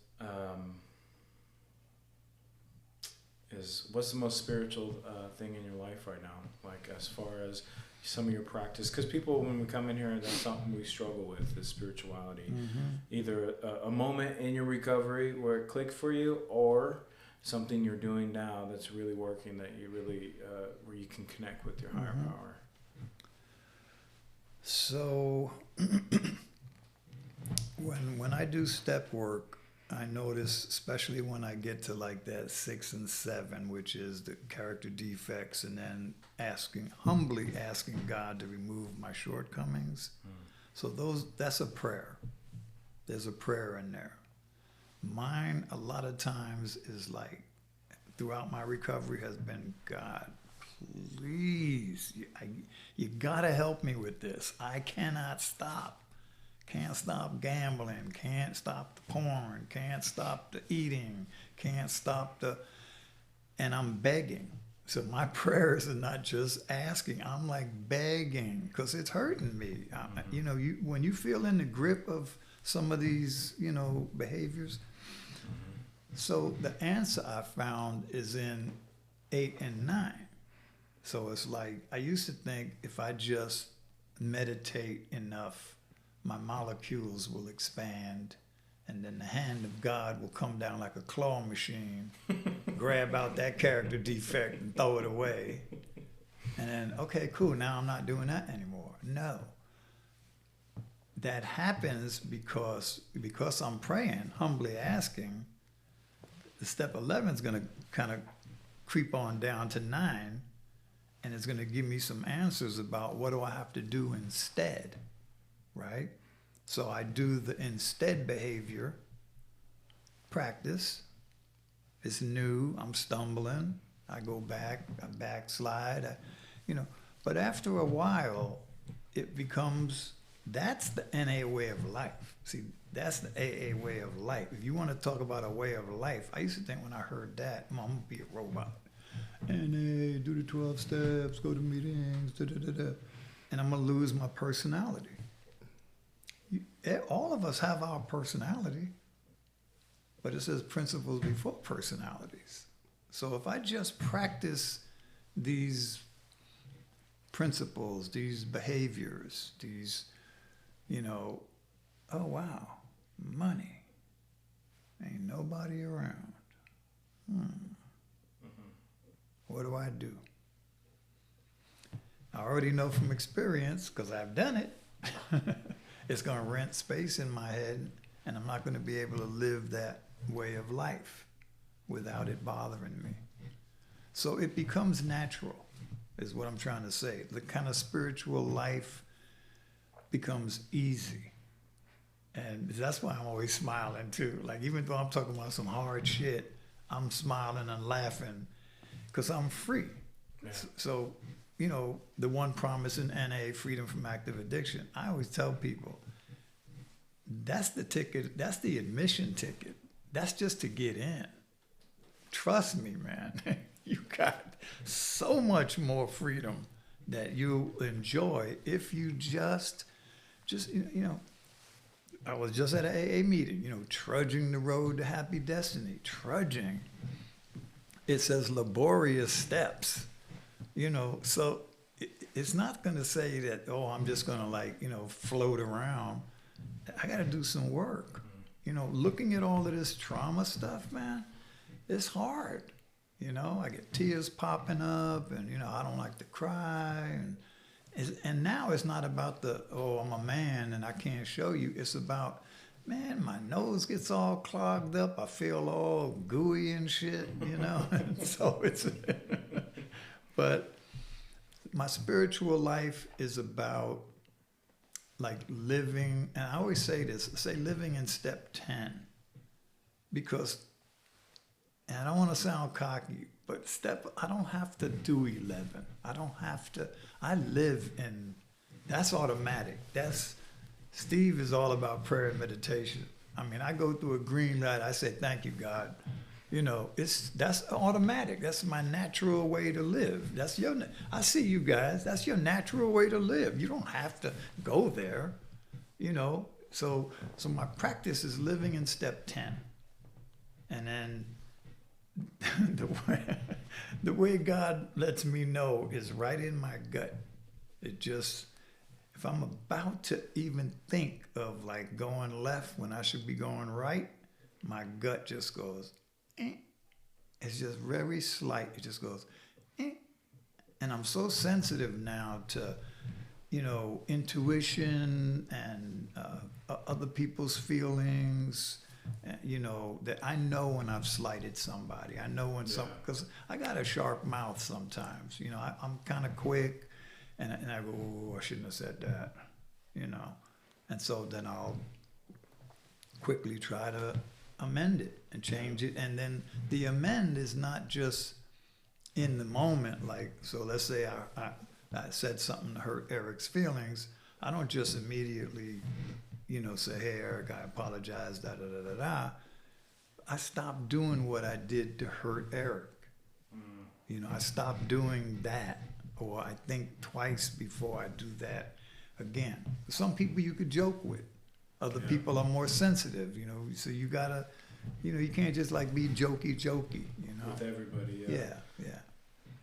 what's the most spiritual thing in your life right now? Like as far as some of your practice, because people, when we come in here, that's something we struggle with, is spirituality. Mm-hmm. Either a moment in your recovery where it clicked for you, or something you're doing now that's really working, that you really where you can connect with your higher power. So when I do step work, I notice, especially when I get to that 6 and 7, which is the character defects, and then humbly asking God to remove my shortcomings. So that's a prayer. There's a prayer in there. Mine, a lot of times, is throughout my recovery has been, God, please, you gotta help me with this. I cannot stop. Can't stop gambling, can't stop the porn, can't stop the eating, can't stop and I'm begging. So my prayers are not just asking, I'm begging, because it's hurting me. When you feel in the grip of some of these, behaviors. So the answer I found is in 8 and 9. So it's I used to think if I just meditate enough, my molecules will expand, and then the hand of God will come down like a claw machine, grab out that character defect and throw it away. And then, okay, cool, now I'm not doing that anymore. No. That happens because I'm praying, humbly asking. The step 11 is going to kind of creep on down to 9, and it's going to give me some answers about what do I have to do instead. Right? So I do the instead behavior practice. It's new. I'm stumbling. I go back. I backslide. But after a while, it becomes, that's the NA way of life. See, that's the AA way of life. If you want to talk about a way of life, I used to think when I heard that, I'm going to be a robot. NA, do the 12 steps, go to meetings, da-da-da-da. And I'm going to lose my personality. All of us have our personality, but it says principles before personalities. So if I just practice these principles, these behaviors, these, oh wow, money, ain't nobody around. What do I do? I already know from experience, because I've done it, it's going to rent space in my head, and I'm not going to be able to live that way of life without it bothering me. So it becomes natural, is what I'm trying to say. The kind of spiritual life becomes easy. And that's why I'm always smiling too. Like, even though I'm talking about some hard shit, I'm smiling and laughing because I'm free. Yeah. So, the one promise in NA, freedom from active addiction, I always tell people, that's the ticket, that's the admission ticket. That's just to get in. Trust me, man. You got so much more freedom that you enjoy if you just, I was just at an AA meeting, trudging the road to happy destiny. Trudging. It says laborious steps, so it's not going to say that, I'm just going to float around. I got to do some work. Looking at all of this trauma stuff, man, it's hard. I get tears popping up, and, I don't like to cry. And now it's not about I'm a man and I can't show you. It's about, man, my nose gets all clogged up. I feel all gooey and shit, So but my spiritual life is about living, and I always say this, living in step 10, because, and I don't want to sound cocky, but I don't have to do 11. I live in, that's automatic. Steve is all about prayer and meditation. I mean, I go through a green light, I say, thank you, God. That's automatic. That's my natural way to live. I see you guys, that's your natural way to live. You don't have to go there, So my practice is living in step 10. And then the way God lets me know is right in my gut. It just, if I'm about to even think of going left when I should be going right, my gut just goes, eh. It's just very slight. It just goes, eh. And I'm so sensitive now to, intuition and other people's feelings. That I know when I've slighted somebody. I know when because I got a sharp mouth sometimes. I'm kind of quick, and I go, oh, I shouldn't have said that, And so then I'll quickly try to amend it and change it. And then the amend is not just in the moment. So let's say I said something to hurt Eric's feelings. I don't just immediately say, hey, Eric, I apologize, da-da-da-da-da. I stopped doing what I did to hurt Eric. I stopped doing that, or I think twice before I do that again. Some people you could joke with. Other people are more sensitive, so you gotta, you can't just be jokey, With everybody, Yeah.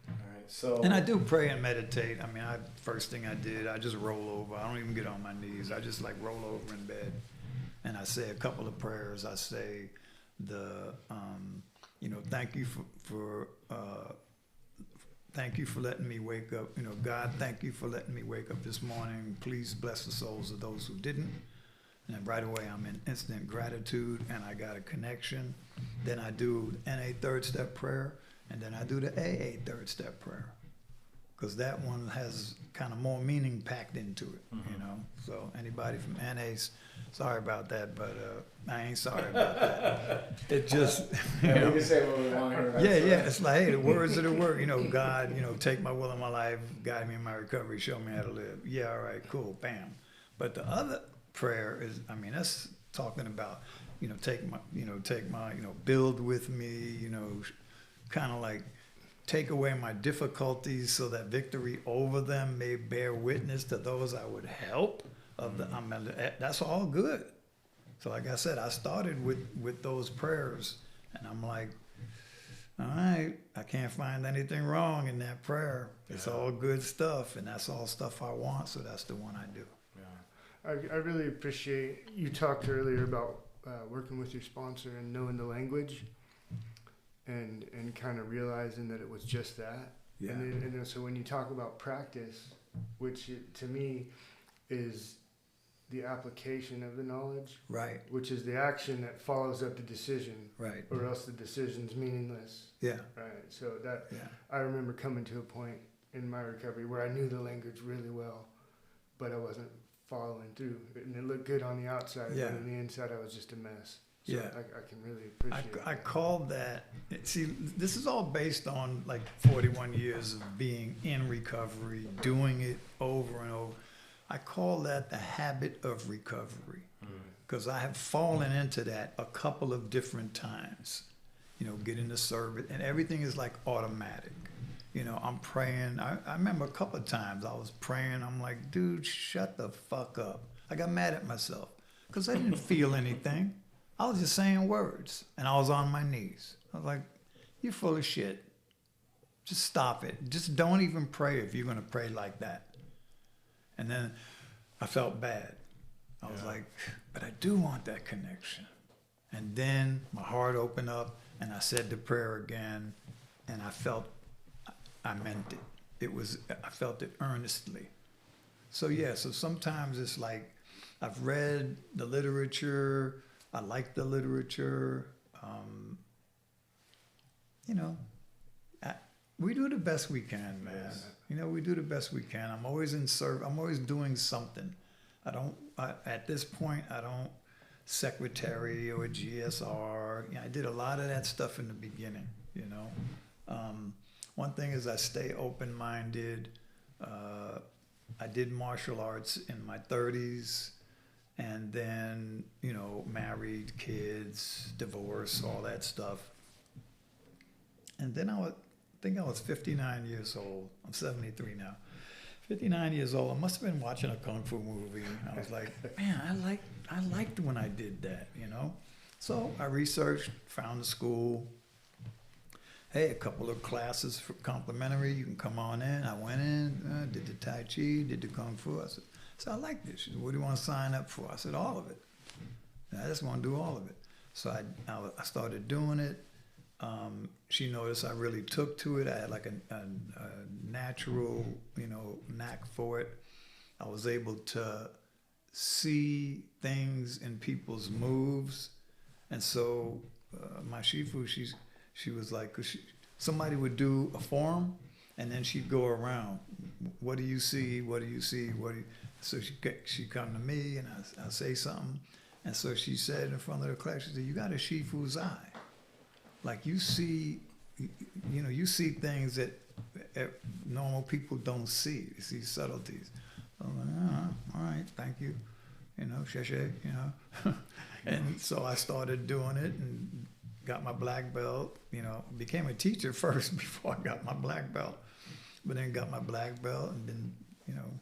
All right, so. And I do pray and meditate. I mean, first thing I did, I just roll over. I don't even get on my knees. I just roll over in bed, and I say a couple of prayers. I say thank you thank you for letting me wake up. God, thank you for letting me wake up this morning. Please bless the souls of those who didn't. And then right away, I'm in instant gratitude, and I got a connection. Then I do NA third step prayer. And then I do the AA third step prayer, because that one has kind of more meaning packed into it, So anybody from NA's, sorry about that, but I ain't sorry about that. It just, We can say what we want here. Yeah. It's hey, the words of the word, God, take my will in my life, guide me in my recovery, show me how to live. Yeah, all right, cool, bam. But the other prayer is, that's talking about, take my, build with me, kind of take away my difficulties so that victory over them may bear witness to those I would help. That's all good. So like I said, I started with those prayers, and I'm all right, I can't find anything wrong in that prayer. It's Yeah. all good stuff, and that's all stuff I want, so that's the one I do. Yeah. I really appreciate, you talked earlier about working with your sponsor and knowing the language and kind of realizing that it was just that. Yeah. And then so when you talk about practice, which to me is the application of the knowledge, Right, which is the action that follows up the decision, right. or else the decision's meaningless. Yeah, Right. So that yeah. I remember coming to a point in my recovery where I knew the language really well, but I wasn't following through. And it looked good on the outside, Yeah. but on the inside I was just a mess. So Yeah. I can really appreciate I that. called that, see, this is all based on like 41 years of being in recovery, doing it over and over. I call that the habit of recovery, because I have fallen into that a couple of different times. You know, getting the service, and everything is like automatic. You know, I'm praying. I remember a couple of times I was praying. I'm like, dude, shut the fuck up. I got mad at myself because I didn't feel anything. I was just saying words, and I was on my knees. I was like, you're full of shit. Just stop it. Just don't even pray if you're going to pray like that. And then I felt bad. I was like, but I do want that connection. And then my heart opened up, and I said the prayer again, and I felt I meant it. I felt it earnestly. So yeah, so sometimes it's like I've read the literature, I like the literature, you know, we do the best we can, man. Yes. You know, we do the best we can. I'm always I'm always doing something. At this point, I don't secretary or GSR. You know, I did a lot of that stuff in the beginning, you know. One thing is I stay open-minded. I did martial arts in my 30s, and then, you know, married, kids, divorce, all that stuff. And then I think I was 59 years old. I'm 73 now. 59 years old. I must have been watching a kung fu movie. I was like, man, I liked when I did that, you know. So I researched, found a school. Hey, a couple of classes for complimentary. You can come on in. I went in, did the Tai Chi, did the Kung Fu. I said, I like this. She said, what do you want to sign up for? I said, all of it. And I just want to do all of it. So I started doing it. She noticed I really took to it. I had like a natural, you know, knack for it. I was able to see things in people's moves. And so my Shifu, she was like, 'cause somebody would do a form, and then she'd go around. What do you see? What do you see? So she'd come to me, and I say something. And so she said in front of the class, she said, you got a Shifu's eye. Like you see, you know, you see things that normal people don't see. You see subtleties. I'm like, all right, thank you. You know, sheshe, you know. And so I started doing it and got my black belt, you know, became a teacher first before I got my black belt. But then got my black belt and then, you know,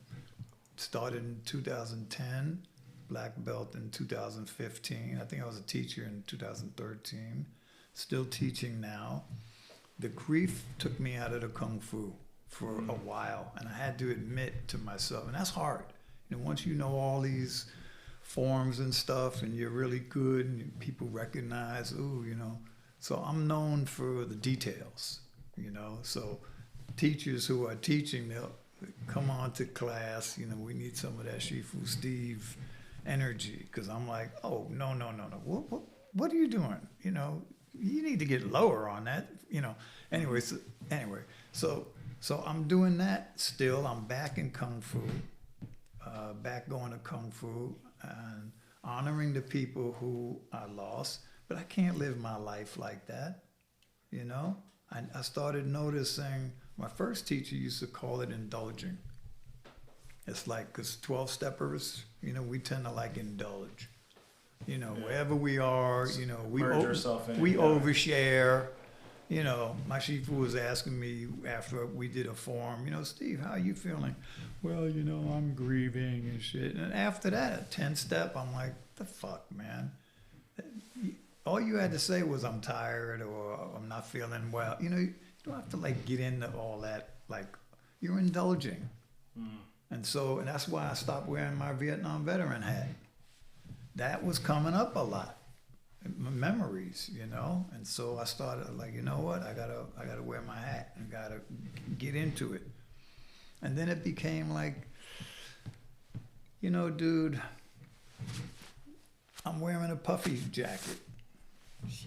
started in 2010, black belt in 2015. I think I was a teacher in 2013. Still teaching now. The grief took me out of the Kung Fu for a while, and I had to admit to myself, and that's hard. You know, once you know all these forms and stuff, and you're really good, and people recognize, ooh, you know. So I'm known for the details, you know. So teachers who are teaching, they'll come on to class, you know, we need some of that Shifu Steve energy, because I'm like, oh, no. What are you doing? You know, you need to get lower on that, you know. Anyway, so I'm doing that still. I'm back in Kung Fu, back going to Kung Fu, and honoring the people who I lost. But I can't live my life like that, you know. I started noticing, my first teacher used to call it indulging. It's like, because 12-steppers, you know, we tend to like indulge. You know, wherever we are, you know, we overshare. You know, my Shifu was asking me after we did a form, you know, Steve, how are you feeling? Well, you know, I'm grieving and shit. And after that, 10-step, I'm like, the fuck, man? all you had to say was I'm tired or I'm not feeling well. You know, you don't have to like get into all that. Like you're indulging. And that's why I stopped wearing my Vietnam veteran hat. That was coming up a lot. Memories, you know. And so I started like, you know what? I gotta wear my hat and gotta get into it. And then it became like, you know, dude, I'm wearing a puffy jacket.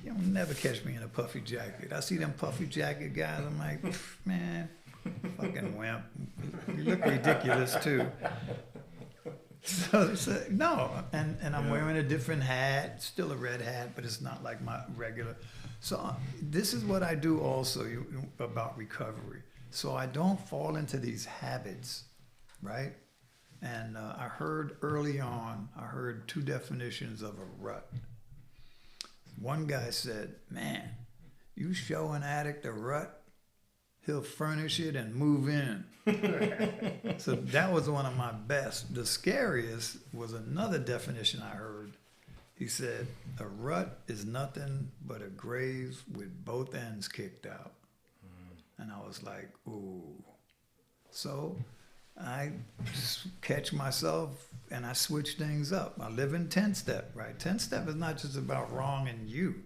You'll never catch me in a puffy jacket. I see them puffy jacket guys, I'm like, man, fucking wimp. You look ridiculous too. So no, and I'm wearing a different hat, still a red hat, but it's not like my regular. So this is what I do also about recovery. So I don't fall into these habits, right? And I heard early on, I heard two definitions of a rut. One guy said, man, you show an addict a rut, he'll furnish it and move in. So that was one of my best. The scariest was another definition I heard. He said, a rut is nothing but a grave with both ends kicked out. And I was like, ooh. So I catch myself and I switch things up. I live in 10-step, right? 10-step is not just about wronging you.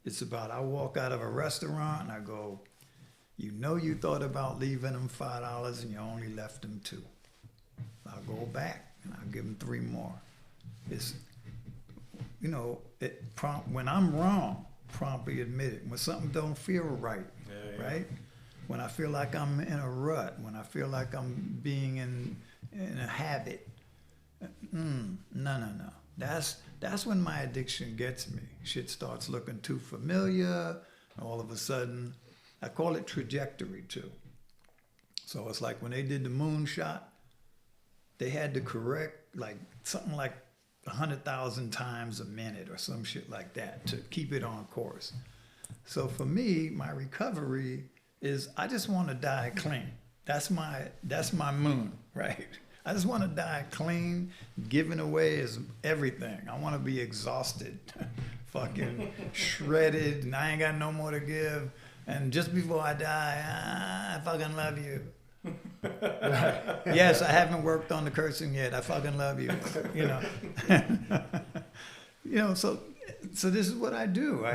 It's about I walk out of a restaurant and I go, you know you thought about leaving them $5 and you only left them $2. I'll go back and I'll give them 3 more. It's, you know, when I'm wrong, promptly admit it. When something don't feel right, right? When I feel like I'm in a rut, when I feel like I'm being in a habit, no. That's when my addiction gets me. Shit starts looking too familiar. All of a sudden, I call it trajectory too. So it's like when they did the moonshot, they had to correct like something like 100,000 times a minute or some shit like that to keep it on course. So for me, my recovery is I just want to die clean. That's my moon, right? I just want to die clean. Giving away is everything. I want to be exhausted, fucking shredded, and I ain't got no more to give. And just before I die, I fucking love you. Yes, I haven't worked on the cursing yet. I fucking love you. You know. You know. So this is what I do.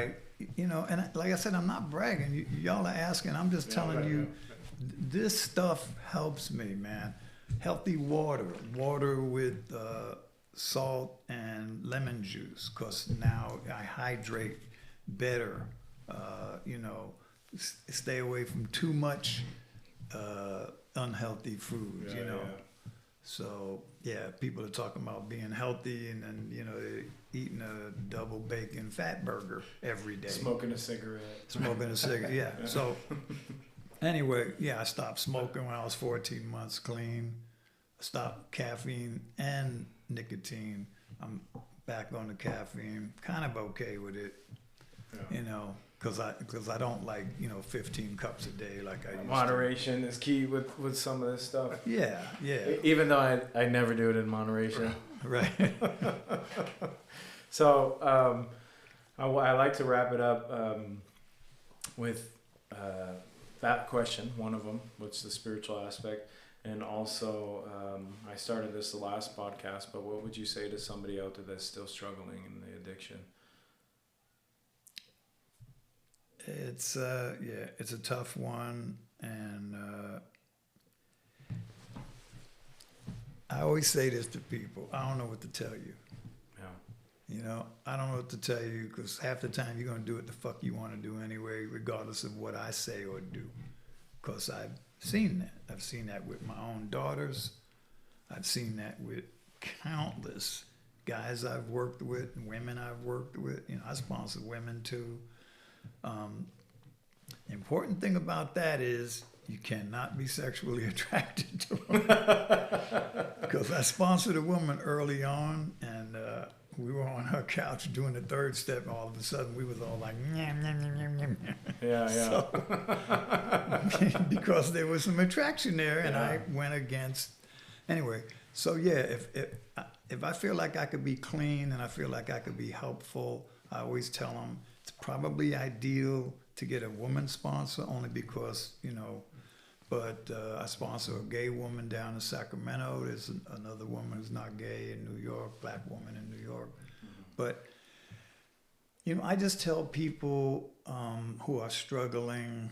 You know, and like I said, I'm not bragging. Y'all are asking. I'm just telling you, this stuff helps me, man. Healthy water with salt and lemon juice, because now I hydrate better. You know, stay away from too much unhealthy foods. You know. So yeah, people are talking about being healthy, and then you know they're eating a double bacon fat burger every day. Smoking a cigarette. Yeah. So anyway, yeah, I stopped smoking when I was 14 months clean. I stopped caffeine and nicotine. I'm back on the caffeine, kind of okay with it, you know, because I don't like, you know, 15 cups a day like I used to. Moderation is key with some of this stuff. Yeah. Even though I never do it in moderation. Right. So I like to wrap it up with that question, one of them, what's the spiritual aspect? And also, I started this the last podcast, but what would you say to somebody out there that's still struggling in the addiction? It's it's a tough one, and I always say this to people: I don't know what to tell you. Yeah. You know, I don't know what to tell you, because half the time you're gonna do what the fuck you want to do anyway, regardless of what I say or do. Because I've seen that. I've seen that with my own daughters. I've seen that with countless guys I've worked with, women I've worked with. You know, I sponsor women too. The important thing about that is you cannot be sexually attracted to them. Because I sponsored a woman early on, and we were on her couch doing the 3rd step, and all of a sudden we was all like, nyam, nyam, nyam, nyam, nyam. Yeah. So, because there was some attraction there, and I went against. Anyway, so yeah, if I feel like I could be clean and I feel like I could be helpful, I always tell them it's probably ideal to get a woman sponsor only because, but I sponsor a gay woman down in Sacramento. There's another woman who's not gay in New York, black woman in New York. But, I just tell people who are struggling,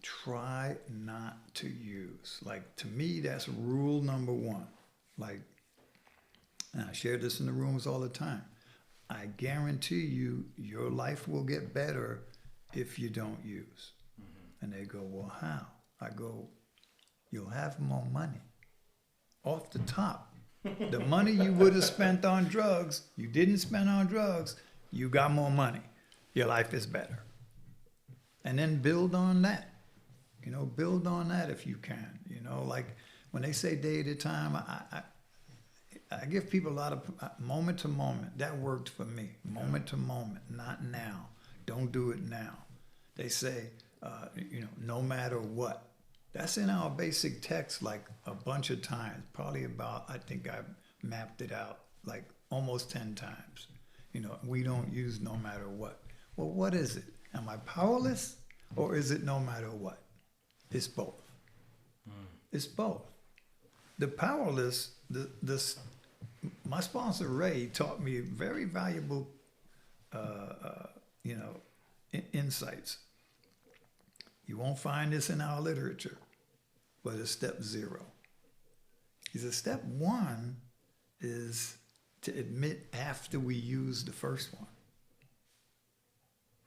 try not to use. Like, to me, that's rule number one. Like, and I share this in the rooms all the time. I guarantee you, your life will get better if you don't use. And they go, well, how? I go, you'll have more money. Off the top. The money you would have spent on drugs, you didn't spend on drugs, you got more money. Your life is better. And then build on that. Build on that if you can. Like when they say day at a time, I give people a lot of moment to moment. That worked for me. Moment to moment, not now. Don't do it now. They say, no matter what. That's in our basic text like a bunch of times. Probably about, I think I mapped it out like almost 10 times. We don't use no matter what. Well, what is it? Am I powerless or is it no matter what? It's both. It's both. The powerless, my sponsor Ray taught me very valuable, insights. You won't find this in our literature, but it's step 0. He said step 1 is to admit after we use the first one.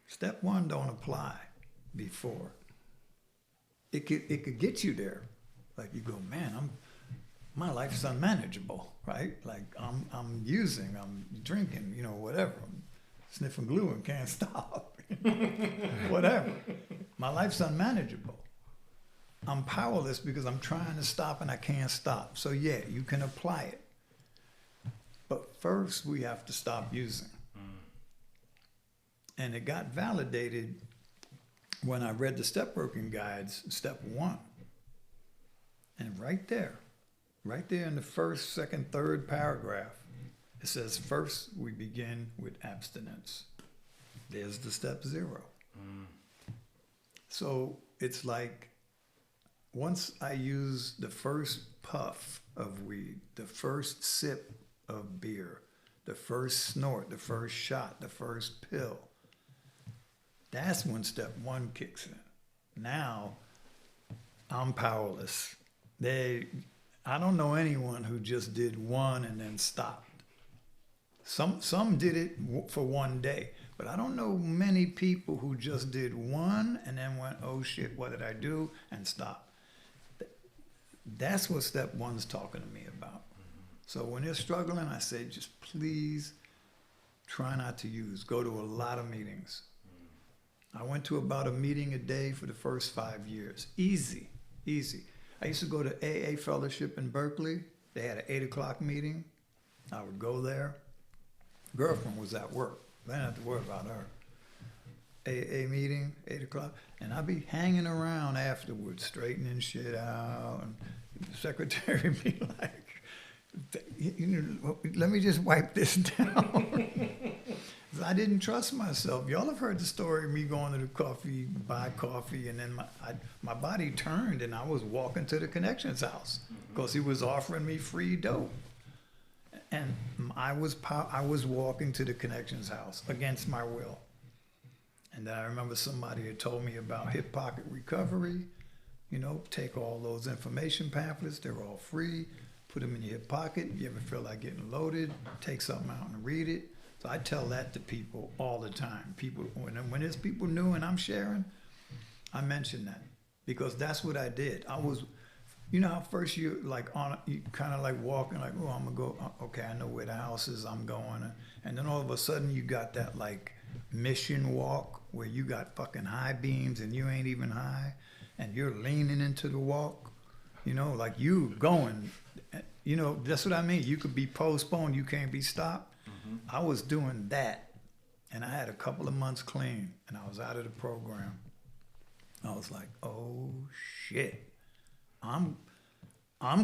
Step 1 don't apply before. It could get you there. Like you go, man, my life's unmanageable, right? Like I'm using, I'm drinking, whatever. I'm sniffing glue and can't stop. Whatever. My life's unmanageable. I'm powerless because I'm trying to stop and I can't stop. So yeah, you can apply it. But first we have to stop using. And it got validated when I read the step working guides, step 1. And right there in the first, second, third paragraph, it says, first we begin with abstinence. There's the step 0. So it's like, once I use the first puff of weed, the first sip of beer, the first snort, the first shot, the first pill, that's when step 1 kicks in. Now, I'm powerless. I don't know anyone who just did 1 and then stopped. Some did it for 1 day, but I don't know many people who just did 1 and then went, oh shit, what did I do? And stopped. That's what step 1's talking to me about. So when they're struggling, I say, just please try not to use. Go to a lot of meetings. I went to about a meeting a day for the first 5 years. Easy. I used to go to AA fellowship in Berkeley. They had an 8 o'clock meeting. I would go there. Girlfriend was at work. I didn't have to worry about her. AA meeting, 8 o'clock. And I'd be hanging around afterwards, straightening shit out. And the secretary would be like, let me just wipe this down. I didn't trust myself. Y'all have heard the story of me going to the coffee, buy coffee, and then my body turned and I was walking to the Connections house because he was offering me free dope. And I was walking to the Connections house against my will. And then I remember somebody had told me about F.D.Recovery. Take all those information pamphlets. They're all free. Put them in your hip pocket. You ever feel like getting loaded? Take something out and read it. So I tell that to people all the time. People, when there's people new and I'm sharing, I mention that because that's what I did. I was, how first you you kind of like walking like, oh, I'm gonna go. Okay, I know where the house is. I'm going, and then all of a sudden you got that like mission walk where you got fucking high beams and you ain't even high, and you're leaning into the walk. Like you going. That's what I mean. You could be postponed. You can't be stopped. I was doing that, and I had a couple of months clean, and I was out of the program. I was like, oh shit, I'm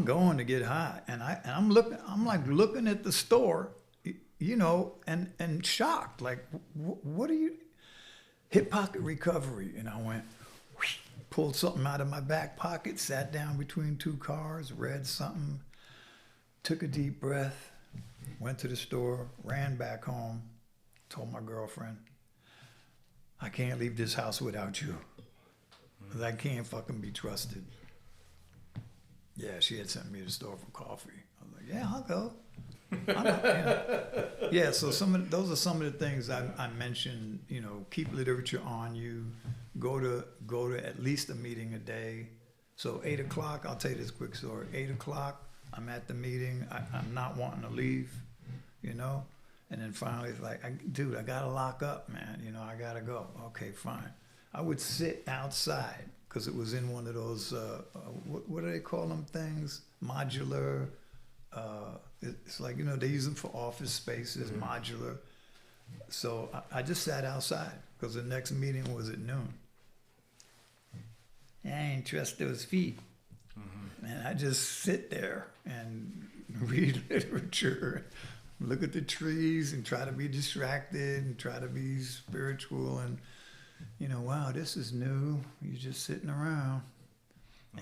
going to get high, and I'm looking at the store, you know, and shocked, like, what are you, hip pocket recovery. And I went, pulled something out of my back pocket, sat down between two cars, read something, took a deep breath, went to the store, ran back home, told my girlfriend, I can't leave this house without you. 'Cause I can't fucking be trusted. Yeah, she had sent me to the store for coffee. I was like, yeah, I'll go. Yeah, so those are some of the things I mentioned. You know, keep literature on you. Go to at least a meeting a day. So 8 o'clock, I'll tell you this quick story. 8 o'clock, I'm at the meeting. I'm not wanting to leave, you know. And then finally, it's like, dude, I gotta lock up, man. You know, I gotta go. Okay, fine. I would sit outside because it was in one of those, what do they call them things? Modular. It's like, you know, they use them for office spaces, modular. So I just sat outside because the next meeting was at noon. I ain't trust those feet. And I just sit there and read literature, look at the trees and try to be distracted and try to be spiritual and, you know, wow, this is new. You're just sitting around,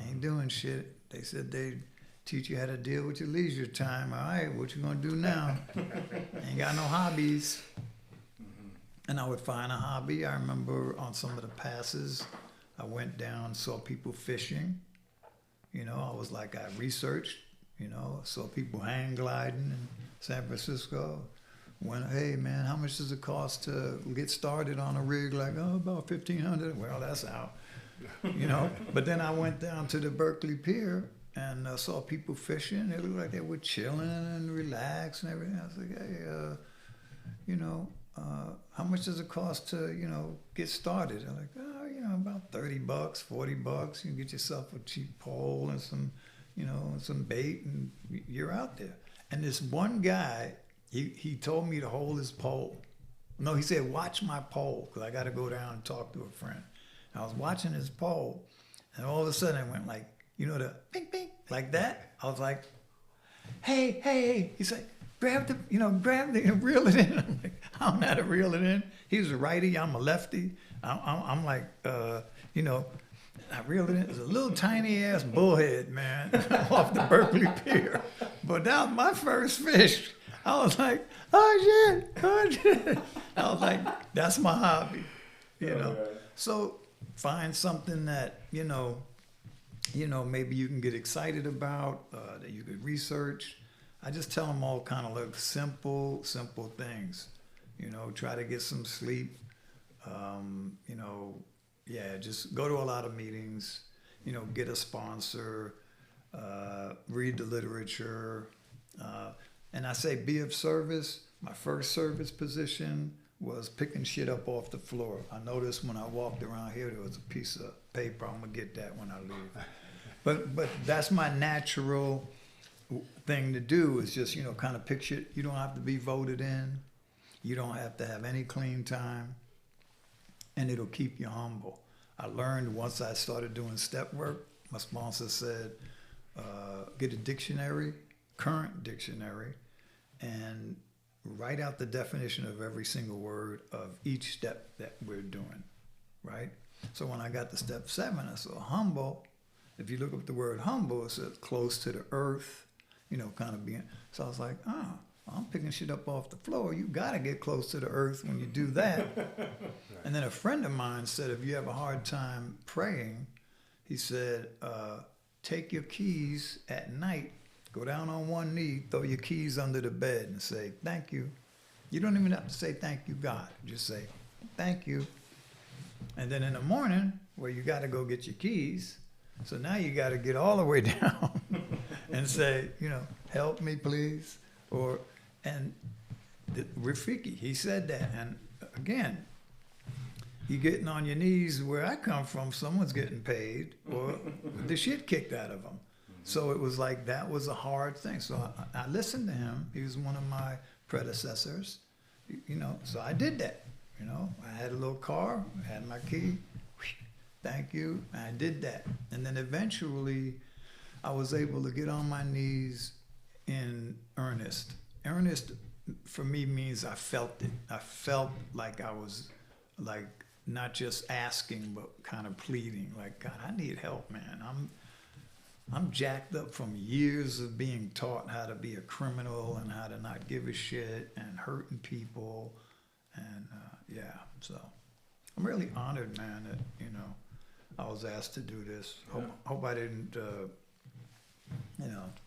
ain't doing shit. They said they'd teach you how to deal with your leisure time. All right, what you gonna do now? Ain't got no hobbies. And I would find a hobby. I remember on some of the passes, I went down, saw people fishing. You know, I was like, I researched, you know, saw people hang gliding in San Francisco. Went, hey man, how much does it cost to get started on a rig? Like, oh, about $1,500. Well, that's out, you know. But then I went down to the Berkeley Pier and saw people fishing. They looked like they were chilling and relaxed and everything. I was like, hey, you know, how much does it cost to, you know, get started? They're like, oh, you know, about $30, $40. You can get yourself a cheap pole and some, you know, some bait, and you're out there. And this one guy, he told me to hold his pole. No, he said, watch my pole, because I got to go down and talk to a friend. And I was watching his pole, and all of a sudden it went like, you know, the ping, ping, like that. I was like, hey. He's like, grab the, and reel it in. I'm like, I don't know how to reel it in. He's a righty, I'm a lefty. I'm like, you know, I reeled it in. It was a little tiny ass bullhead, man, off the Berkeley Pier. But that was my first fish. I was like, oh shit. I was like, that's my hobby, you know. So find something that, you know, maybe you can get excited about, that you could research. I just tell them all kind of like simple things. You know, try to get some sleep. You know, yeah, just go to a lot of meetings. You know, get a sponsor. Read the literature. And I say be of service. My first service position was picking shit up off the floor. I noticed when I walked around here, there was a piece of paper. I'm gonna get that when I leave. But that's my natural thing to do, is just, you know, kind of picture. You don't have to be voted in. You don't have to have any clean time. And it'll keep you humble. I learned once I started doing step work, my sponsor said, get a dictionary, current dictionary, and write out the definition of every single word of each step that we're doing, right? So when I got to step 7, I saw humble. If you look up the word humble, it says close to the earth, you know, kind of being. So I was like, oh, I'm picking shit up off the floor. You got to get close to the earth when you do that. And then a friend of mine said, if you have a hard time praying, he said, take your keys at night, go down on one knee, throw your keys under the bed and say, thank you. You don't even have to say thank you, God. Just say, thank you. And then in the morning, where you got to go get your keys, so now you got to get all the way down and say, you know, help me, please. And Rafiki, he said that. And again, you getting on your knees, where I come from, someone's getting paid or the shit kicked out of them. So it was like, that was a hard thing. So I listened to him. He was one of my predecessors, you know, so I did that. You know, I had a little car, I had my key, thank you, and I did that. And then eventually I was able to get on my knees in earnest. Earnest for me means I felt it. I felt like I was like not just asking, but kind of pleading. Like, God, I need help, man. I'm jacked up from years of being taught how to be a criminal and how to not give a shit and hurting people. And so I'm really honored, man, that, you know, I was asked to do this. Hope I didn't,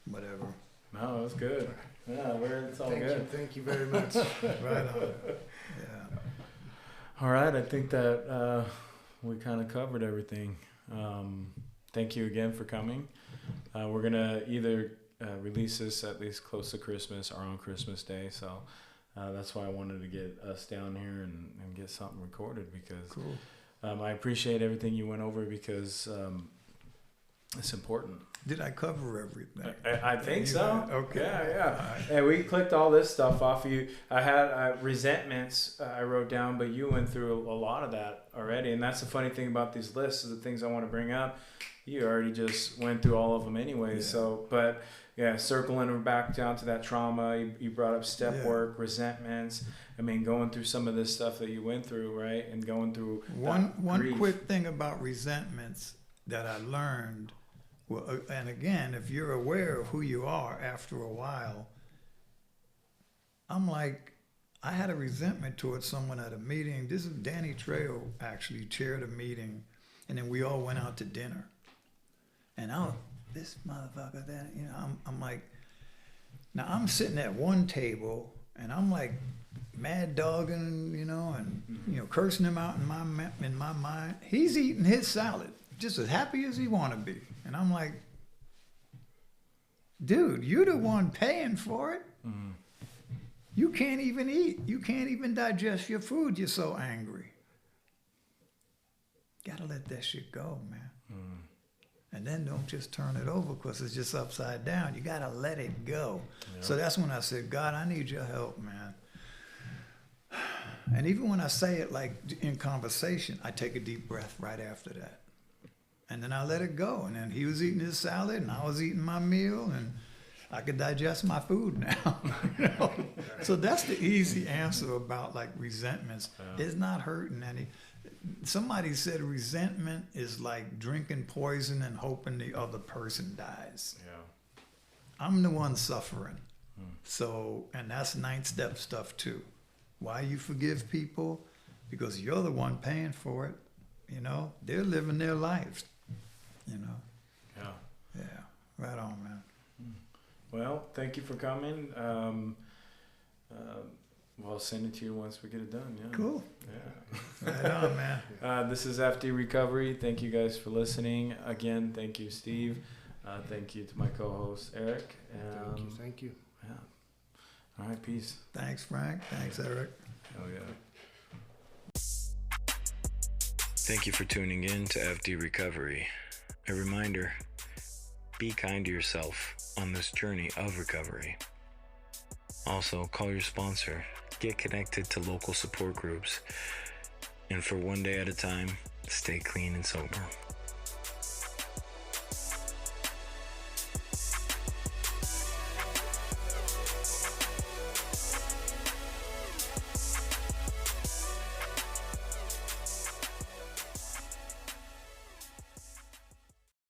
whatever. No, it's good. Yeah, it's all Thank good. you. Thank you very much. Right on. Yeah. All right, I think that we kind of covered everything. Thank you again for coming. We're going to either release this at least close to Christmas or on Christmas Day. So that's why I wanted to get us down here and get something recorded, because Cool. I appreciate everything you went over, because it's important. Did I cover everything? I think so. Okay. Yeah. And we clicked all this stuff off of you. I had resentments I wrote down, but you went through a lot of that already. And that's the funny thing about these lists, is the things I want to bring up. You already just went through all of them anyway. Yeah. So, but yeah, circling back down to that trauma, you brought up step work, resentments. I mean, going through some of this stuff that you went through, right? And going through One grief. quick thing about resentments that I learned. Well, and again, if you're aware of who you are after a while, I'm like, I had a resentment towards someone at a meeting. This is Danny Trejo actually chaired a meeting, and then we all went out to dinner. And this motherfucker, that, you know, I'm like, now I'm sitting at one table, and I'm like mad dogging, you know, and cursing him out in my mind. He's eating his salad, just as happy as he want to be. And I'm like, dude, you're the one paying for it. Mm. You can't even eat. You can't even digest your food. You're so angry. Gotta let that shit go, man. Mm. And then don't just turn it over because it's just upside down. You gotta let it go. Yep. So that's when I said, God, I need your help, man. And even when I say it like in conversation, I take a deep breath right after that. And then I let it go. And then he was eating his salad and I was eating my meal, and I could digest my food now. You know? So that's the easy answer about like resentments. Yeah. It's not hurting any. Somebody said resentment is like drinking poison and hoping the other person dies. Yeah. I'm the one suffering. So, and that's 9th step stuff too. Why you forgive people? Because you're the one paying for it. You know, they're living their lives. You know. Yeah. Yeah. Right on, man. Well, thank you for coming. I'll send it to you once we get it done. Yeah. Cool. Yeah. Right on, man. This is F.D. Recovery. Thank you guys for listening. Again, thank you, Steve. Thank you to my co-host, Eric. Thank you. Yeah. All right, peace. Thanks, Frank. Thanks, Eric. Oh, yeah. Thank you for tuning in to F.D. Recovery. A reminder, be kind to yourself on this journey of recovery. Also, call your sponsor, get connected to local support groups, and for one day at a time, stay clean and sober.